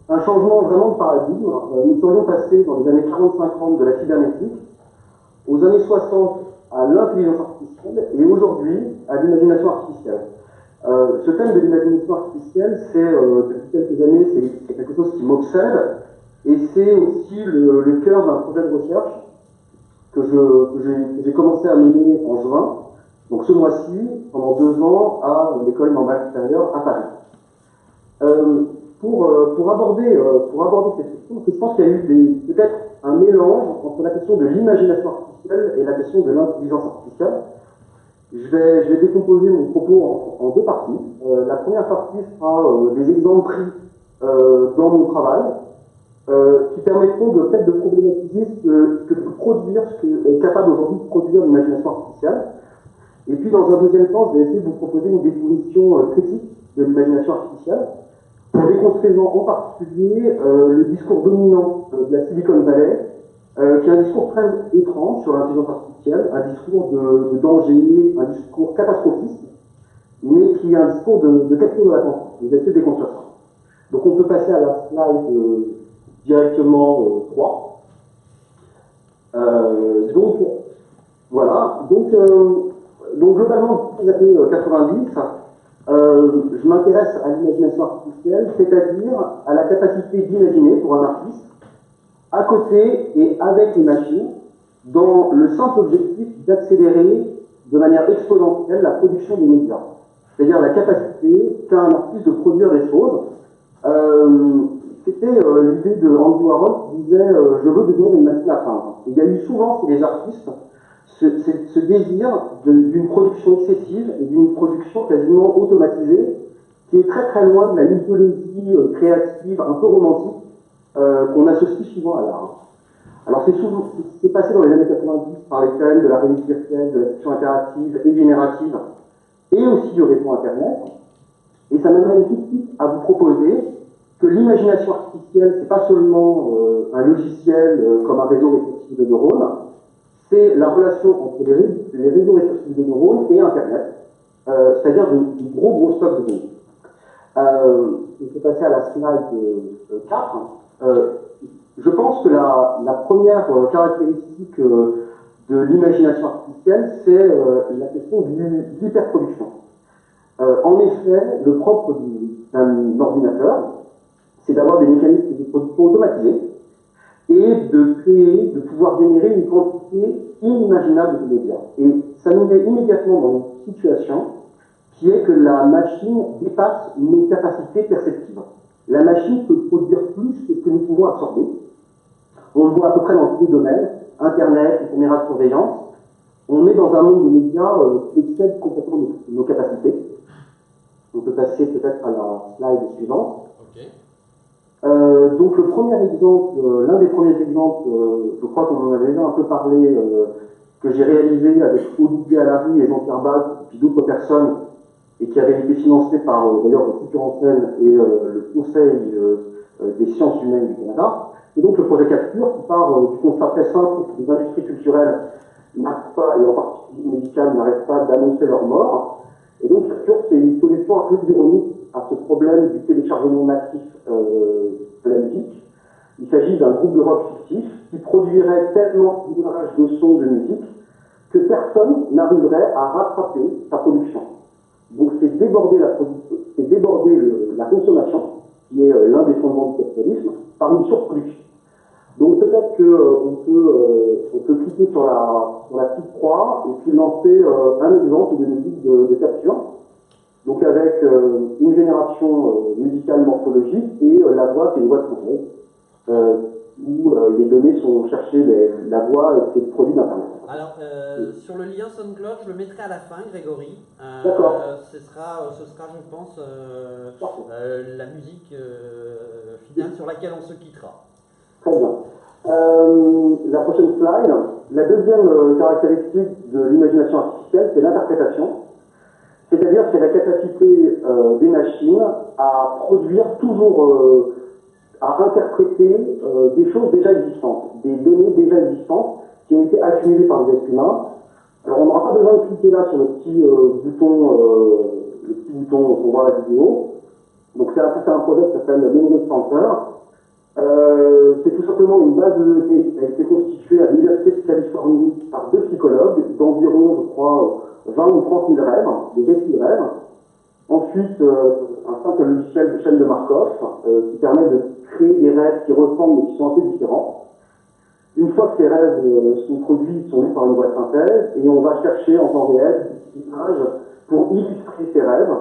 un changement vraiment de paradigme. Nous serions passés dans les années 40-50 de la cybernétique, aux années 60 à l'intelligence artificielle et aujourd'hui à l'imagination artificielle. Ce thème de l'imagination artificielle, depuis quelques années, c'est quelque chose qui m'obsède et c'est aussi le cœur d'un projet de recherche que j'ai commencé à mener en juin, donc ce mois-ci, pendant 2 ans, à l'École normale supérieure à Paris. Pour aborder cette question, je pense qu'il y a eu peut-être un mélange entre la question de l'imagination artificielle et la question de l'intelligence artificielle. Je vais décomposer mon propos en 2 parties. La première partie sera des exemples pris dans mon travail qui permettront peut-être de problématiser ce que est capable aujourd'hui de produire l'imagination artificielle. Et puis dans un deuxième temps, je vais essayer de vous proposer une définition critique de l'imagination artificielle, en déconstruisant en particulier le discours dominant de la Silicon Valley, qui est un discours très étrange sur l'intelligence artificielle, un discours de danger, un discours catastrophiste, mais qui est un discours de capture de l'attention. Je vais essayer de déconstruire ça. Donc on peut passer à la slide directement 3. Donc voilà. Donc globalement, depuis les années 90, je m'intéresse à l'imagination artificielle, c'est-à-dire à la capacité d'imaginer pour un artiste, à côté et avec les machines, dans le simple objectif d'accélérer de manière exponentielle la production des médias. C'est-à-dire la capacité qu'a un artiste de produire des choses. C'était l'idée de Andy Warhol qui disait je veux devenir une machine à peindre. Il y a eu souvent chez les artistes ce désir d'une production excessive et d'une production quasiment automatisée qui est très très loin de la mythologie créative un peu romantique qu'on associe souvent à l'art. Alors c'est passé dans les années 90 par les thèmes de la réalité virtuelle, de la fiction interactive et générative et aussi du réseau Internet. Et ça m'amène tout de suite à vous proposer que l'imagination artificielle, c'est pas seulement un logiciel comme un réseau réflexif de neurones, c'est la relation entre les réseaux réflexifs de neurones et Internet, c'est-à-dire de gros stocks de données. Je vais passer à la slide 4. Je pense que la première caractéristique de l'imagination artificielle, c'est la question de l'hyperproduction. En effet, le propre d'un ordinateur, c'est d'avoir des mécanismes de production automatisés et de créer, de pouvoir générer une quantité inimaginable de médias. Et ça nous met immédiatement dans une situation qui est que la machine dépasse nos capacités perceptives. La machine peut produire plus que ce que nous pouvons absorber. On le voit à peu près dans tous les domaines, Internet, les caméras de surveillance. On est dans un monde de médias qui excède complètement nos capacités. On peut passer peut-être à la slide suivante. Donc le premier exemple, l'un des premiers exemples, je crois qu'on en avait déjà un peu parlé, que j'ai réalisé avec Olivier Allary et Jean-Pierre Baz, et puis d'autres personnes, et qui avait été financé par d'ailleurs le Futur en scène et le Conseil des sciences humaines du Canada. Et donc le projet Capture qui part du constat très simple que les industries culturelles n'arrêtent pas, et en particulier médicales, n'arrêtent pas d'annoncer leur mort. Et donc Capture, c'est une solution un peu ironique à ce problème du téléchargement massif de la musique. Il s'agit d'un groupe de rock fictif qui produirait tellement d'images de sons de musique que personne n'arriverait à rattraper sa production. Donc c'est déborder la production, c'est déborder la consommation, qui est l'un des fondements du capitalisme, par une surproduction. Donc peut-être qu'on peut cliquer sur la petite croix et puis lancer un exemple de musique de capture. Donc avec une génération musicale morphologique et la voix, c'est une voix de synthèse, où les données sont cherchées, la voix, c'est produit d'Internet. Alors, sur le lien SoundCloud, je le mettrai à la fin, Grégory. D'accord. Ce sera, je pense, la musique finale sur laquelle on se quittera. Très bien. La prochaine slide. La deuxième caractéristique de l'imagination artificielle, c'est l'interprétation. C'est-à-dire c'est la capacité des machines à produire toujours, à interpréter des choses déjà existantes, des données déjà existantes qui ont été accumulées par les êtres humains. Alors on n'aura pas besoin de cliquer là sur le petit bouton qu'on voit à la vidéo. Donc c'est un projet qui s'appelle Memory Center. C'est tout simplement une base de données qui a été constituée à l'Université de Californie par 2 psychologues d'environ, je crois, 20 ou 30 000 rêves, des récits de rêves. Ensuite, un simple logiciel de chaîne de Markov qui permet de créer des rêves qui ressemblent mais qui sont un peu différents. Une fois que ces rêves sont produits, ils sont lus par une voie de synthèse et on va chercher en temps réel des images pour illustrer ces rêves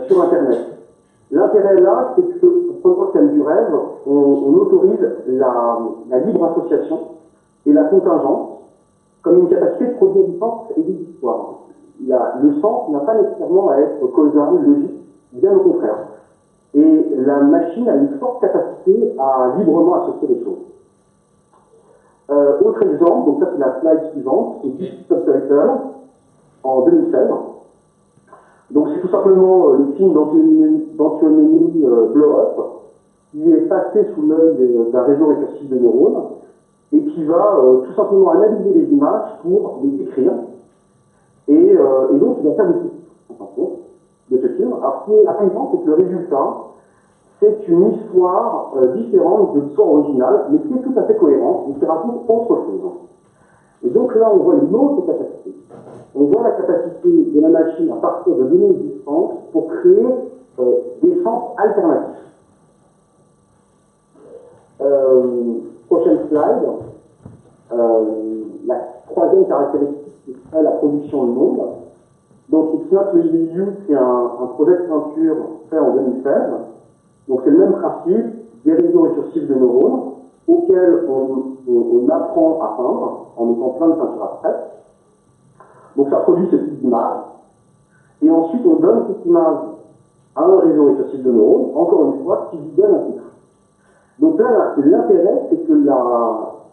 sur Internet. L'intérêt là, c'est que pour le thème du rêve, on autorise la libre association et la contingence comme une capacité de produire du sens et de l'histoire. Le sens n'a pas nécessairement à être causal, logique, bien au contraire. Et la machine a une forte capacité à librement associer les choses. Autre exemple, donc ça c'est la slide suivante, c'est du Subtitle en 2016. Donc c'est tout simplement le film d'Anthony Blow Up qui est passé sous l'œil d'un réseau récursif de neurones et qui va tout simplement analyser les images pour les écrire. Et donc il va faire de ce film. Alors ce qui est intéressant, c'est que le résultat, c'est une histoire différente de l'histoire originale, mais qui est tout à fait cohérente et qui raconte autre chose. Et donc là, on voit une autre capacité. On voit la capacité de la machine à partir de données existantes pour créer des sens alternatifs. Prochaine slide. La troisième caractéristique, c'est la production de monde. Donc, It's Not Really You, c'est un projet de peinture fait en 2016. Donc, c'est le même principe, des réseaux récursifs de neurones auxquels on apprend à peindre en mettant plein de peintures abstraites. Donc, ça produit ce type d'image. Et ensuite, on donne cette image à un réseau récursif de neurones, encore une fois, qui lui donne un titre. Donc là, l'intérêt, c'est que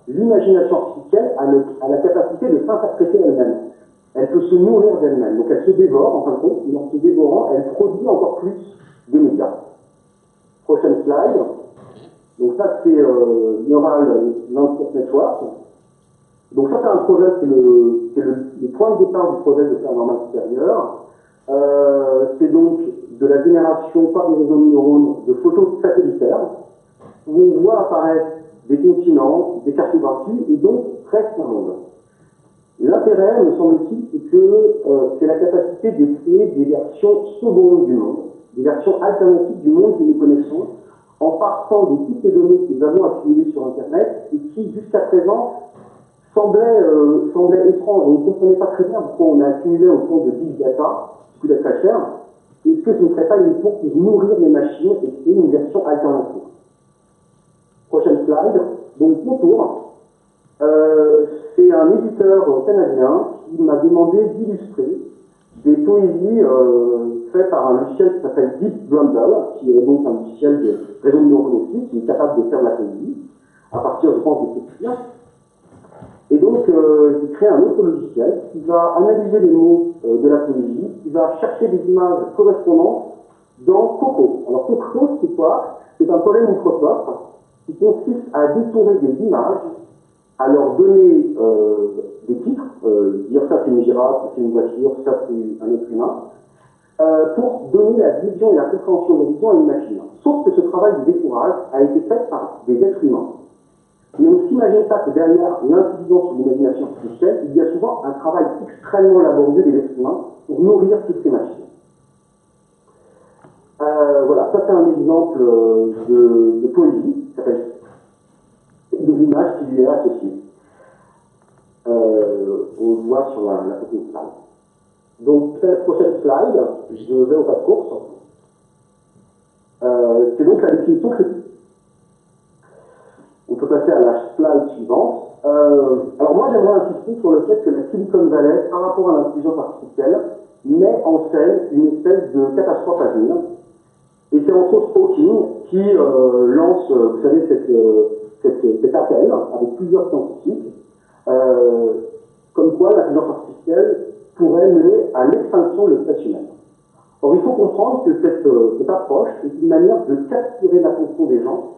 l'imagination artificielle a la capacité de s'interpréter elle-même. Elle peut se nourrir d'elle-même. Donc elle se dévore, en fin de compte, et en se dévorant, elle produit encore plus de médias. Prochaine slide. Donc ça, c'est Neural Landscape Network. Donc ça, c'est un projet, c'est le point de départ du projet de faire normal supérieur. C'est donc de la génération par des réseaux de neurones de photos satellitaires, où on voit apparaître des continents, des cartographies, et donc presque un monde. L'intérêt, me semble-t-il, c'est que c'est la capacité de créer des versions secondes du monde, des versions alternatives du monde que nous connaissons, en partant de toutes les données que nous avons accumulées sur Internet et qui, jusqu'à présent, semblaient étranges. On ne comprenait pas très bien pourquoi on a accumulé autour de big data, ce qui coûte très cher. Est-ce que ce ne serait pas uniquement pour nourrir les machines et créer une version alternative? Prochaine slide. Donc, mon tour. C'est un éditeur canadien qui m'a demandé d'illustrer des poésies faites par un logiciel qui s'appelle Deep Rumble, qui est donc un logiciel de réseau de neuroconnexion qui est capable de faire de la poésie à partir, je pense, de Shakespeare. Et donc, j'ai créé un autre logiciel qui va analyser les mots de la poésie, qui va chercher des images correspondantes dans Coco. Alors, Coco, c'est quoi? C'est un problème Microsoft qui consiste à détourer des images, à leur donner des titres, dire ça c'est une girafe, ça c'est une voiture, ça c'est un être humain, pour donner la vision et la compréhension de l'horizon à une machine. Sauf que ce travail de détourage a été fait par des êtres humains. Et on ne s'imagine pas que derrière l'intelligence ou l'imagination artificielle, il y a souvent un travail extrêmement laborieux des êtres humains pour nourrir toutes ces machines. Voilà, ça c'est un exemple de poésie, qui s'appelle de l'image qui lui est associée. On le voit sur la prochaine slide. Donc, la prochaine slide, je vais au pas de course. C'est donc la définition critique. On peut passer à la slide suivante. Alors moi, j'aimerais insister sur le fait que la Silicon Valley, par rapport à l'intelligence artificielle, met en scène une espèce de catastrophe à venir. Et c'est entre autres Hawking qui lance, vous savez, cet appel avec plusieurs scientifiques, comme quoi l'intelligence artificielle pourrait mener à l'extinction de l'espèce humaine. Or, il faut comprendre que cette approche est une manière de capturer l'attention des gens,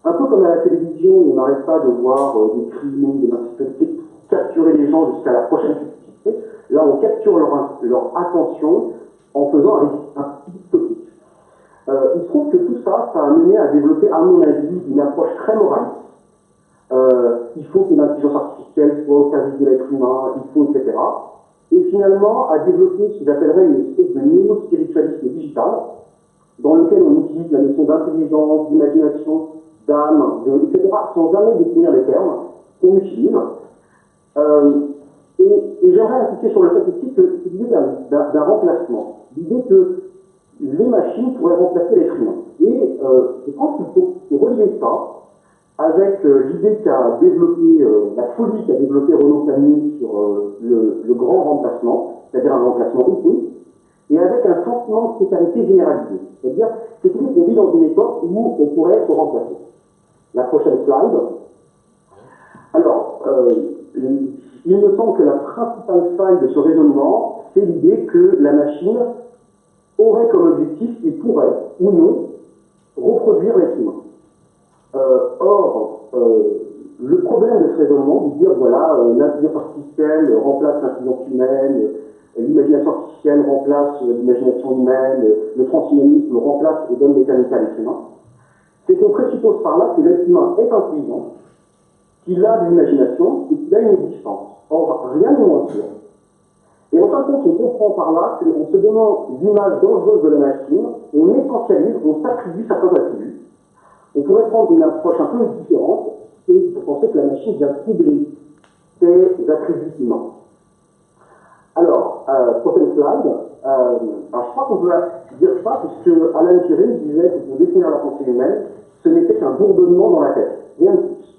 un peu comme à la télévision, on n'arrête pas de voir des crimes, des insécurités, capturer les gens jusqu'à la prochaine publicité. Là, on capture leur attention en faisant un petit topic. Il se trouve que tout ça, ça a mené à développer, à mon avis, une approche très morale. Il faut que l'intelligence artificielle soit au service de l'être humain, il faut, etc. Et finalement, à développer ce que j'appellerais une espèce de néo-spiritualisme digital, dans lequel on utilise la notion d'intelligence, d'imagination, d'âme, etc., sans jamais définir les termes qu'on utilise. Et j'aimerais insister sur le fait aussi que c'est l'idée d'un remplacement, l'idée que les machines pourraient remplacer l'être humain. Et je pense qu'il faut relier ça avec l'idée qu'a développé, la folie qu'a développé Renaud Camus sur le grand remplacement, c'est-à-dire un remplacement utile, et avec un sentiment de précarité généralisé. C'est-à-dire, c'est qu'on vit dans une époque où on pourrait être remplacé. La prochaine slide. Alors, il me semble que la principale faille de ce raisonnement, c'est l'idée que la machine aurait comme objectif, et pourrait, ou non, reproduire l'être humain. Or, le problème de ce raisonnement, de dire, voilà, l'intelligence artificielle remplace l'intelligence humaine, l'imagination artificielle remplace l'imagination humaine, le transhumanisme remplace et donne des qualités à l'être humain, c'est qu'on présuppose par là que l'être humain est intelligent, qu'il a de l'imagination et qu'il a une existence. Or, rien n'est moins sûr. Et en fin de compte, on comprend par là qu'on se demande l'image dangereuse de la machine, on essentialise, on s'attribue certains attributs. On pourrait prendre une approche un peu différente, et de penser que la machine vient troubler ses attributs humains. Alors, prochaine slide. Alors, je crois qu'on peut dire ça, puisque Alan Turing disait que pour définir la pensée humaine, ce n'était qu'un bourdonnement dans la tête, rien de plus.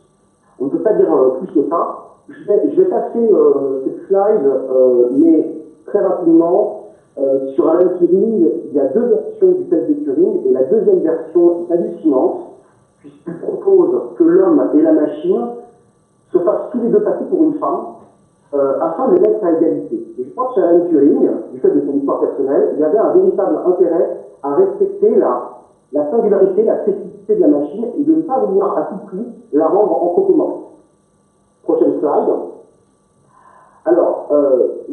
On ne peut pas dire plus que ça. Je vais passer cette slide, mais très rapidement. Sur Alan Turing, il y a deux versions du test de Turing, et la deuxième version est hallucinante, puisqu'il propose que l'homme et la machine se fassent tous les deux passer pour une femme, afin de les mettre à égalité. Et je pense que chez Alan Turing, du fait de son histoire personnelle, il y avait un véritable intérêt à respecter la singularité, la spécificité de la machine, et de ne pas vouloir à tout prix la rendre anthropomorphe. Prochaine slide. Alors,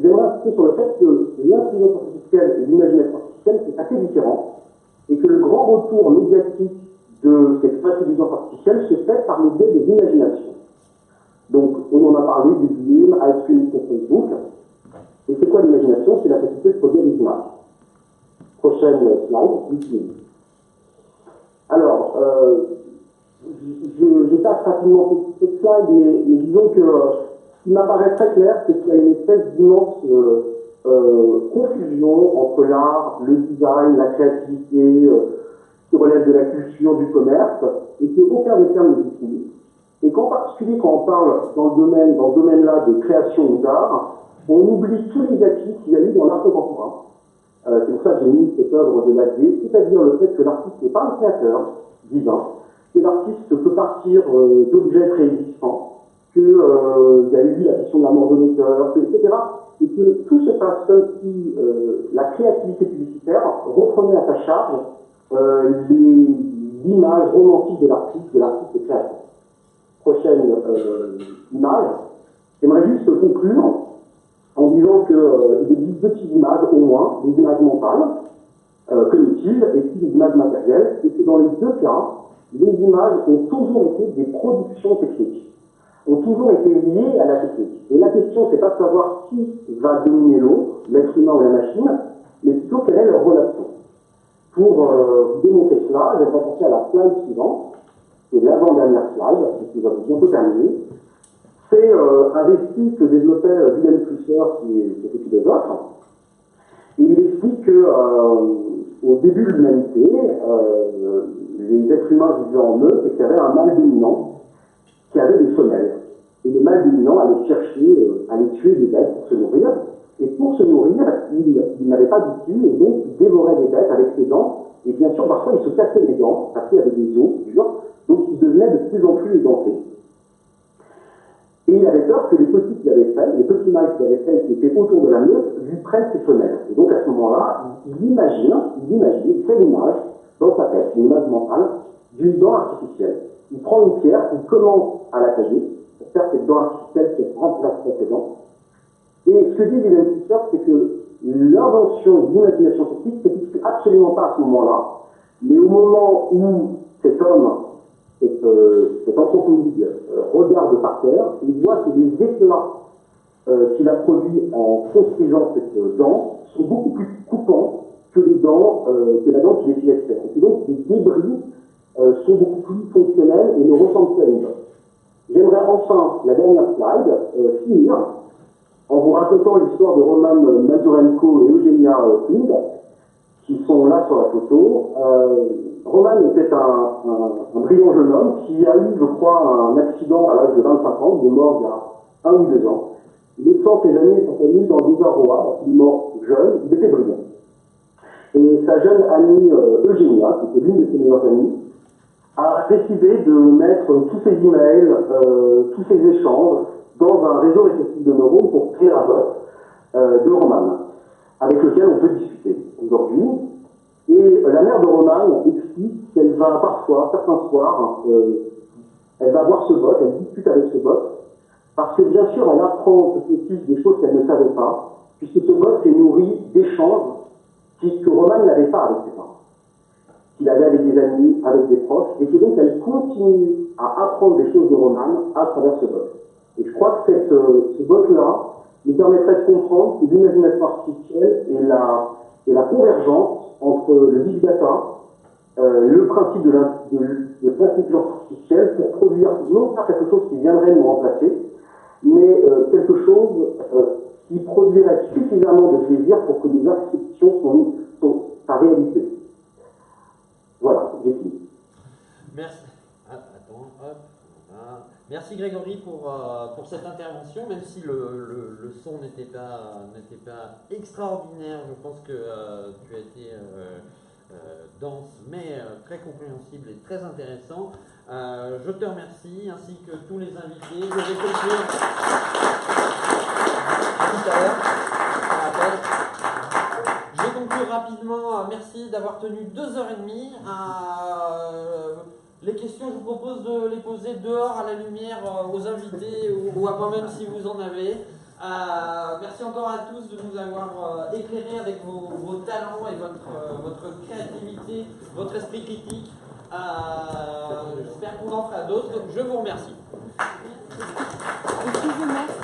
j'aimerais insister sur le fait que l'intelligence artificielle et l'imagination artificielle sont assez différents, et que le grand retour médiatique de cette intelligence artificielle se fait par le biais de l'imagination. Donc, on en a parlé du film, Ice Cream Composer, l'imagination, c'est la capacité de produire des images. Prochaine slide. Alors, je passe rapidement cette slide, mais disons que ce qui m'apparaît très clair, c'est qu'il y a une espèce d'immense confusion entre l'art, le design, la créativité, qui relève de la culture, du commerce, et qu'aucun des termes n'est défini. Et qu'en particulier, quand on parle dans ce domaine-là de création ou d'art, on oublie tous les acquis qu'il y a eu dans l'art contemporain. C'est pour ça que j'ai mis cette œuvre de Latvier, c'est-à-dire le fait que l'artiste n'est pas un créateur divin, que l'artiste peut partir d'objets préexistants, qu'il y a eu la question de la mort de l'auteur, etc. Et que tout se passe comme si la créativité publicitaire reprenait à sa charge l'image romantique de l'artiste créateur. Prochaine image. J'aimerais juste conclure en disant qu'il existe deux types d'images au moins, des images mentales, cognitives, et puis des images matérielles, et que dans les deux cas, les images ont toujours été des productions techniques, ont toujours été liées à la technique. Et la question, c'est pas de savoir qui va dominer l'autre, l'être humain ou la machine, mais plutôt quelle est leur relation. Pour démontrer cela, je vais passer à la slide suivante, qui est l'avant-dernière slide, qui va bientôt terminer. C'est un récit que développait Wilhelm Flusser, qui est philosophe. Et il explique qu'au début de l'humanité, les êtres humains vivaient en meute et qu'il y avait un mâle dominant qui avait des femelles. Et le mâle dominant allait chercher, allait tuer des bêtes pour se nourrir. Et pour se nourrir, il n'avait pas d'outils, et donc il dévorait des bêtes avec ses dents. Et bien sûr, parfois, il se cassait les dents, parce qu'il y avait des os durs, donc il devenait de plus en plus édenté. Et il avait peur que les petits qu'il avait fait, les petits mâles qu'il avait fait, qui étaient autour de la meute, lui prennent ses femelles. Et donc à ce moment-là, il fait l'image dans sa tête, une image mentale, d'une dent artificielle. Il prend une pierre, il commence à la tailler, pour faire cette dent artificielle qui remplace sa dent. Et ce que dit Wilhelm Flusser, c'est que l'invention de l'imagination technique ne s'explique absolument pas à ce moment-là, mais au moment où cet homme, cet anthropologue regarde par terre, il voit que les éclats qu'il a produits en construisant cette dent sont beaucoup plus coupants que la dent qu'il essayait de faire. Et donc les débris sont beaucoup plus fonctionnels et ne ressemblent pas à une dent. J'aimerais enfin, la dernière slide, finir en vous racontant l'histoire de Roman Mazurenko et Eugenia Pling, qui sont là sur la photo. Roman était un brillant jeune homme qui a eu, je crois, un accident à l'âge de 25 ans. Il est mort il y a 1 ou 2 ans. Laissant ses amis et sa famille dans le désarroi, il est mort jeune, il était brillant. Et sa jeune amie Eugenia, qui était l'une de ses meilleures amies, a décidé de mettre tous ses emails, tous ses échanges dans un réseau réflexif de neurones pour créer un bot de Roman, avec lequel on peut discuter aujourd'hui. Et la mère de Roman explique qu'elle va parfois, certains soirs, elle va voir ce bot, elle discute avec ce bot, parce que bien sûr, elle apprend des choses qu'elle ne savait pas, puisque ce bot s'est nourri d'échanges que Roman n'avait pas avec ses parents, qu'il avait avec des amis, avec des proches, et que donc elle continue à apprendre des choses de Roman à travers ce bot. Et je crois que ce bot-là nous permettrait de comprendre que l'imagination artificielle et la convergence entre le big data, le principe de l'intelligence artificielle pour produire non pas quelque chose qui viendrait nous remplacer, mais quelque chose qui produirait suffisamment de plaisir pour que nos actions sont sa réalité. Voilà, j'ai fini. Merci. Attends, hop. Voilà. Merci Grégory pour cette intervention, même si le son n'était pas extraordinaire. Je pense que tu as été dense, mais très compréhensible et très intéressant. Je te remercie, ainsi que tous les invités. Je vais conclure. À tout à l'heure. Je vais conclure rapidement. Merci d'avoir tenu 2h30. Les questions, je vous propose de les poser dehors à la lumière aux invités ou à moi-même si vous en avez. Merci encore à tous de nous avoir éclairés avec vos talents et votre créativité, votre esprit critique. J'espère qu'on en fera d'autres. Je vous remercie. Excusez-moi.